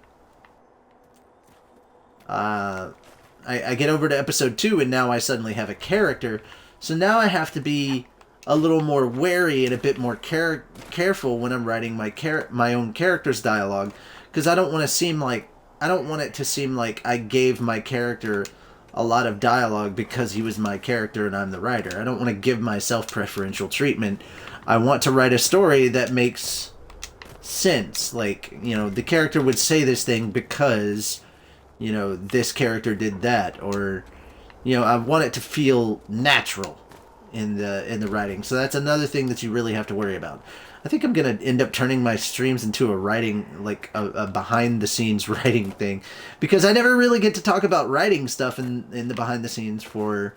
I get over to episode 2 and now I suddenly have a character, so now I have to be a little more wary and a bit more careful when I'm writing my own character's dialogue, because I don't want it to seem like I gave my character a lot of dialogue because he was my character and I'm the writer. I don't want to give myself preferential treatment. I want to write a story that makes sense. Like, the character would say this thing because this character did that, or You know, I want it to feel natural in the writing. So that's another thing that you really have to worry about. I think I'm gonna end up turning my streams into a writing, like a behind the scenes writing thing, because I never really get to talk about writing stuff in the behind the scenes for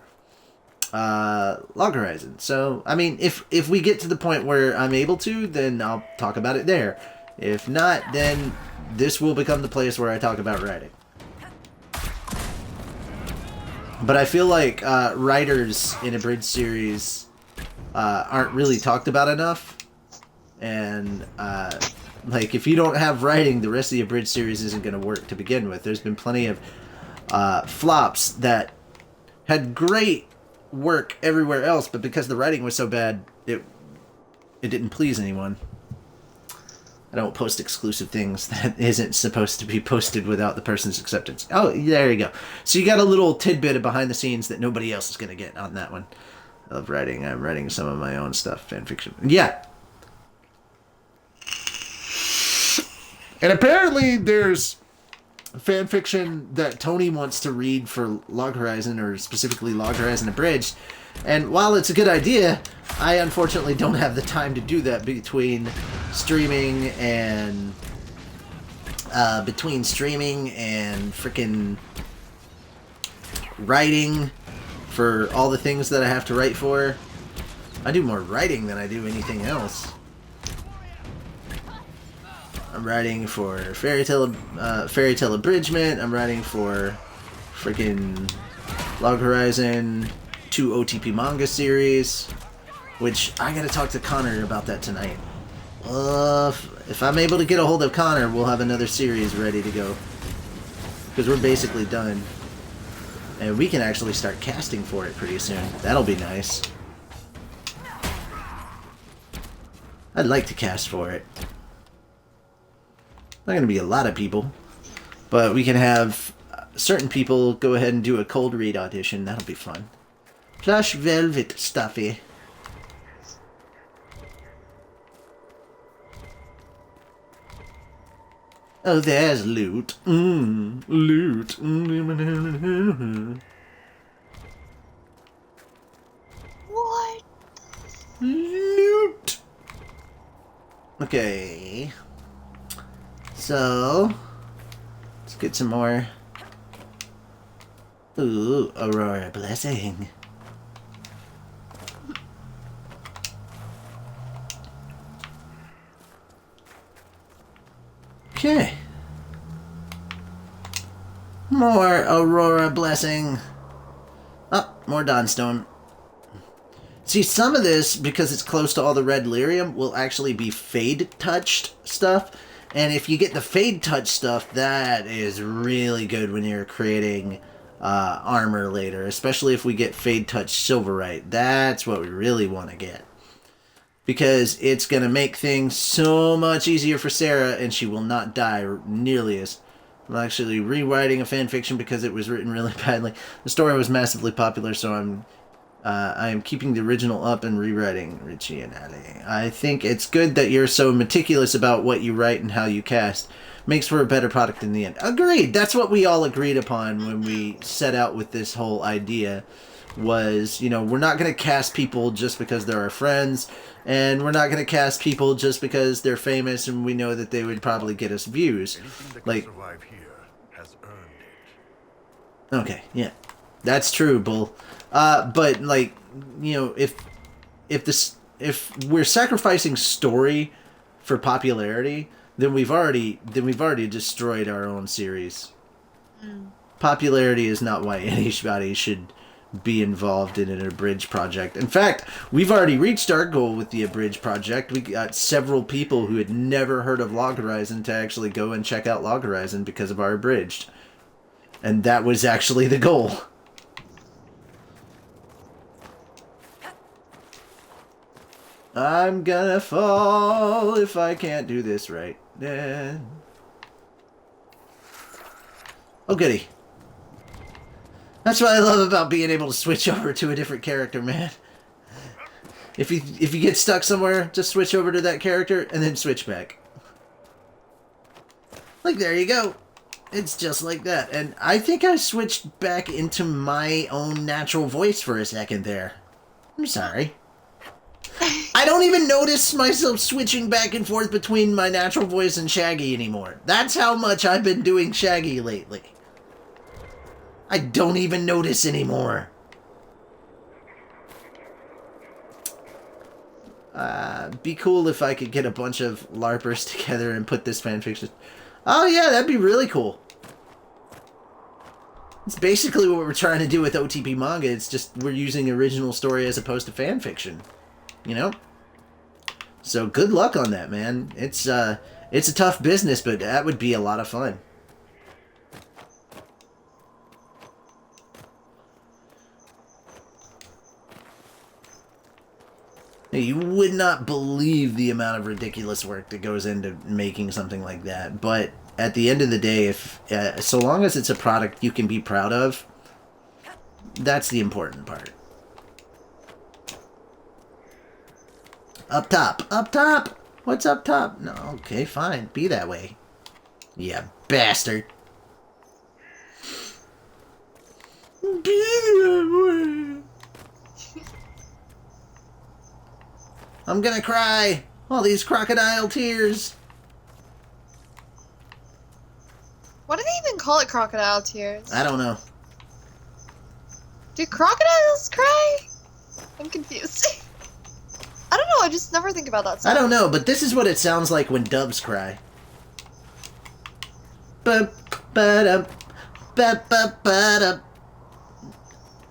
Log Horizon. So I mean, if we get to the point where I'm able to, then I'll talk about it there. If not, then this will become the place where I talk about writing. But I feel like writers in a bridge series aren't really talked about enough. And, like, if you don't have writing, the rest of the bridge series isn't going to work to begin with. There's been plenty of flops that had great work everywhere else, but because the writing was so bad, it didn't please anyone. I don't post exclusive things that isn't supposed to be posted without the person's acceptance. Oh, there you go. So you got a little tidbit of behind the scenes that nobody else is going to get on that one. I love writing. I'm writing some of my own stuff, fanfiction. Yeah. And apparently there's fanfiction that Tony wants to read for Log Horizon, or specifically Log Horizon Abridged. And while it's a good idea, I unfortunately don't have the time to do that between streaming and freaking writing for all the things that I have to write for. I do more writing than I do anything else. I'm writing for Fairy Tale Abridgment. I'm writing for freaking Log Horizon 2 OTP manga series, which I gotta talk to Connor about that tonight. If I'm able to get a hold of Connor, we'll have another series ready to go, because we're basically done, and we can actually start casting for it pretty soon. That'll be nice. I'd like to cast for it. Not gonna be a lot of people, but we can have certain people go ahead and do a cold read audition. That'll be fun. Plush velvet stuffy. Oh, there's loot. Loot. What? Loot. Okay. So, let's get some more. Ooh, Aurora Blessing. Okay. More Aurora Blessing. Oh, more Dawnstone. See, some of this, because it's close to all the red lyrium, will actually be fade-touched stuff. And if you get the fade-touch stuff, that is really good when you're creating armor later. Especially if we get fade-touch silverite. That's what we really want to get. Because it's going to make things so much easier for Sarah, and she will not die nearly as... I'm actually rewriting a fanfiction because it was written really badly. The story was massively popular, so I am keeping the original up and rewriting Richie and Ali. I think it's good that you're so meticulous about what you write and how you cast. Makes for a better product in the end. Agreed! That's what we all agreed upon when we set out with this whole idea. Was, you know, we're not going to cast people just because they're our friends, and we're not going to cast people just because they're famous and we know that they would probably get us views. Like, survive here has earned it. okay, yeah, that's true, Bull. But like, you know, if we're sacrificing story for popularity, then we've already destroyed our own series. Popularity is not why anybody should be involved in an Abridged project. In fact, we've already reached our goal with the Abridged project. We got several people who had never heard of Log Horizon to actually go and check out Log Horizon because of our Abridged. And that was actually the goal. I'm gonna fall if I can't do this right. Oh, goody. That's what I love about being able to switch over to a different character, man. If you get stuck somewhere, just switch over to that character and then switch back. Like, there you go. It's just like that. And I think I switched back into my own natural voice for a second there. I'm sorry. I don't even notice myself switching back and forth between my natural voice and Shaggy anymore. That's how much I've been doing Shaggy lately. I don't even notice anymore. Be cool if I could get a bunch of LARPers together and put this fanfiction. Oh yeah, that'd be really cool. It's basically what we're trying to do with OTP manga. It's just we're using original story as opposed to fanfiction. You know? So good luck on that, man. It's a tough business, but that would be a lot of fun. You would not believe the amount of ridiculous work that goes into making something like that. But at the end of the day, if so long as it's a product you can be proud of, that's the important part. Up top. Up top! What's up top? No, okay, fine. Be that way. Yeah, bastard. Be that way. I'm gonna cry! All these crocodile tears! Why do they even call it crocodile tears? I don't know. Do crocodiles cry? I'm confused. I don't know, I just never think about that stuff. I don't know, but this is what it sounds like when doves cry. Ba-ba-da, ba-ba-ba-da.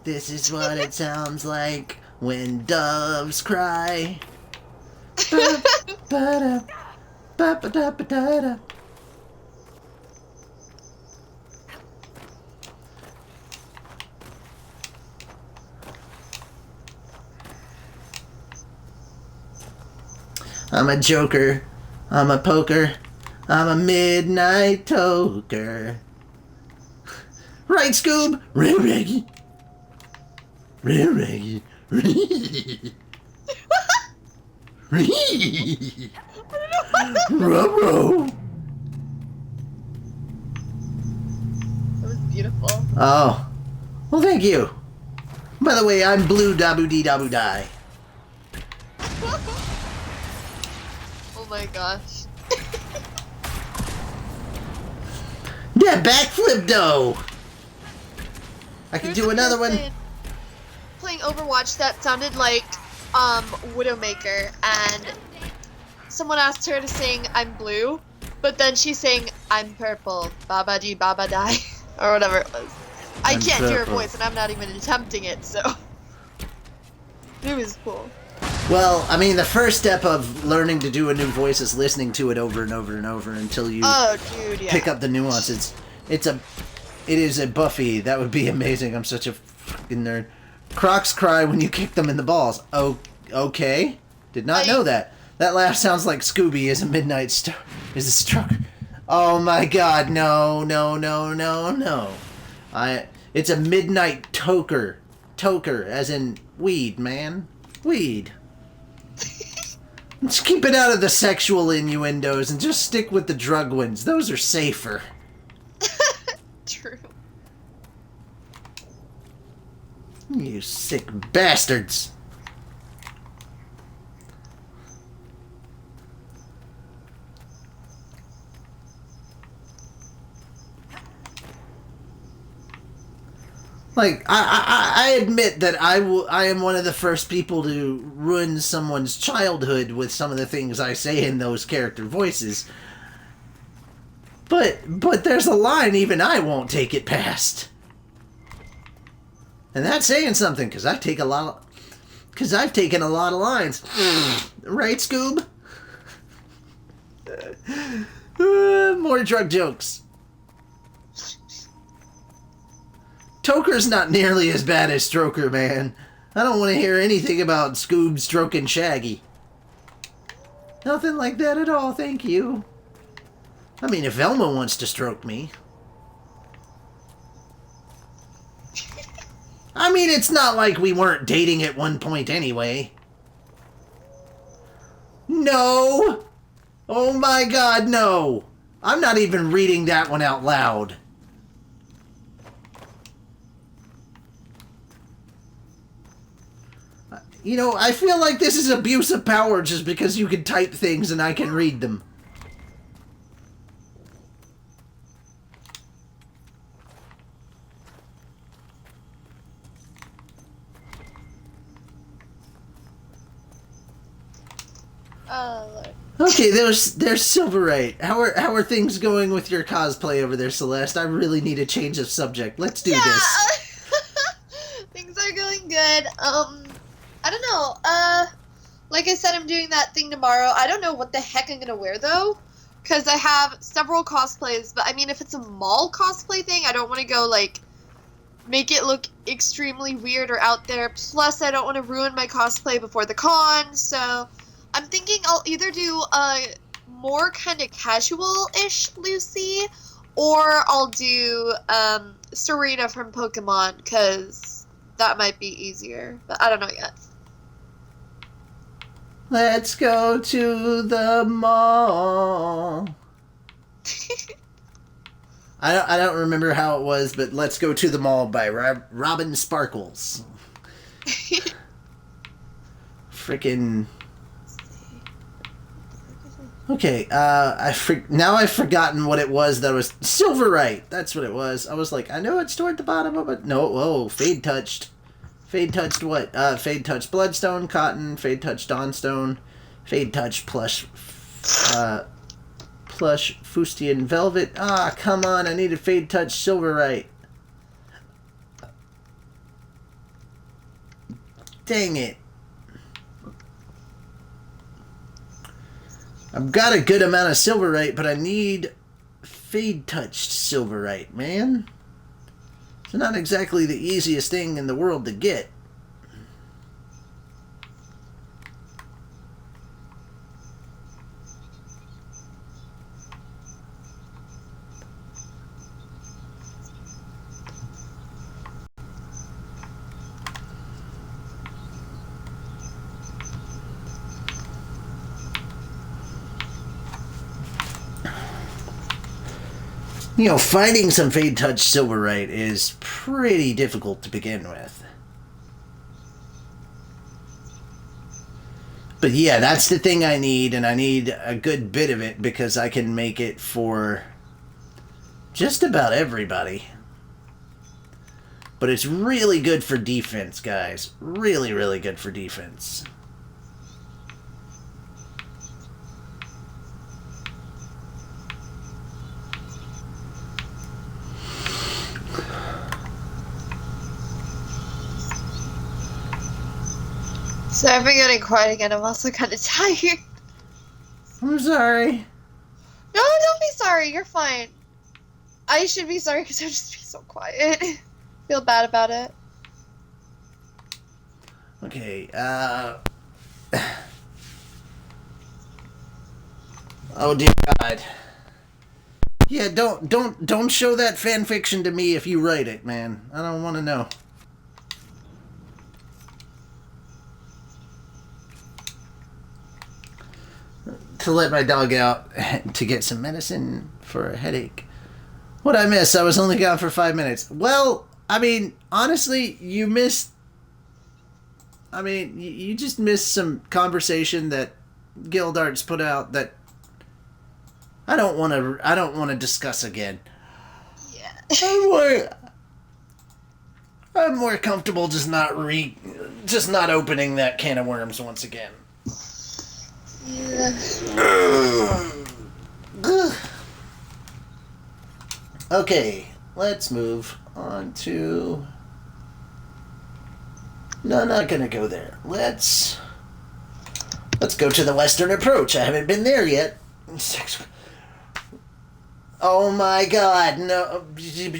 This is what it sounds like when doves cry. Ba-ba-da, ba-ba-da-ba-da-da. I'm a joker, I'm a poker, I'm a midnight toker. Right, Scoob? Reggie. Reggie. Rubro. That was beautiful. Oh. Well, thank you. By the way, I'm Blue Dabu Dee Dabu Die. Oh my gosh. Yeah, backflip though. I can do another one. Playing Overwatch that sounded like Widowmaker, and someone asked her to sing I'm blue, but then she sang I'm purple, baba dee baba die, or whatever it was. I can't hear her voice and I'm not even attempting it, so it was cool. Well, I mean, the first step of learning to do a new voice is listening to it over and over and over until you pick up the nuances. It is a Buffy. That would be amazing. I'm such a fucking nerd. Crocs cry when you kick them in the balls. Oh, okay. Did not know that. That laugh sounds like Scooby is a midnight is a struck. Oh my god, no. It's a midnight toker. Toker, as in weed, man. Weed. Let's keep it out of the sexual innuendos and just stick with the drug ones. Those are safer. True. You sick bastards. Like, I admit that I am one of the first people to ruin someone's childhood with some of the things I say in those character voices. But there's a line even I won't take it past. And that's saying something, because I've taken a lot of lines. Right, Scoob? More drug jokes. Toker's not nearly as bad as Stroker, man. I don't want to hear anything about Scoob stroking Shaggy. Nothing like that at all, thank you. I mean, if Velma wants to stroke me. I mean, it's not like we weren't dating at one point anyway. No! Oh my god, no! I'm not even reading that one out loud. You know, I feel like this is abuse of power just because you can type things and I can read them. Oh, Lord. Okay, there's Silverite. How are things going with your cosplay over there, Celeste? I really need a change of subject. Let's do this. Things are going good. I don't know. Like I said, I'm doing that thing tomorrow. I don't know what the heck I'm gonna wear though, because I have several cosplays. But I mean, if it's a mall cosplay thing, I don't want to go like make it look extremely weird or out there. Plus, I don't want to ruin my cosplay before the con. So I'm thinking I'll either do a more kind of casual-ish Lucy, or I'll do Serena from Pokemon, because that might be easier. But I don't know yet. Let's go to the mall. I don't remember how it was, but Let's Go to the Mall by Robin Sparkles. Freaking... Okay, now I've forgotten what it was that was... Silverite! That's what it was. I was like, I know it's toward the bottom of it. No, whoa, Fade Touched. Fade Touched what? Fade Touched Bloodstone, Cotton, Fade Touched Dawnstone, Fade Touched Plush Fustian Velvet. Ah, come on, I need a Fade Touched Silverite. Dang it. I've got a good amount of Silverite, but I need Fade Touched Silverite, man. It's not exactly the easiest thing in the world to get. You know, finding some Fade Touch Silverite is pretty difficult to begin with. But yeah, that's the thing I need, and I need a good bit of it because I can make it for just about everybody. But it's really good for defense, guys. Really, really good for defense. So I've been getting quiet again. I'm also kind of tired. I'm sorry. No, don't be sorry. You're fine. I should be sorry because I'm just being so quiet. Feel bad about it. Okay, oh dear God. Yeah, don't show that fan fiction to me if you write it, man. I don't want to know. To let my dog out to get some medicine for a headache. What'd I miss? I was only gone for 5 minutes. Well, I mean, honestly, you missed... I mean, you just missed some conversation that Guildarts put out that I don't want to discuss again. Yeah. I'm more comfortable just not opening that can of worms once again. Yeah. Okay, let's move on to... No, not gonna go there. Let's go to the Western Approach. I haven't been there yet. Oh my God, no. Just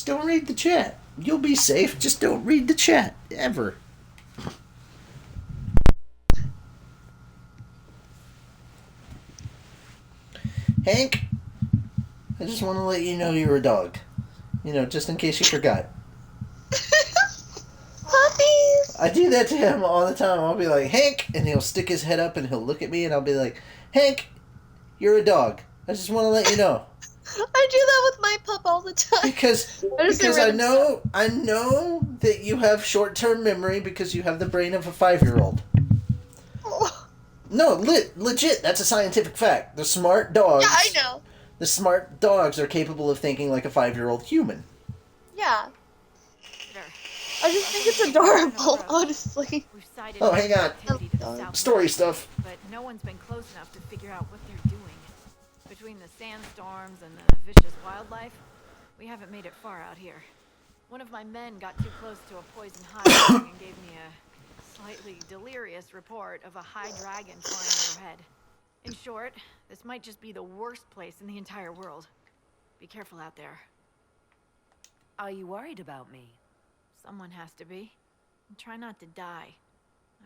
don't read the chat. You'll be safe. Just don't read the chat. Ever. Hank, I just want to let you know you're a dog. You know, just in case you forgot. Puppies! I do that to him all the time. I'll be like, Hank, and he'll stick his head up and he'll look at me and I'll be like, Hank, you're a dog. I just want to let you know. I do that with my pup all the time. Because I know that you have short-term memory because you have the brain of a 5-year-old. Oh. No, legit. That's a scientific fact. The smart dogs. Yeah, I know. The smart dogs are capable of thinking like a 5-year-old human. Yeah. I just think it's adorable, honestly. Oh, hang on. Story stuff. But no one's been close enough to figure out what they're doing. Between the sandstorms and the vicious wildlife, we haven't made it far out here. One of my men got too close to a poison hive and gave me a slightly delirious report of a high dragon flying overhead. In short, this might just be the worst place in the entire world. Be careful out there. Are you worried about me? Someone has to be. And try not to die.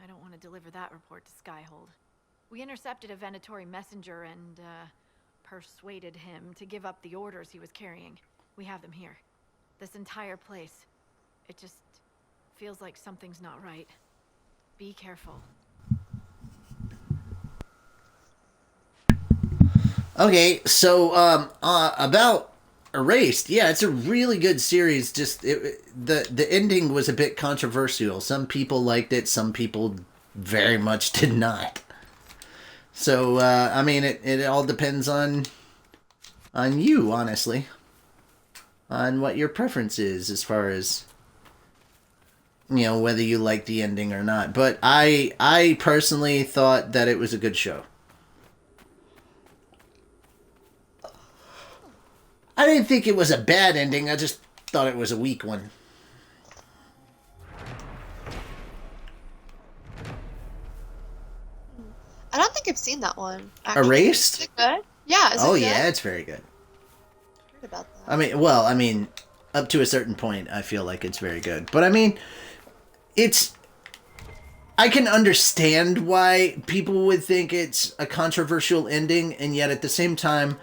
I don't want to deliver that report to Skyhold. We intercepted a Venatori messenger and, persuaded him to give up the orders he was carrying. We have them here. This entire place. It just feels like something's not right. Be careful. Okay, so about Erased, yeah, it's a really good series. Just the ending was a bit controversial. Some people liked it, some people very much did not. So I mean, it all depends on you, honestly, on what your preference is as far as, you know, whether you like the ending or not. But I personally thought that it was a good show. I didn't think it was a bad ending. I just thought it was a weak one. I don't think I've seen that one. Actually. Erased? Is it good? Yeah. Is it good? Yeah, it's very good. I heard about that. I mean, up to a certain point, I feel like it's very good. But I mean, I can understand why people would think it's a controversial ending, and yet at the same time,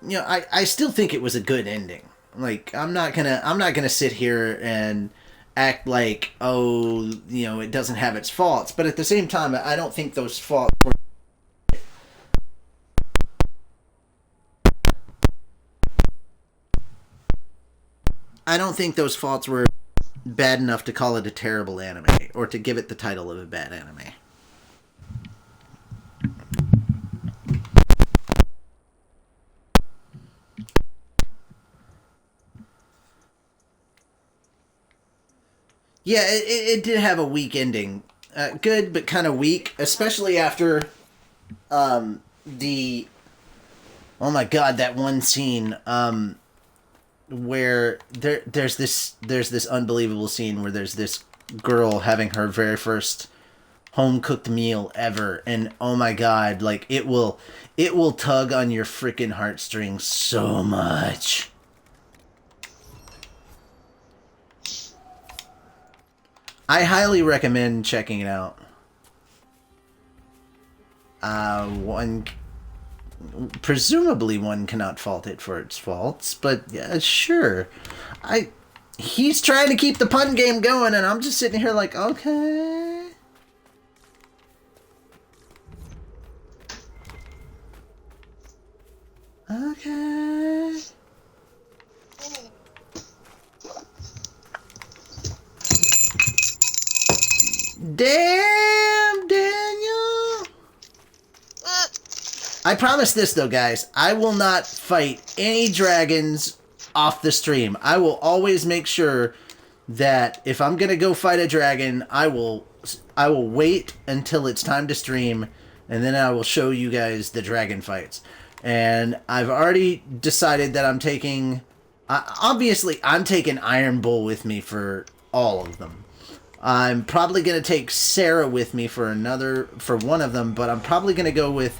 you know, I still think it was a good ending. Like, I'm not gonna sit here and act like, oh, you know, it doesn't have its faults. But at the same time, I don't think those faults were. I don't think those faults were bad enough to call it a terrible anime, or to give it the title of a bad anime. Yeah, it did have a weak ending. Good, but kind of weak, especially after the... Oh my god, that one scene where there's this unbelievable scene where there's this girl having her very first home-cooked meal ever, and oh my god, like, it will tug on your freaking heartstrings so much. I highly recommend checking it out. Presumably one cannot fault it for its faults, but yeah, sure. He's trying to keep the pun game going, and I'm just sitting here like, okay. Okay. Damn, Daniel! I promise this, though, guys. I will not fight any dragons off the stream. I will always make sure that if I'm going to go fight a dragon, I will wait until it's time to stream, and then I will show you guys the dragon fights. And I've already decided that I'm taking... obviously, I'm taking Iron Bull with me for all of them. I'm probably going to take Sarah with me for one of them, but I'm probably going to go with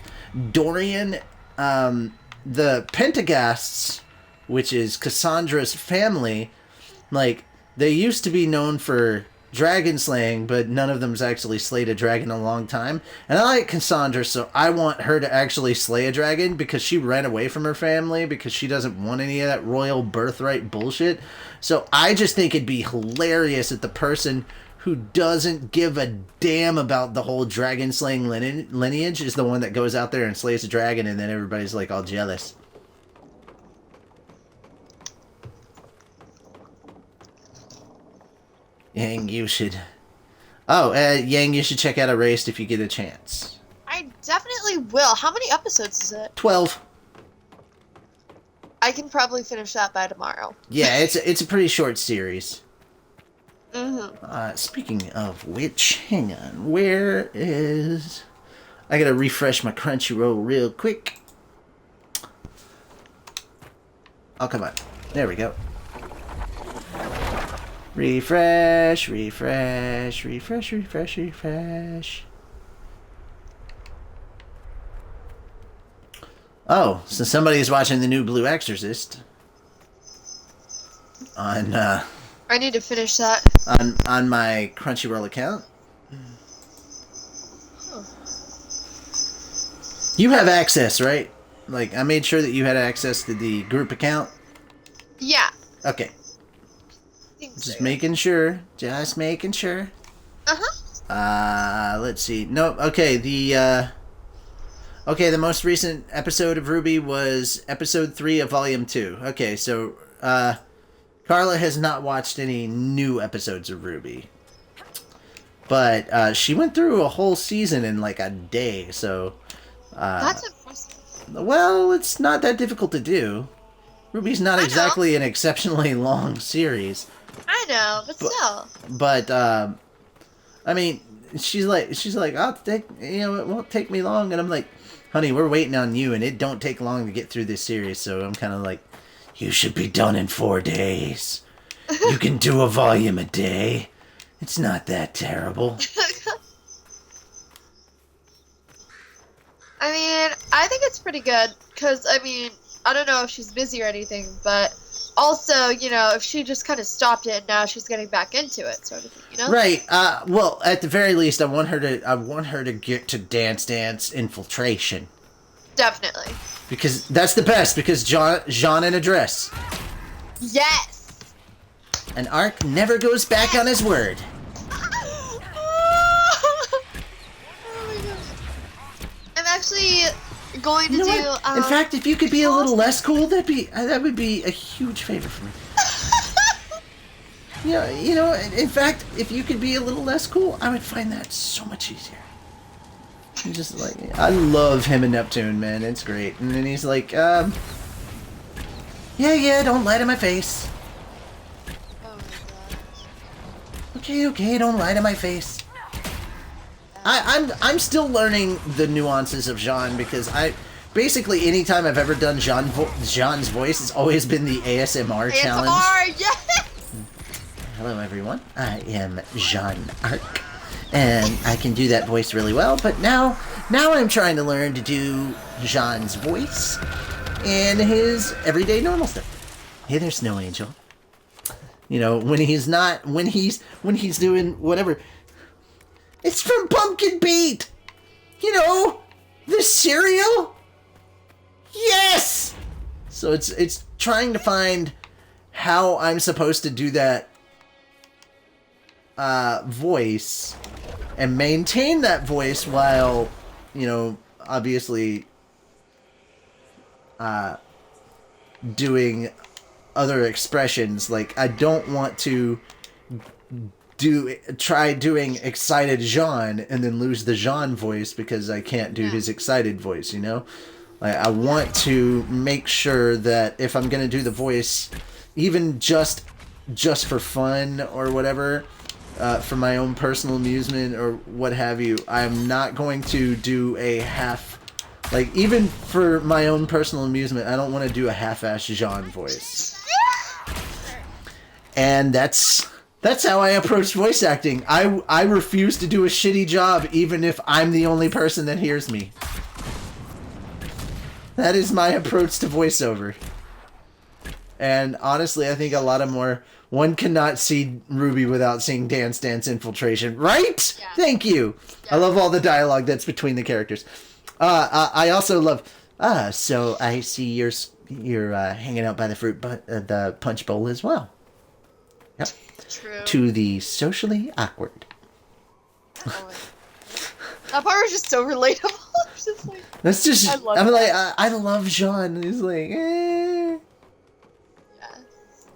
Dorian. The Pentaghasts, which is Cassandra's family, like, they used to be known for dragon slaying, but none of them's actually slayed a dragon in a long time. And I like Cassandra, so I want her to actually slay a dragon because she ran away from her family because she doesn't want any of that royal birthright bullshit. So I just think it'd be hilarious if the person who doesn't give a damn about the whole dragon slaying lineage is the one that goes out there and slays a dragon, and then everybody's like all jealous. Yang, you should... Oh, Yang, you should check out Erased if you get a chance. I definitely will. How many episodes is it? 12. I can probably finish that by tomorrow. Yeah, it's a pretty short series. Mm-hmm. Speaking of which, hang on. Where is... I gotta refresh my Crunchyroll real quick. Oh, come on. There we go. Refresh, refresh, refresh, refresh, refresh. Oh, so somebody's watching the new Blue Exorcist. On, I need to finish that. On my Crunchyroll account. Huh. You have access, right? Like, I made sure that you had access to the group account. Yeah. Okay. Just making sure. Just making sure. Let's see. Nope. Okay, the most recent episode of RWBY was episode 3 of volume 2. Okay, so, Carla has not watched any new episodes of RWBY. But, she went through a whole season in, like, a day, so... That's impressive. Well, it's not that difficult to do. RWBY's not exactly an exceptionally long series. I know, but still. But, I mean, she's like, it won't take me long. And I'm like, honey, we're waiting on you, and it don't take long to get through this series. So I'm kind of like, you should be done in 4 days. You can do a volume a day. It's not that terrible. I mean, I think it's pretty good, because, I mean, I don't know if she's busy or anything, but also, you know, if she just kind of stopped it and now she's getting back into it, sort of thing, you know? Right. Well, at the very least, I want her to get to Dance Infiltration. Definitely. Because that's the best, because Jean in a dress. Yes! An Ark never goes back on his word. I'm actually going to You know do. what? In fact, if you could be a little less cool, that would be a huge favor for me. You know. In fact, if you could be a little less cool, I would find that so much easier. I'm just like, I love him and Neptune, man. It's great. And then he's like, yeah, don't lie to my face. Oh my gosh. Okay, don't lie to my face. I'm still learning the nuances of Jean, because basically anytime I've ever done Jean's voice, it's always been the ASMR challenge. ASMR, yeah. Hello everyone, I am Jean Arc, and I can do that voice really well. But now I'm trying to learn to do Jean's voice and his everyday normal stuff. Hey there, Snow Angel. You know, when he's doing whatever. It's from Pumpkin Beat! You know, the cereal? Yes! So it's trying to find how I'm supposed to do that voice and maintain that voice while, you know, obviously doing other expressions. Like, I don't want to try doing excited Jean and then lose the Jean voice because I can't do his excited voice, you know? Like, I want to make sure that if I'm gonna do the voice, even just for fun or whatever, for my own personal amusement or what have you, I'm not going to do a half, like, even for my own personal amusement, I don't want to do a half-ass Jean voice. And that's how I approach voice acting. I refuse to do a shitty job even if I'm the only person that hears me. That is my approach to voiceover. And honestly, I think a lot of more... One cannot see RWBY without seeing Dance Infiltration. Right? Yeah. Thank you. Yeah. I love all the dialogue that's between the characters. I also love... so I see you're hanging out by the the punch bowl as well. Yep. True. To the socially awkward. That part was just so relatable. It's just like, That's just. I love I'm that. like, I love Jean. He's like, eh. Yes.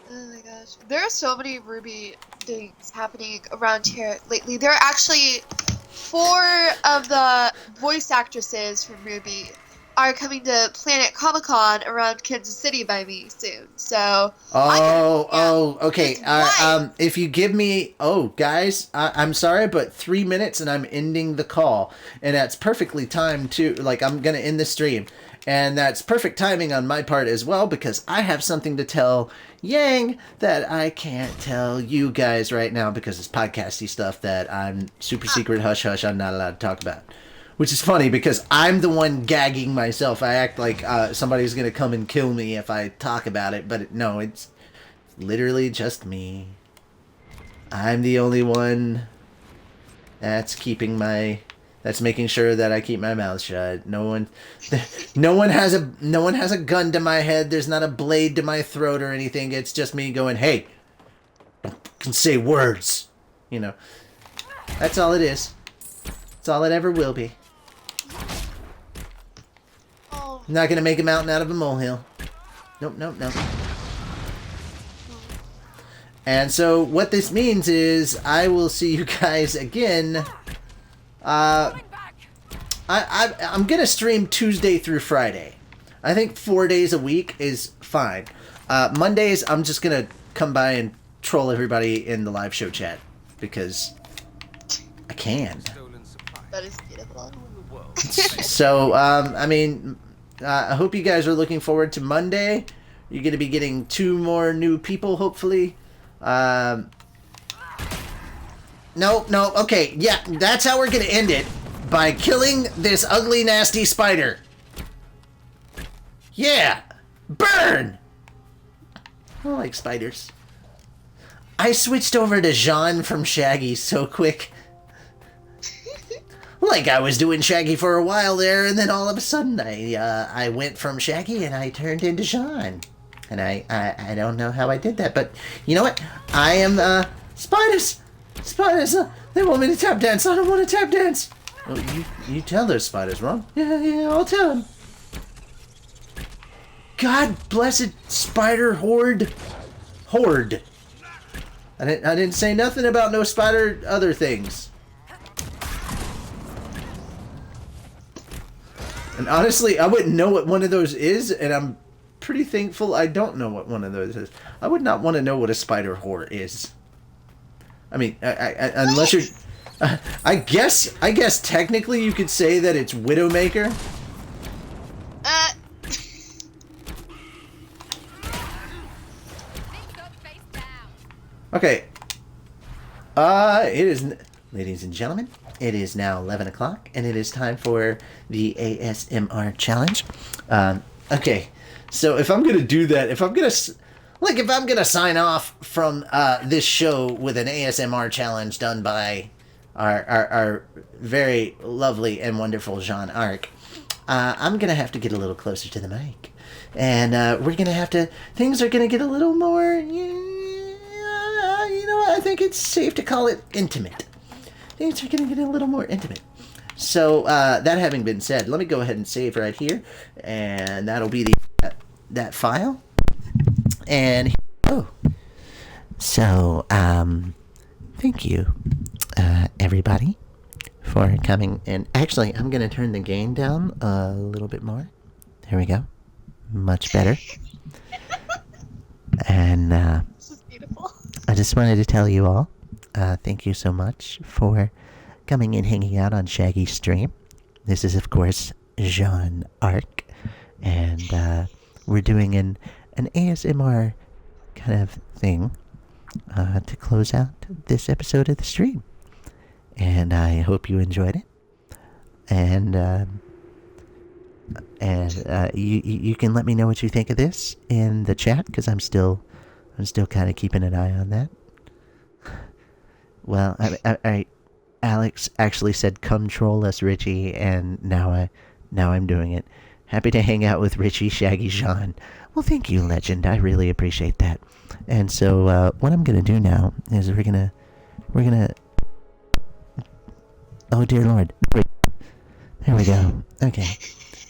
Oh my gosh. There are so many Ruby things happening around here lately. There are actually 4 of the voice actresses from Ruby are coming to Planet Comic-Con around Kansas City by me soon. So. Okay. If you give me, guys, I'm sorry, but 3 minutes and I'm ending the call, and that's perfectly timed too. Like, I'm gonna end the stream, and that's perfect timing on my part as well, because I have something to tell Yang that I can't tell you guys right now because it's podcasty stuff that I'm super secret hush hush. I'm not allowed to talk about. Which is funny because I'm the one gagging myself. I act like somebody's going to come and kill me if I talk about it. But no, it's literally just me. I'm the only one that's that's making sure that I keep my mouth shut. No one has a gun to my head. There's not a blade to my throat or anything. It's just me going, hey, don't fucking say words. You know, that's all it is. That's all it ever will be. I'm not gonna make a mountain out of a molehill. Nope. And so what this means is I will see you guys again. I'm gonna stream Tuesday through Friday. I think 4 days a week is fine. Mondays I'm just gonna come by and troll everybody in the live show chat because I can. That is beautiful. So, I hope you guys are looking forward to Monday. You're going to be getting 2 more new people, hopefully. No, okay, yeah, that's how we're going to end it. By killing this ugly, nasty spider. Yeah! Burn! I don't like spiders. I switched over to Jean from Shaggy so quick. Like I was doing Shaggy for a while there, and then all of a sudden I went from Shaggy and I turned into Jean. And I don't know how I did that, but you know what? I am spiders. They want me to tap dance. I don't want to tap dance. Well, you tell those spiders, Ron. Yeah, I'll tell them. God blessed spider horde. I didn't say nothing about no spider other things. And honestly, I wouldn't know what one of those is, and I'm pretty thankful I don't know what one of those is. I would not want to know what a spider whore is. I mean, unless you're... I guess technically you could say that it's Widowmaker. Okay. It is... Ladies and gentlemen, it is now 11 o'clock, and it is time for the ASMR challenge. Okay, so if I'm going to do that, if I'm going to sign off from this show with an ASMR challenge done by our very lovely and wonderful Jean Arc, I'm going to have to get a little closer to the mic. And we're going to have to... Things are going to get a little more... you know what? I think it's safe to call it intimate. Things are going to get a little more intimate. So, that having been said, let me go ahead and save right here. And that'll be that file. And, so, thank you, everybody, for coming. And actually, I'm going to turn the gain down a little bit more. There we go. Much better. And, this is beautiful. I just wanted to tell you all, thank you so much for coming and hanging out on Shaggy's stream. This is, of course, Jean Arc, and we're doing an ASMR kind of thing to close out this episode of the stream. And I hope you enjoyed it. And you can let me know what you think of this in the chat, because I'm still kind of keeping an eye on that. Well, I Alex actually said, "Come troll us, Richie," and now I'm doing it. Happy to hang out with Richie, Shaggy, Jean. Well, thank you, Legend. I really appreciate that. And so, what I'm gonna do now is we're gonna. Oh dear Lord! There we go. Okay,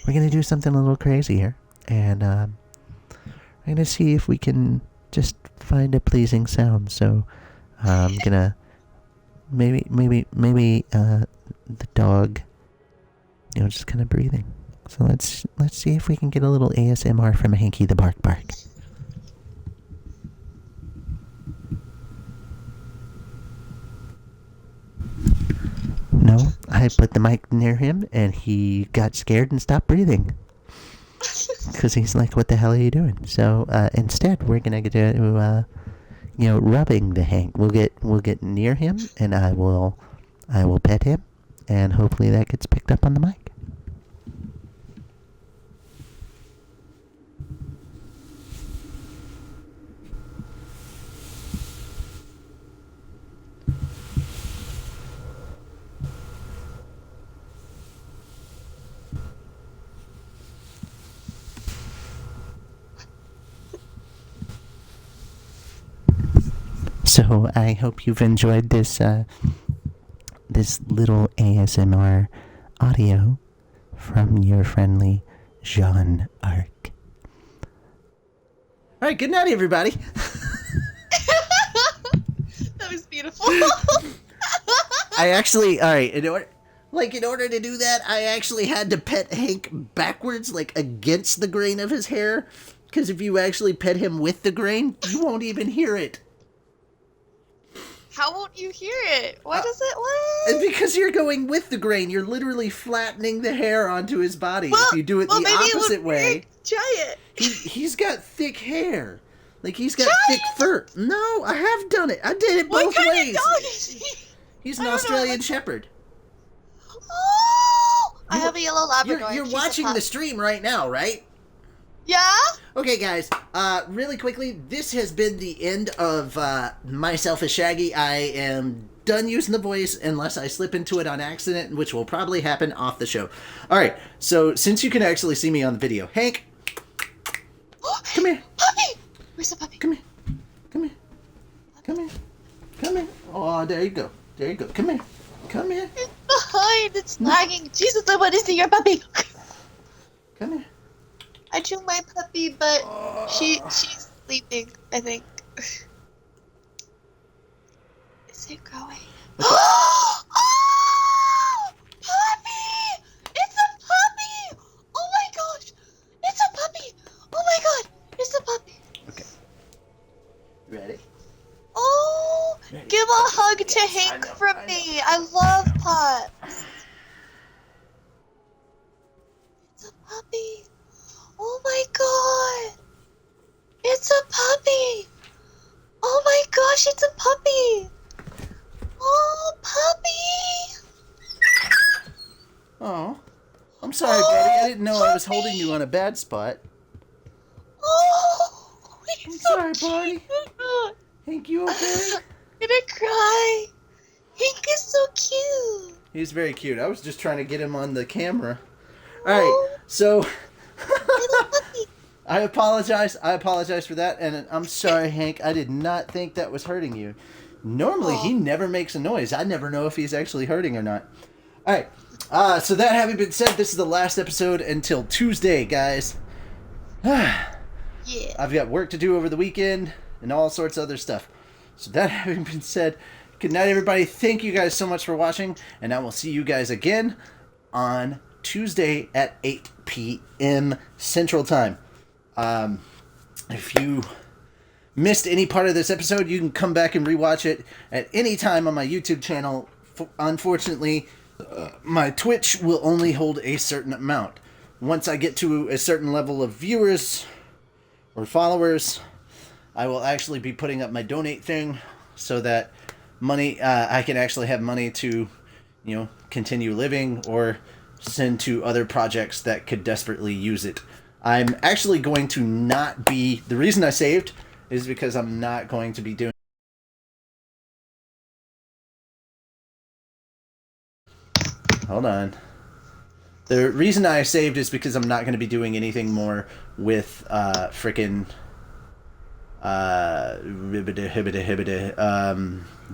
we're gonna do something a little crazy here, and I'm gonna see if we can just find a pleasing sound. So, I'm gonna maybe the dog, just kind of breathing. So let's see if we can get a little ASMR from Hanky the Bark Bark. No, I put the mic near him and he got scared and stopped breathing. Because he's like, what the hell are you doing? So instead, we're gonna do rubbing the Hank. We'll get near him and I will pet him, and hopefully that gets picked up on the mic. So I hope you've enjoyed this little ASMR audio from your friendly Jean Arc. All right, good night, everybody. That was beautiful. I actually, all right, in order to do that, I actually had to pet Hank backwards, like against the grain of his hair, because if you actually pet him with the grain, you won't even hear it. How won't you hear it? Why does it what? Because you're going with the grain. You're literally flattening the hair onto his body. If you do it the opposite way. Try it. He's got thick hair. Like, he's got thick fur. No, I have done it. I did it both ways. Dog is he? He's an Australian Shepherd. Oh! I have a yellow Labrador. You're watching the stream right now, right? Yeah? Okay, guys, really quickly, this has been the end of myself as Shaggy. I am done using the voice unless I slip into it on accident, which will probably happen off the show. Alright, so since you can actually see me on the video, Hank, come here. Puppy! Where's the puppy? Come here. Come here. Come here. Come here. Oh, there you go. There you go. Come here. Come here. It's behind. It's lagging. Jesus, I want to see your puppy. Come here. I drew my puppy, but she's sleeping, I think. Is it growing? Oh! Puppy! It's a puppy! Oh my gosh! It's a puppy! Oh my god! It's a puppy! Okay. Ready? Oh! Ready. Give a hug to Hank from me! I love pups! It's a puppy! Oh my god! It's a puppy! Oh my gosh, it's a puppy! Oh, puppy! Oh. I'm sorry, buddy. I didn't know I was holding you on a bad spot. Oh! I'm sorry, buddy. Hank, you okay? I'm gonna cry. Hank is so cute. He's very cute. I was just trying to get him on the camera. Alright, so... I apologize for that, and I'm sorry, Hank. I did not think that was hurting you. Normally, he never makes a noise. I never know if he's actually hurting or not. Alright, so that having been said, this is the last episode until Tuesday, guys. Yeah. I've got work to do over the weekend and all sorts of other stuff. So that having been said, good night, everybody. Thank you guys so much for watching, and I will see you guys again on Tuesday at 8 p.m. Central Time. If you missed any part of this episode, you can come back and rewatch it at any time on my YouTube channel. Unfortunately, my Twitch will only hold a certain amount. Once I get to a certain level of viewers or followers, I will actually be putting up my donate thing so that money, I can actually have money to, continue living or send to other projects that could desperately use it. I'm actually going to not be... The reason I saved is because I'm not going to be doing... Hold on. The reason I saved is because I'm not going to be doing anything more with frickin'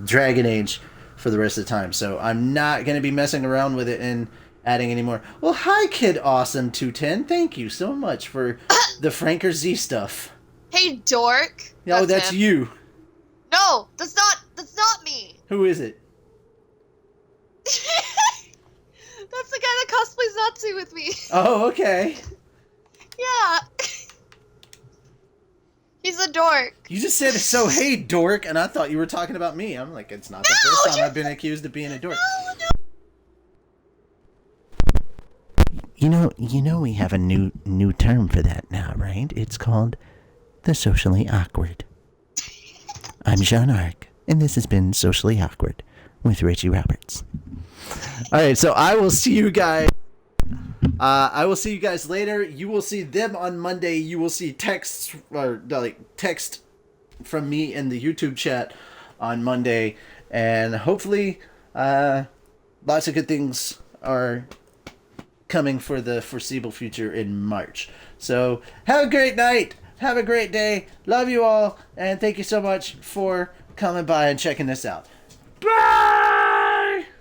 Dragon Age for the rest of the time. So I'm not going to be messing around with it and adding any more. Well, hi, Kid Awesome 210. Thank you so much for the Franker Z stuff. Hey, dork. Oh, that's him. you. No, that's not me. Who is it? That's the guy that cosplays Natsu with me. Oh, okay. Yeah. He's a dork. You just said, so hey, dork, and I thought you were talking about me. I'm like, it's not the first time I've been accused of being a dork. No. You know we have a new term for that now, right? It's called the socially awkward. I'm Jean Arc, and this has been Socially Awkward with Richie Roberts. All right, so I will see you guys. I will see you guys later. You will see them on Monday. You will see text from me in the YouTube chat on Monday, and hopefully, lots of good things are coming for the foreseeable future in March. So have a great night. Have a great day. Love you all, and thank you so much for coming by and checking this out. Bye!